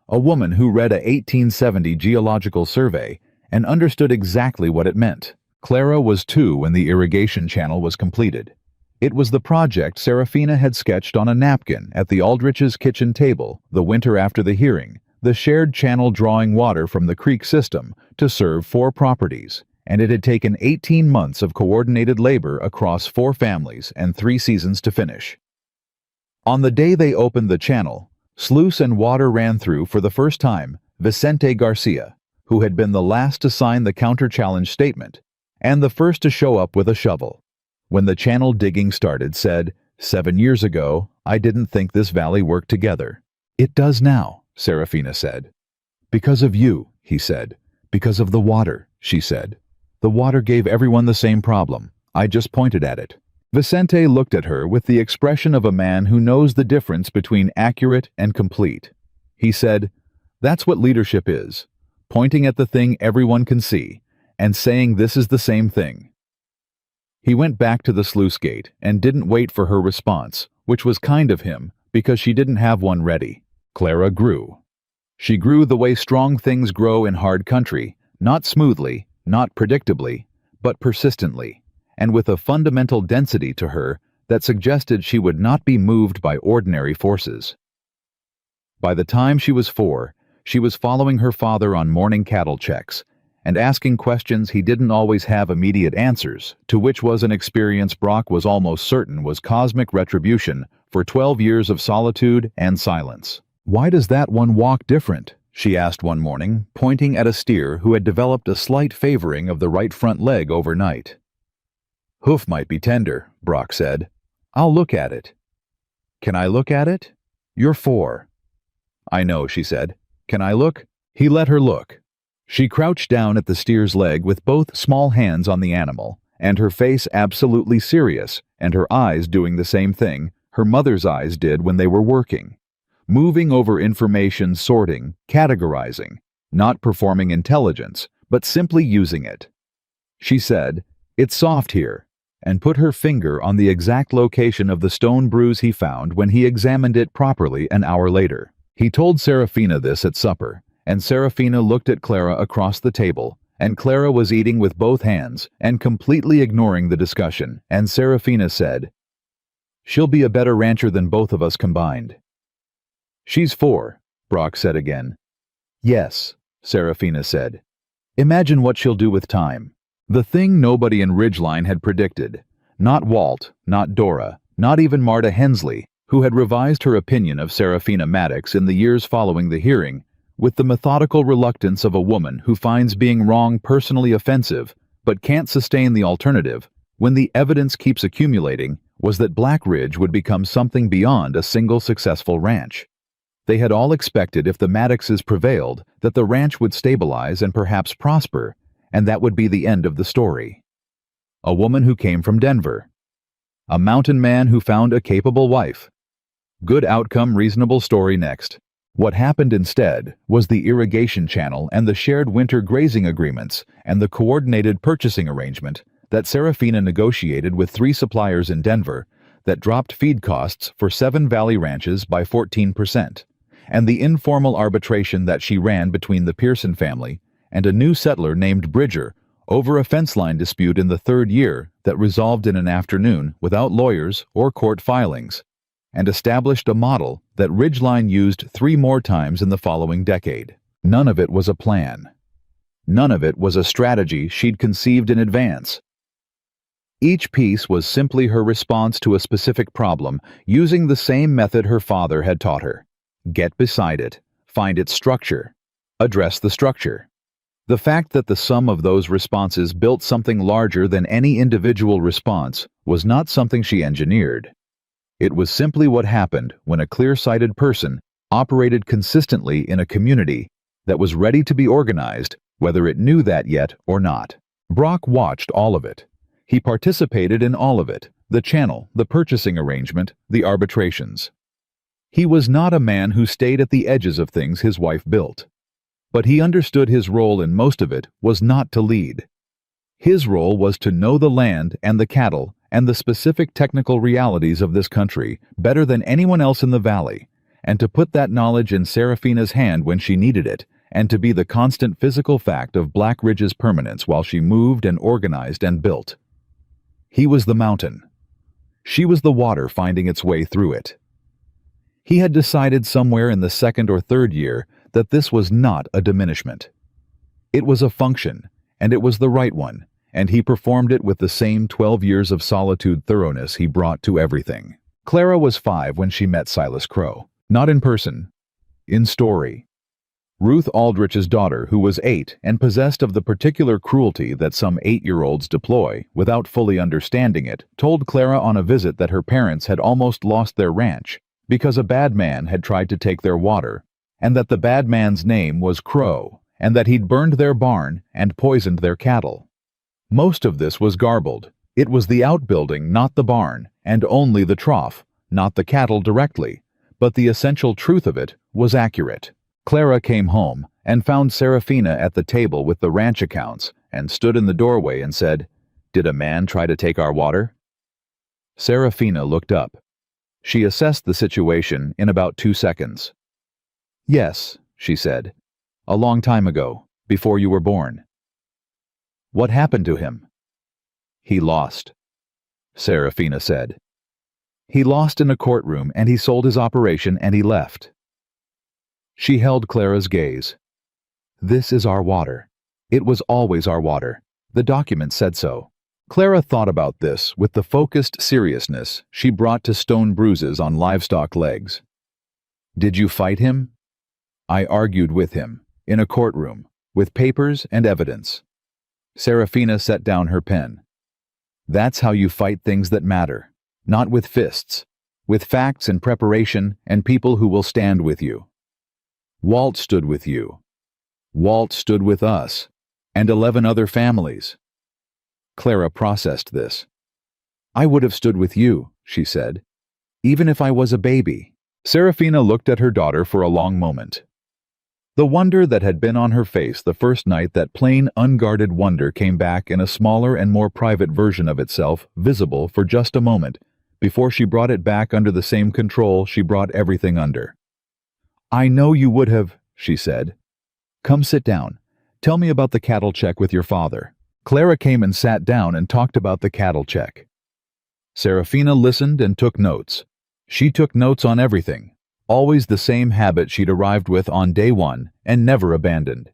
A woman who read a 1870 geological survey and understood exactly what it meant. Clara was 2 when the irrigation channel was completed. It was the project Serafina had sketched on a napkin at the Aldrich's kitchen table the winter after the hearing, the shared channel drawing water from the creek system to serve 4 properties, and it had taken 18 months of coordinated labor across 4 families and 3 seasons to finish. On the day they opened the channel, sluice and water ran through for the first time Vicente Garcia, who had been the last to sign the counter-challenge statement, and the first to show up with a shovel. When the channel digging started, said, "7 years ago, I didn't think this valley worked together." "It does now," Serafina said. "Because of you," he said. "Because of the water," she said. "The water gave everyone the same problem. I just pointed at it." Vicente looked at her with the expression of a man who knows the difference between accurate and complete. He said, "That's what leadership is, pointing at the thing everyone can see, and saying this is the same thing." He went back to the sluice gate and didn't wait for her response, which was kind of him, because she didn't have one ready. Clara grew. She grew the way strong things grow in hard country, not smoothly, not predictably, but persistently, and with a fundamental density to her that suggested she would not be moved by ordinary forces. By the time she was 4, she was following her father on morning cattle checks and asking questions he didn't always have immediate answers, to which was an experience Brock was almost certain was cosmic retribution for 12 years of solitude and silence. "Why does that one walk different?" she asked one morning, pointing at a steer who had developed a slight favoring of the right front leg overnight. Hoof might be tender, Brock said. I'll look at it. Can I look at it? You're 4. I know, she said. Can I look? He let her look. She crouched down at the steer's leg with both small hands on the animal, and her face absolutely serious, and her eyes doing the same thing her mother's eyes did when they were working. Moving over information, sorting, categorizing, not performing intelligence, but simply using it. She said, "It's soft here," and put her finger on the exact location of the stone bruise he found when he examined it properly an hour later. He told Serafina this at supper, and Serafina looked at Clara across the table, and Clara was eating with both hands and completely ignoring the discussion, and Serafina said, "She'll be a better rancher than both of us combined." "She's 4, Brock said again. "Yes," Serafina said. "Imagine what she'll do with time." The thing nobody in Ridgeline had predicted. Not Walt, not Dora, not even Marta Hensley, who had revised her opinion of Serafina Maddox in the years following the hearing, with the methodical reluctance of a woman who finds being wrong personally offensive, but can't sustain the alternative, when the evidence keeps accumulating, was that Black Ridge would become something beyond a single successful ranch. They had all expected if the Maddoxes prevailed that the ranch would stabilize and perhaps prosper, and that would be the end of the story. A woman who came from Denver. A mountain man who found a capable wife. Good outcome, reasonable story next. What happened instead was the irrigation channel and the shared winter grazing agreements and the coordinated purchasing arrangement that Serafina negotiated with 3 suppliers in Denver that dropped feed costs for 7 valley ranches by 14%, and the informal arbitration that she ran between the Pearson family and a new settler named Bridger over a fence line dispute in the 3rd year that resolved in an afternoon without lawyers or court filings, and established a model that Ridgeline used 3 more times in the following decade. None of it was a plan. None of it was a strategy she'd conceived in advance. Each piece was simply her response to a specific problem using the same method her father had taught her. Get beside it, find its structure, address the structure. The fact that the sum of those responses built something larger than any individual response was not something she engineered. It was simply what happened when a clear-sighted person operated consistently in a community that was ready to be organized, whether it knew that yet or not. Brock watched all of it. He participated in all of it, the channel, the purchasing arrangement, the arbitrations. He was not a man who stayed at the edges of things his wife built. But he understood his role in most of it was not to lead. His role was to know the land and the cattle and the specific technical realities of this country better than anyone else in the valley, and to put that knowledge in Serafina's hand when she needed it, and to be the constant physical fact of Black Ridge's permanence while she moved and organized and built. He was the mountain. She was the water finding its way through it. He had decided somewhere in the 2nd or 3rd year that this was not a diminishment. It was a function, and it was the right one, and he performed it with the same 12 years of solitude thoroughness he brought to everything. Clara was 5 when she met Silas Crow. Not in person, in story. Ruth Aldrich's daughter, who was 8 and possessed of the particular cruelty that some 8-year-olds deploy without fully understanding it, told Clara on a visit that her parents had almost lost their ranch because a bad man had tried to take their water, and that the bad man's name was Crow, and that he'd burned their barn and poisoned their cattle. Most of this was garbled. It was the outbuilding, not the barn, and only the trough, not the cattle directly, but the essential truth of it was accurate. Clara came home and found Serafina at the table with the ranch accounts and stood in the doorway and said, "Did a man try to take our water?" Serafina looked up. She assessed the situation in about 2 seconds. "Yes," she said. "A long time ago, before you were born." "What happened to him?" "He lost," Serafina said. "He lost in a courtroom and he sold his operation and he left." She held Clara's gaze. "This is our water. It was always our water. The document said so." Clara thought about this with the focused seriousness she brought to stone bruises on livestock legs. "Did you fight him?" I argued with him, in a courtroom, with papers and evidence. Serafina set down her pen. That's how you fight things that matter, not with fists, with facts and preparation and people who will stand with you. Walt stood with you. Walt stood with us, and 11 other families. Clara processed this. I would have stood with you, she said, even if I was a baby. Serafina looked at her daughter for a long moment. The wonder that had been on her face the first night, that plain, unguarded wonder, came back in a smaller and more private version of itself, visible for just a moment, before she brought it back under the same control she brought everything under. I know you would have, she said. Come sit down. Tell me about the cattle check with your father. Clara came and sat down and talked about the cattle check. Serafina listened and took notes. She took notes on everything, always the same habit she'd arrived with on day one and never abandoned.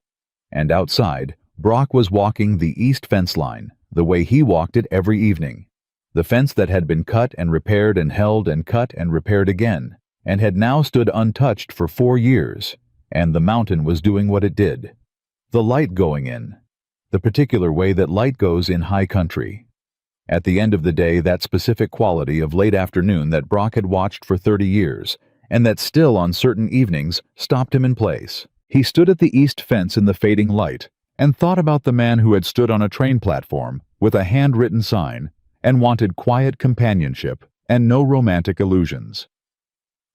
And outside, Brock was walking the east fence line, the way he walked it every evening. The fence that had been cut and repaired and held and cut and repaired again, and had now stood untouched for 4 years, and the mountain was doing what it did. The light going in, the particular way that light goes in high country. At the end of the day, that specific quality of late afternoon that Brock had watched for 30 years, and that still on certain evenings stopped him in place. He stood at the east fence in the fading light, and thought about the man who had stood on a train platform with a handwritten sign and wanted quiet companionship and no romantic illusions.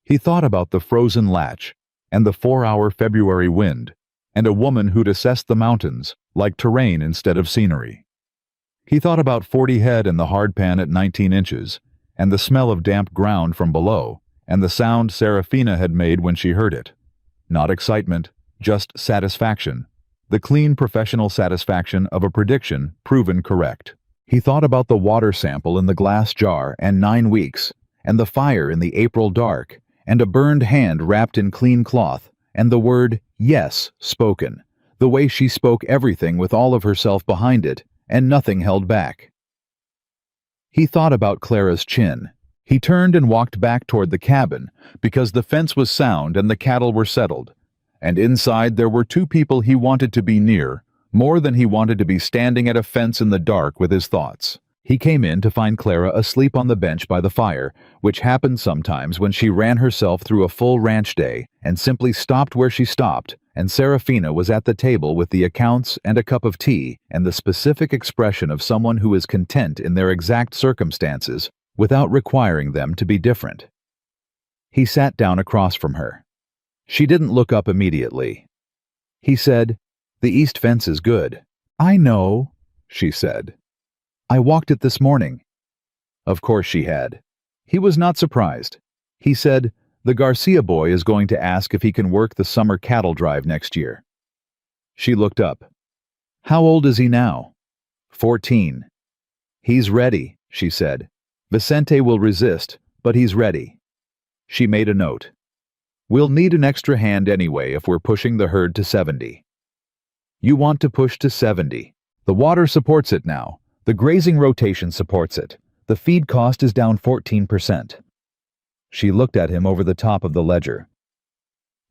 He thought about the frozen latch and the 4-hour February wind and a woman who'd assessed the mountains like terrain instead of scenery. He thought about 40 head in the hard pan at 19 inches and the smell of damp ground from below and the sound Serafina had made when she heard it. Not excitement, just satisfaction, the clean professional satisfaction of a prediction proven correct. He thought about the water sample in the glass jar and 9 weeks, and the fire in the April dark, and a burned hand wrapped in clean cloth, and the word yes spoken, the way she spoke everything with all of herself behind it, and nothing held back. He thought about Clara's chin. He turned and walked back toward the cabin, because the fence was sound and the cattle were settled, and inside there were 2 people he wanted to be near, more than he wanted to be standing at a fence in the dark with his thoughts. He came in to find Clara asleep on the bench by the fire, which happened sometimes when she ran herself through a full ranch day and simply stopped where she stopped, and Serafina was at the table with the accounts and a cup of tea and the specific expression of someone who is content in their exact circumstances without requiring them to be different. He sat down across from her. She didn't look up immediately. He said, "The east fence is good." "I know," she said. "I walked it this morning." Of course she had. He was not surprised. He said, "The Garcia boy is going to ask if he can work the summer cattle drive next year." She looked up. "How old is he now?" 14. "He's ready," she said. "Vicente will resist, but he's ready." She made a note. "We'll need an extra hand anyway if we're pushing the herd to 70. You want to push to 70. The water supports it now. The grazing rotation supports it. The feed cost is down 14%. She looked at him over the top of the ledger.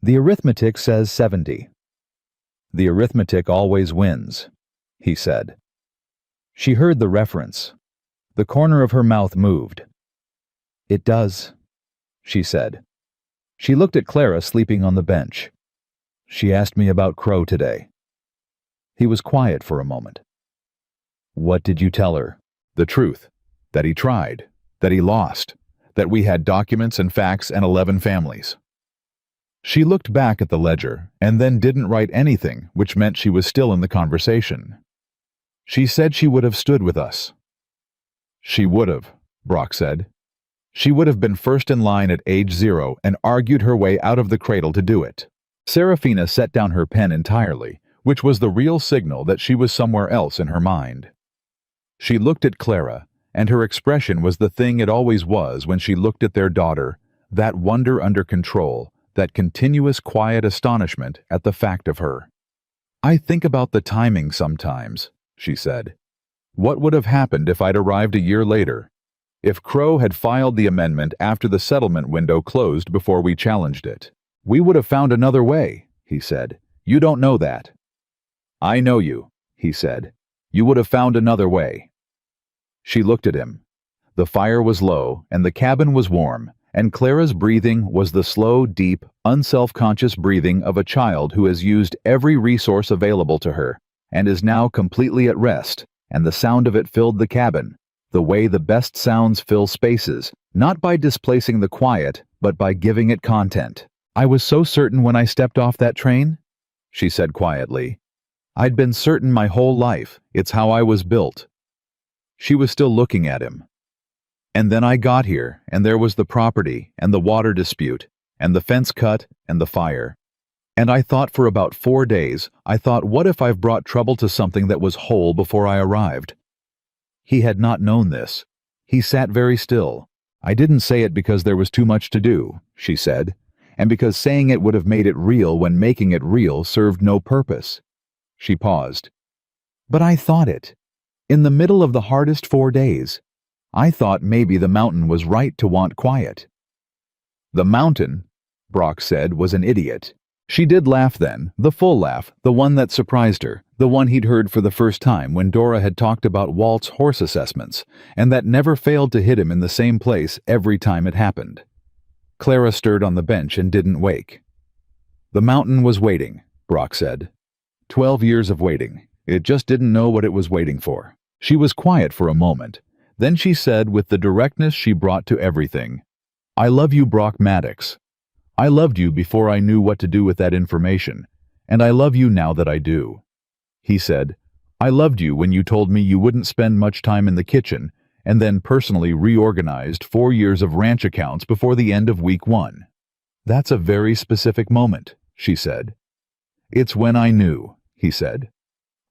"The arithmetic says 70. "The arithmetic always wins," he said. She heard the reference. The corner of her mouth moved. "It does," she said. She looked at Clara sleeping on the bench. "She asked me about Crow today." He was quiet for a moment. "What did you tell her?" "The truth. That he tried. That he lost. That we had documents and facts and 11 families." She looked back at the ledger and then didn't write anything, which meant she was still in the conversation. "She said she would have stood with us." "She would have," Brock said. "She would have been first in line at age 0 and argued her way out of the cradle to do it." Serafina set down her pen entirely, which was the real signal that she was somewhere else in her mind. She looked at Clara, and her expression was the thing it always was when she looked at their daughter, that wonder under control, that continuous quiet astonishment at the fact of her. "I think about the timing sometimes," she said. "What would have happened if I'd arrived a year later? If Crow had filed the amendment after the settlement window closed before we challenged it? We would have found another way," he said. You don't know that. I know you, he said. You would have found another way. She looked at him. The fire was low, and the cabin was warm, and Clara's breathing was the slow, deep, unself-conscious breathing of a child who has used every resource available to her, and is now completely at rest, and the sound of it filled the cabin, the way the best sounds fill spaces, not by displacing the quiet, but by giving it content. I was so certain when I stepped off that train, she said quietly. I'd been certain my whole life. It's how I was built. She was still looking at him. And then I got here, and there was the property, and the water dispute, and the fence cut, and the fire. And I thought for about 4 days, I thought, what if I've brought trouble to something that was whole before I arrived? He had not known this. He sat very still. I didn't say it because there was too much to do, she said, and because saying it would have made it real when making it real served no purpose. She paused. But I thought it. In the middle of the hardest 4 days. I thought maybe the mountain was right to want quiet. The mountain, Brock said, was an idiot. She did laugh then, the full laugh, the one that surprised her, the one he'd heard for the first time when Dora had talked about Walt's horse assessments, and that never failed to hit him in the same place every time it happened. Clara stirred on the bench and didn't wake. The mountain was waiting, Brock said. 12 years of waiting. It just didn't know what it was waiting for. She was quiet for a moment. Then she said with the directness she brought to everything, I love you, Brock Maddox. I loved you before I knew what to do with that information, and I love you now that I do. He said, I loved you when you told me you wouldn't spend much time in the kitchen, and then personally reorganized 4 years of ranch accounts before the end of week 1. That's a very specific moment, she said. It's when I knew, he said.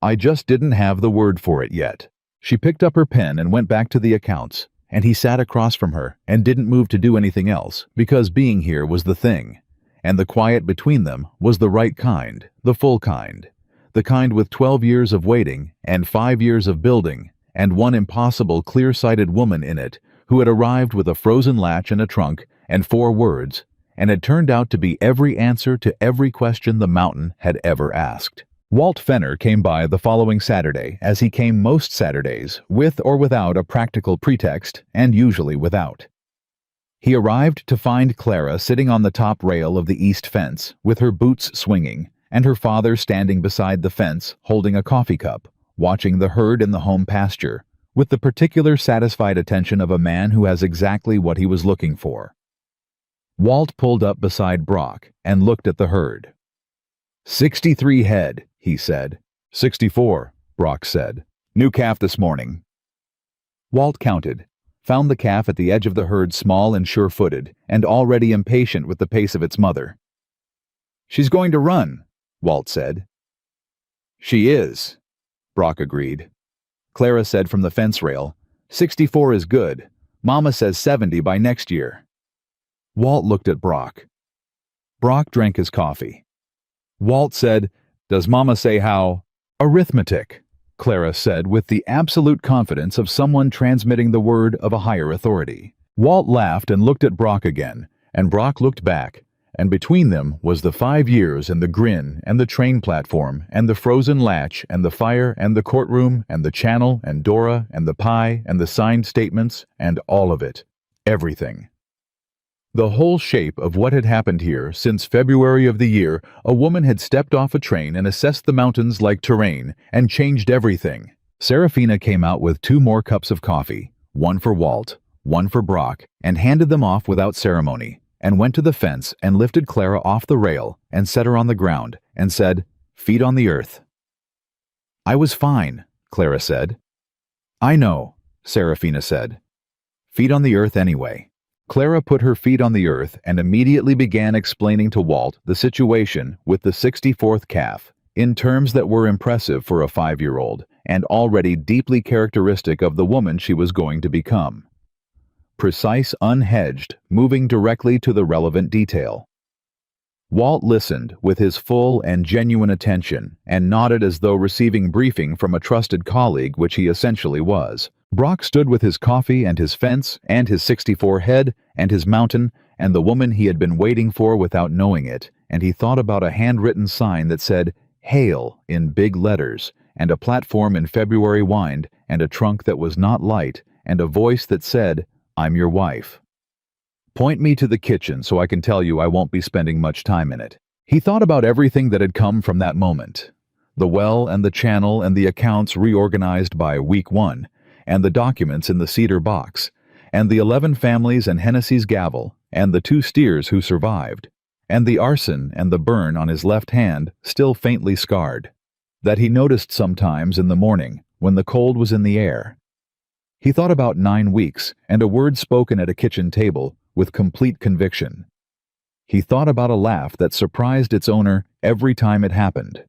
I just didn't have the word for it yet. She picked up her pen and went back to the accounts, and he sat across from her and didn't move to do anything else, because being here was the thing, and the quiet between them was the right kind, the full kind, the kind with 12 years of waiting and 5 years of building, and one impossible clear-sighted woman in it who had arrived with a frozen latch and a trunk and 4 words, and had turned out to be every answer to every question the mountain had ever asked. Walt Fenner came by the following Saturday, as he came most Saturdays, with or without a practical pretext, and usually without. He arrived to find Clara sitting on the top rail of the east fence, with her boots swinging, and her father standing beside the fence, holding a coffee cup, watching the herd in the home pasture, with the particular satisfied attention of a man who has exactly what he was looking for. Walt pulled up beside Brock and looked at the herd. 63 head, he said. 64, Brock said. New calf this morning. Walt counted, found the calf at the edge of the herd small and sure-footed, and already impatient with the pace of its mother. She's going to run, Walt said. She is, Brock agreed. Clara said from the fence rail, 64 is good. Mama says 70 by next year. Walt looked at Brock. Brock drank his coffee. Walt said, Does Mama say how? Arithmetic, Clara said with the absolute confidence of someone transmitting the word of a higher authority. Walt laughed and looked at Brock again, and Brock looked back, and between them was the 5 years and the grin and the train platform and the frozen latch and the fire and the courtroom and the channel and Dora and the pie and the signed statements and all of it. Everything. The whole shape of what had happened here since February of the year a woman had stepped off a train and assessed the mountains like terrain and changed everything. Serafina came out with 2 more cups of coffee, one for Walt, one for Brock, and handed them off without ceremony, and went to the fence and lifted Clara off the rail and set her on the ground and said, Feet on the earth. I was fine, Clara said. I know, Serafina said. Feet on the earth anyway. Clara put her feet on the earth and immediately began explaining to Walt the situation with the 64th calf, in terms that were impressive for a 5-year-old and already deeply characteristic of the woman she was going to become. Precise, unhedged, moving directly to the relevant detail. Walt listened with his full and genuine attention and nodded as though receiving briefing from a trusted colleague, which he essentially was. Brock stood with his coffee and his fence and his 64 head and his mountain and the woman he had been waiting for without knowing it, and he thought about a handwritten sign that said, "Hail" in big letters, and a platform in February wind, and a trunk that was not light, and a voice that said, "I'm your wife. Point me to the kitchen so I can tell you I won't be spending much time in it." He thought about everything that had come from that moment. The well and the channel and the accounts reorganized by week 1, and the documents in the cedar box, and the 11 families and Hennessy's gavel, and the 2 steers who survived, and the arson and the burn on his left hand still faintly scarred, that he noticed sometimes in the morning when the cold was in the air. He thought about 9 weeks and a word spoken at a kitchen table with complete conviction. He thought about a laugh that surprised its owner every time it happened.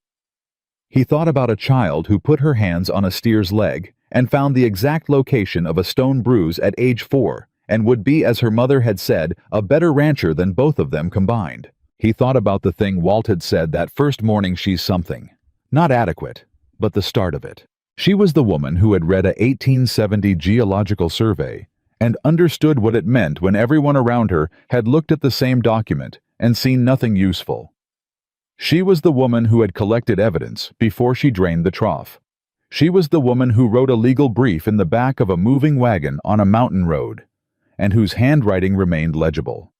He thought about a child who put her hands on a steer's leg and found the exact location of a stone bruise at age 4 and would be, as her mother had said, a better rancher than both of them combined. He thought about the thing Walt had said that first morning: she's something. Not adequate, but the start of it. She was the woman who had read a 1870 geological survey and understood what it meant when everyone around her had looked at the same document and seen nothing useful. She was the woman who had collected evidence before she drained the trough. She was the woman who wrote a legal brief in the back of a moving wagon on a mountain road, and whose handwriting remained legible.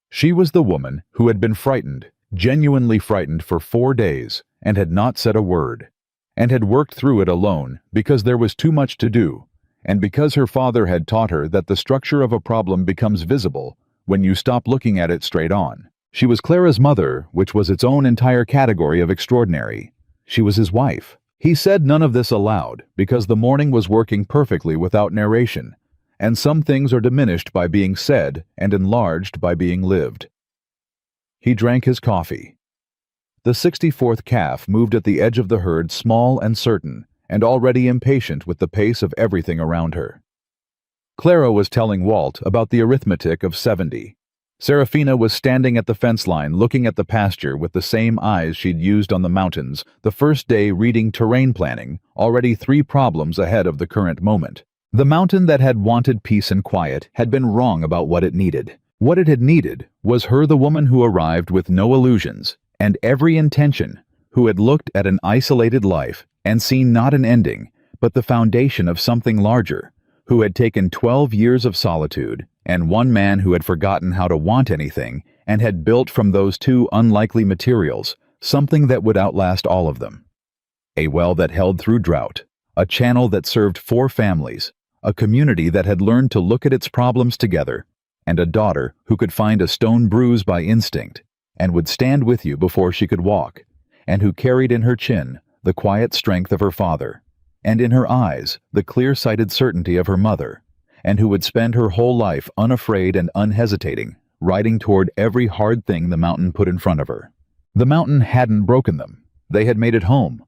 She was the woman who had been frightened, genuinely frightened, for 4 days and had not said a word, and had worked through it alone because there was too much to do, and because her father had taught her that the structure of a problem becomes visible when you stop looking at it straight on. She was Clara's mother, which was its own entire category of extraordinary. She was his wife. He said none of this aloud because the morning was working perfectly without narration, and some things are diminished by being said and enlarged by being lived. He drank his coffee. The 64th calf moved at the edge of the herd, small and certain, and already impatient with the pace of everything around her. Clara was telling Walt about the arithmetic of 70. Serafina was standing at the fence line looking at the pasture with the same eyes she'd used on the mountains the first day, reading terrain planning, already 3 problems ahead of the current moment. The mountain that had wanted peace and quiet had been wrong about what it needed. What it had needed was her, the woman who arrived with no illusions and every intention, who had looked at an isolated life and seen not an ending, but the foundation of something larger, who had taken 12 years of solitude and one man who had forgotten how to want anything and had built from those 2 unlikely materials something that would outlast all of them. A well that held through drought, a channel that served 4 families, a community that had learned to look at its problems together, and a daughter who could find a stone bruise by instinct and would stand with you before she could walk, and who carried in her chin the quiet strength of her father, and in her eyes the clear-sighted certainty of her mother, and who would spend her whole life unafraid and unhesitating, riding toward every hard thing the mountain put in front of her. The mountain hadn't broken them. They had made it home,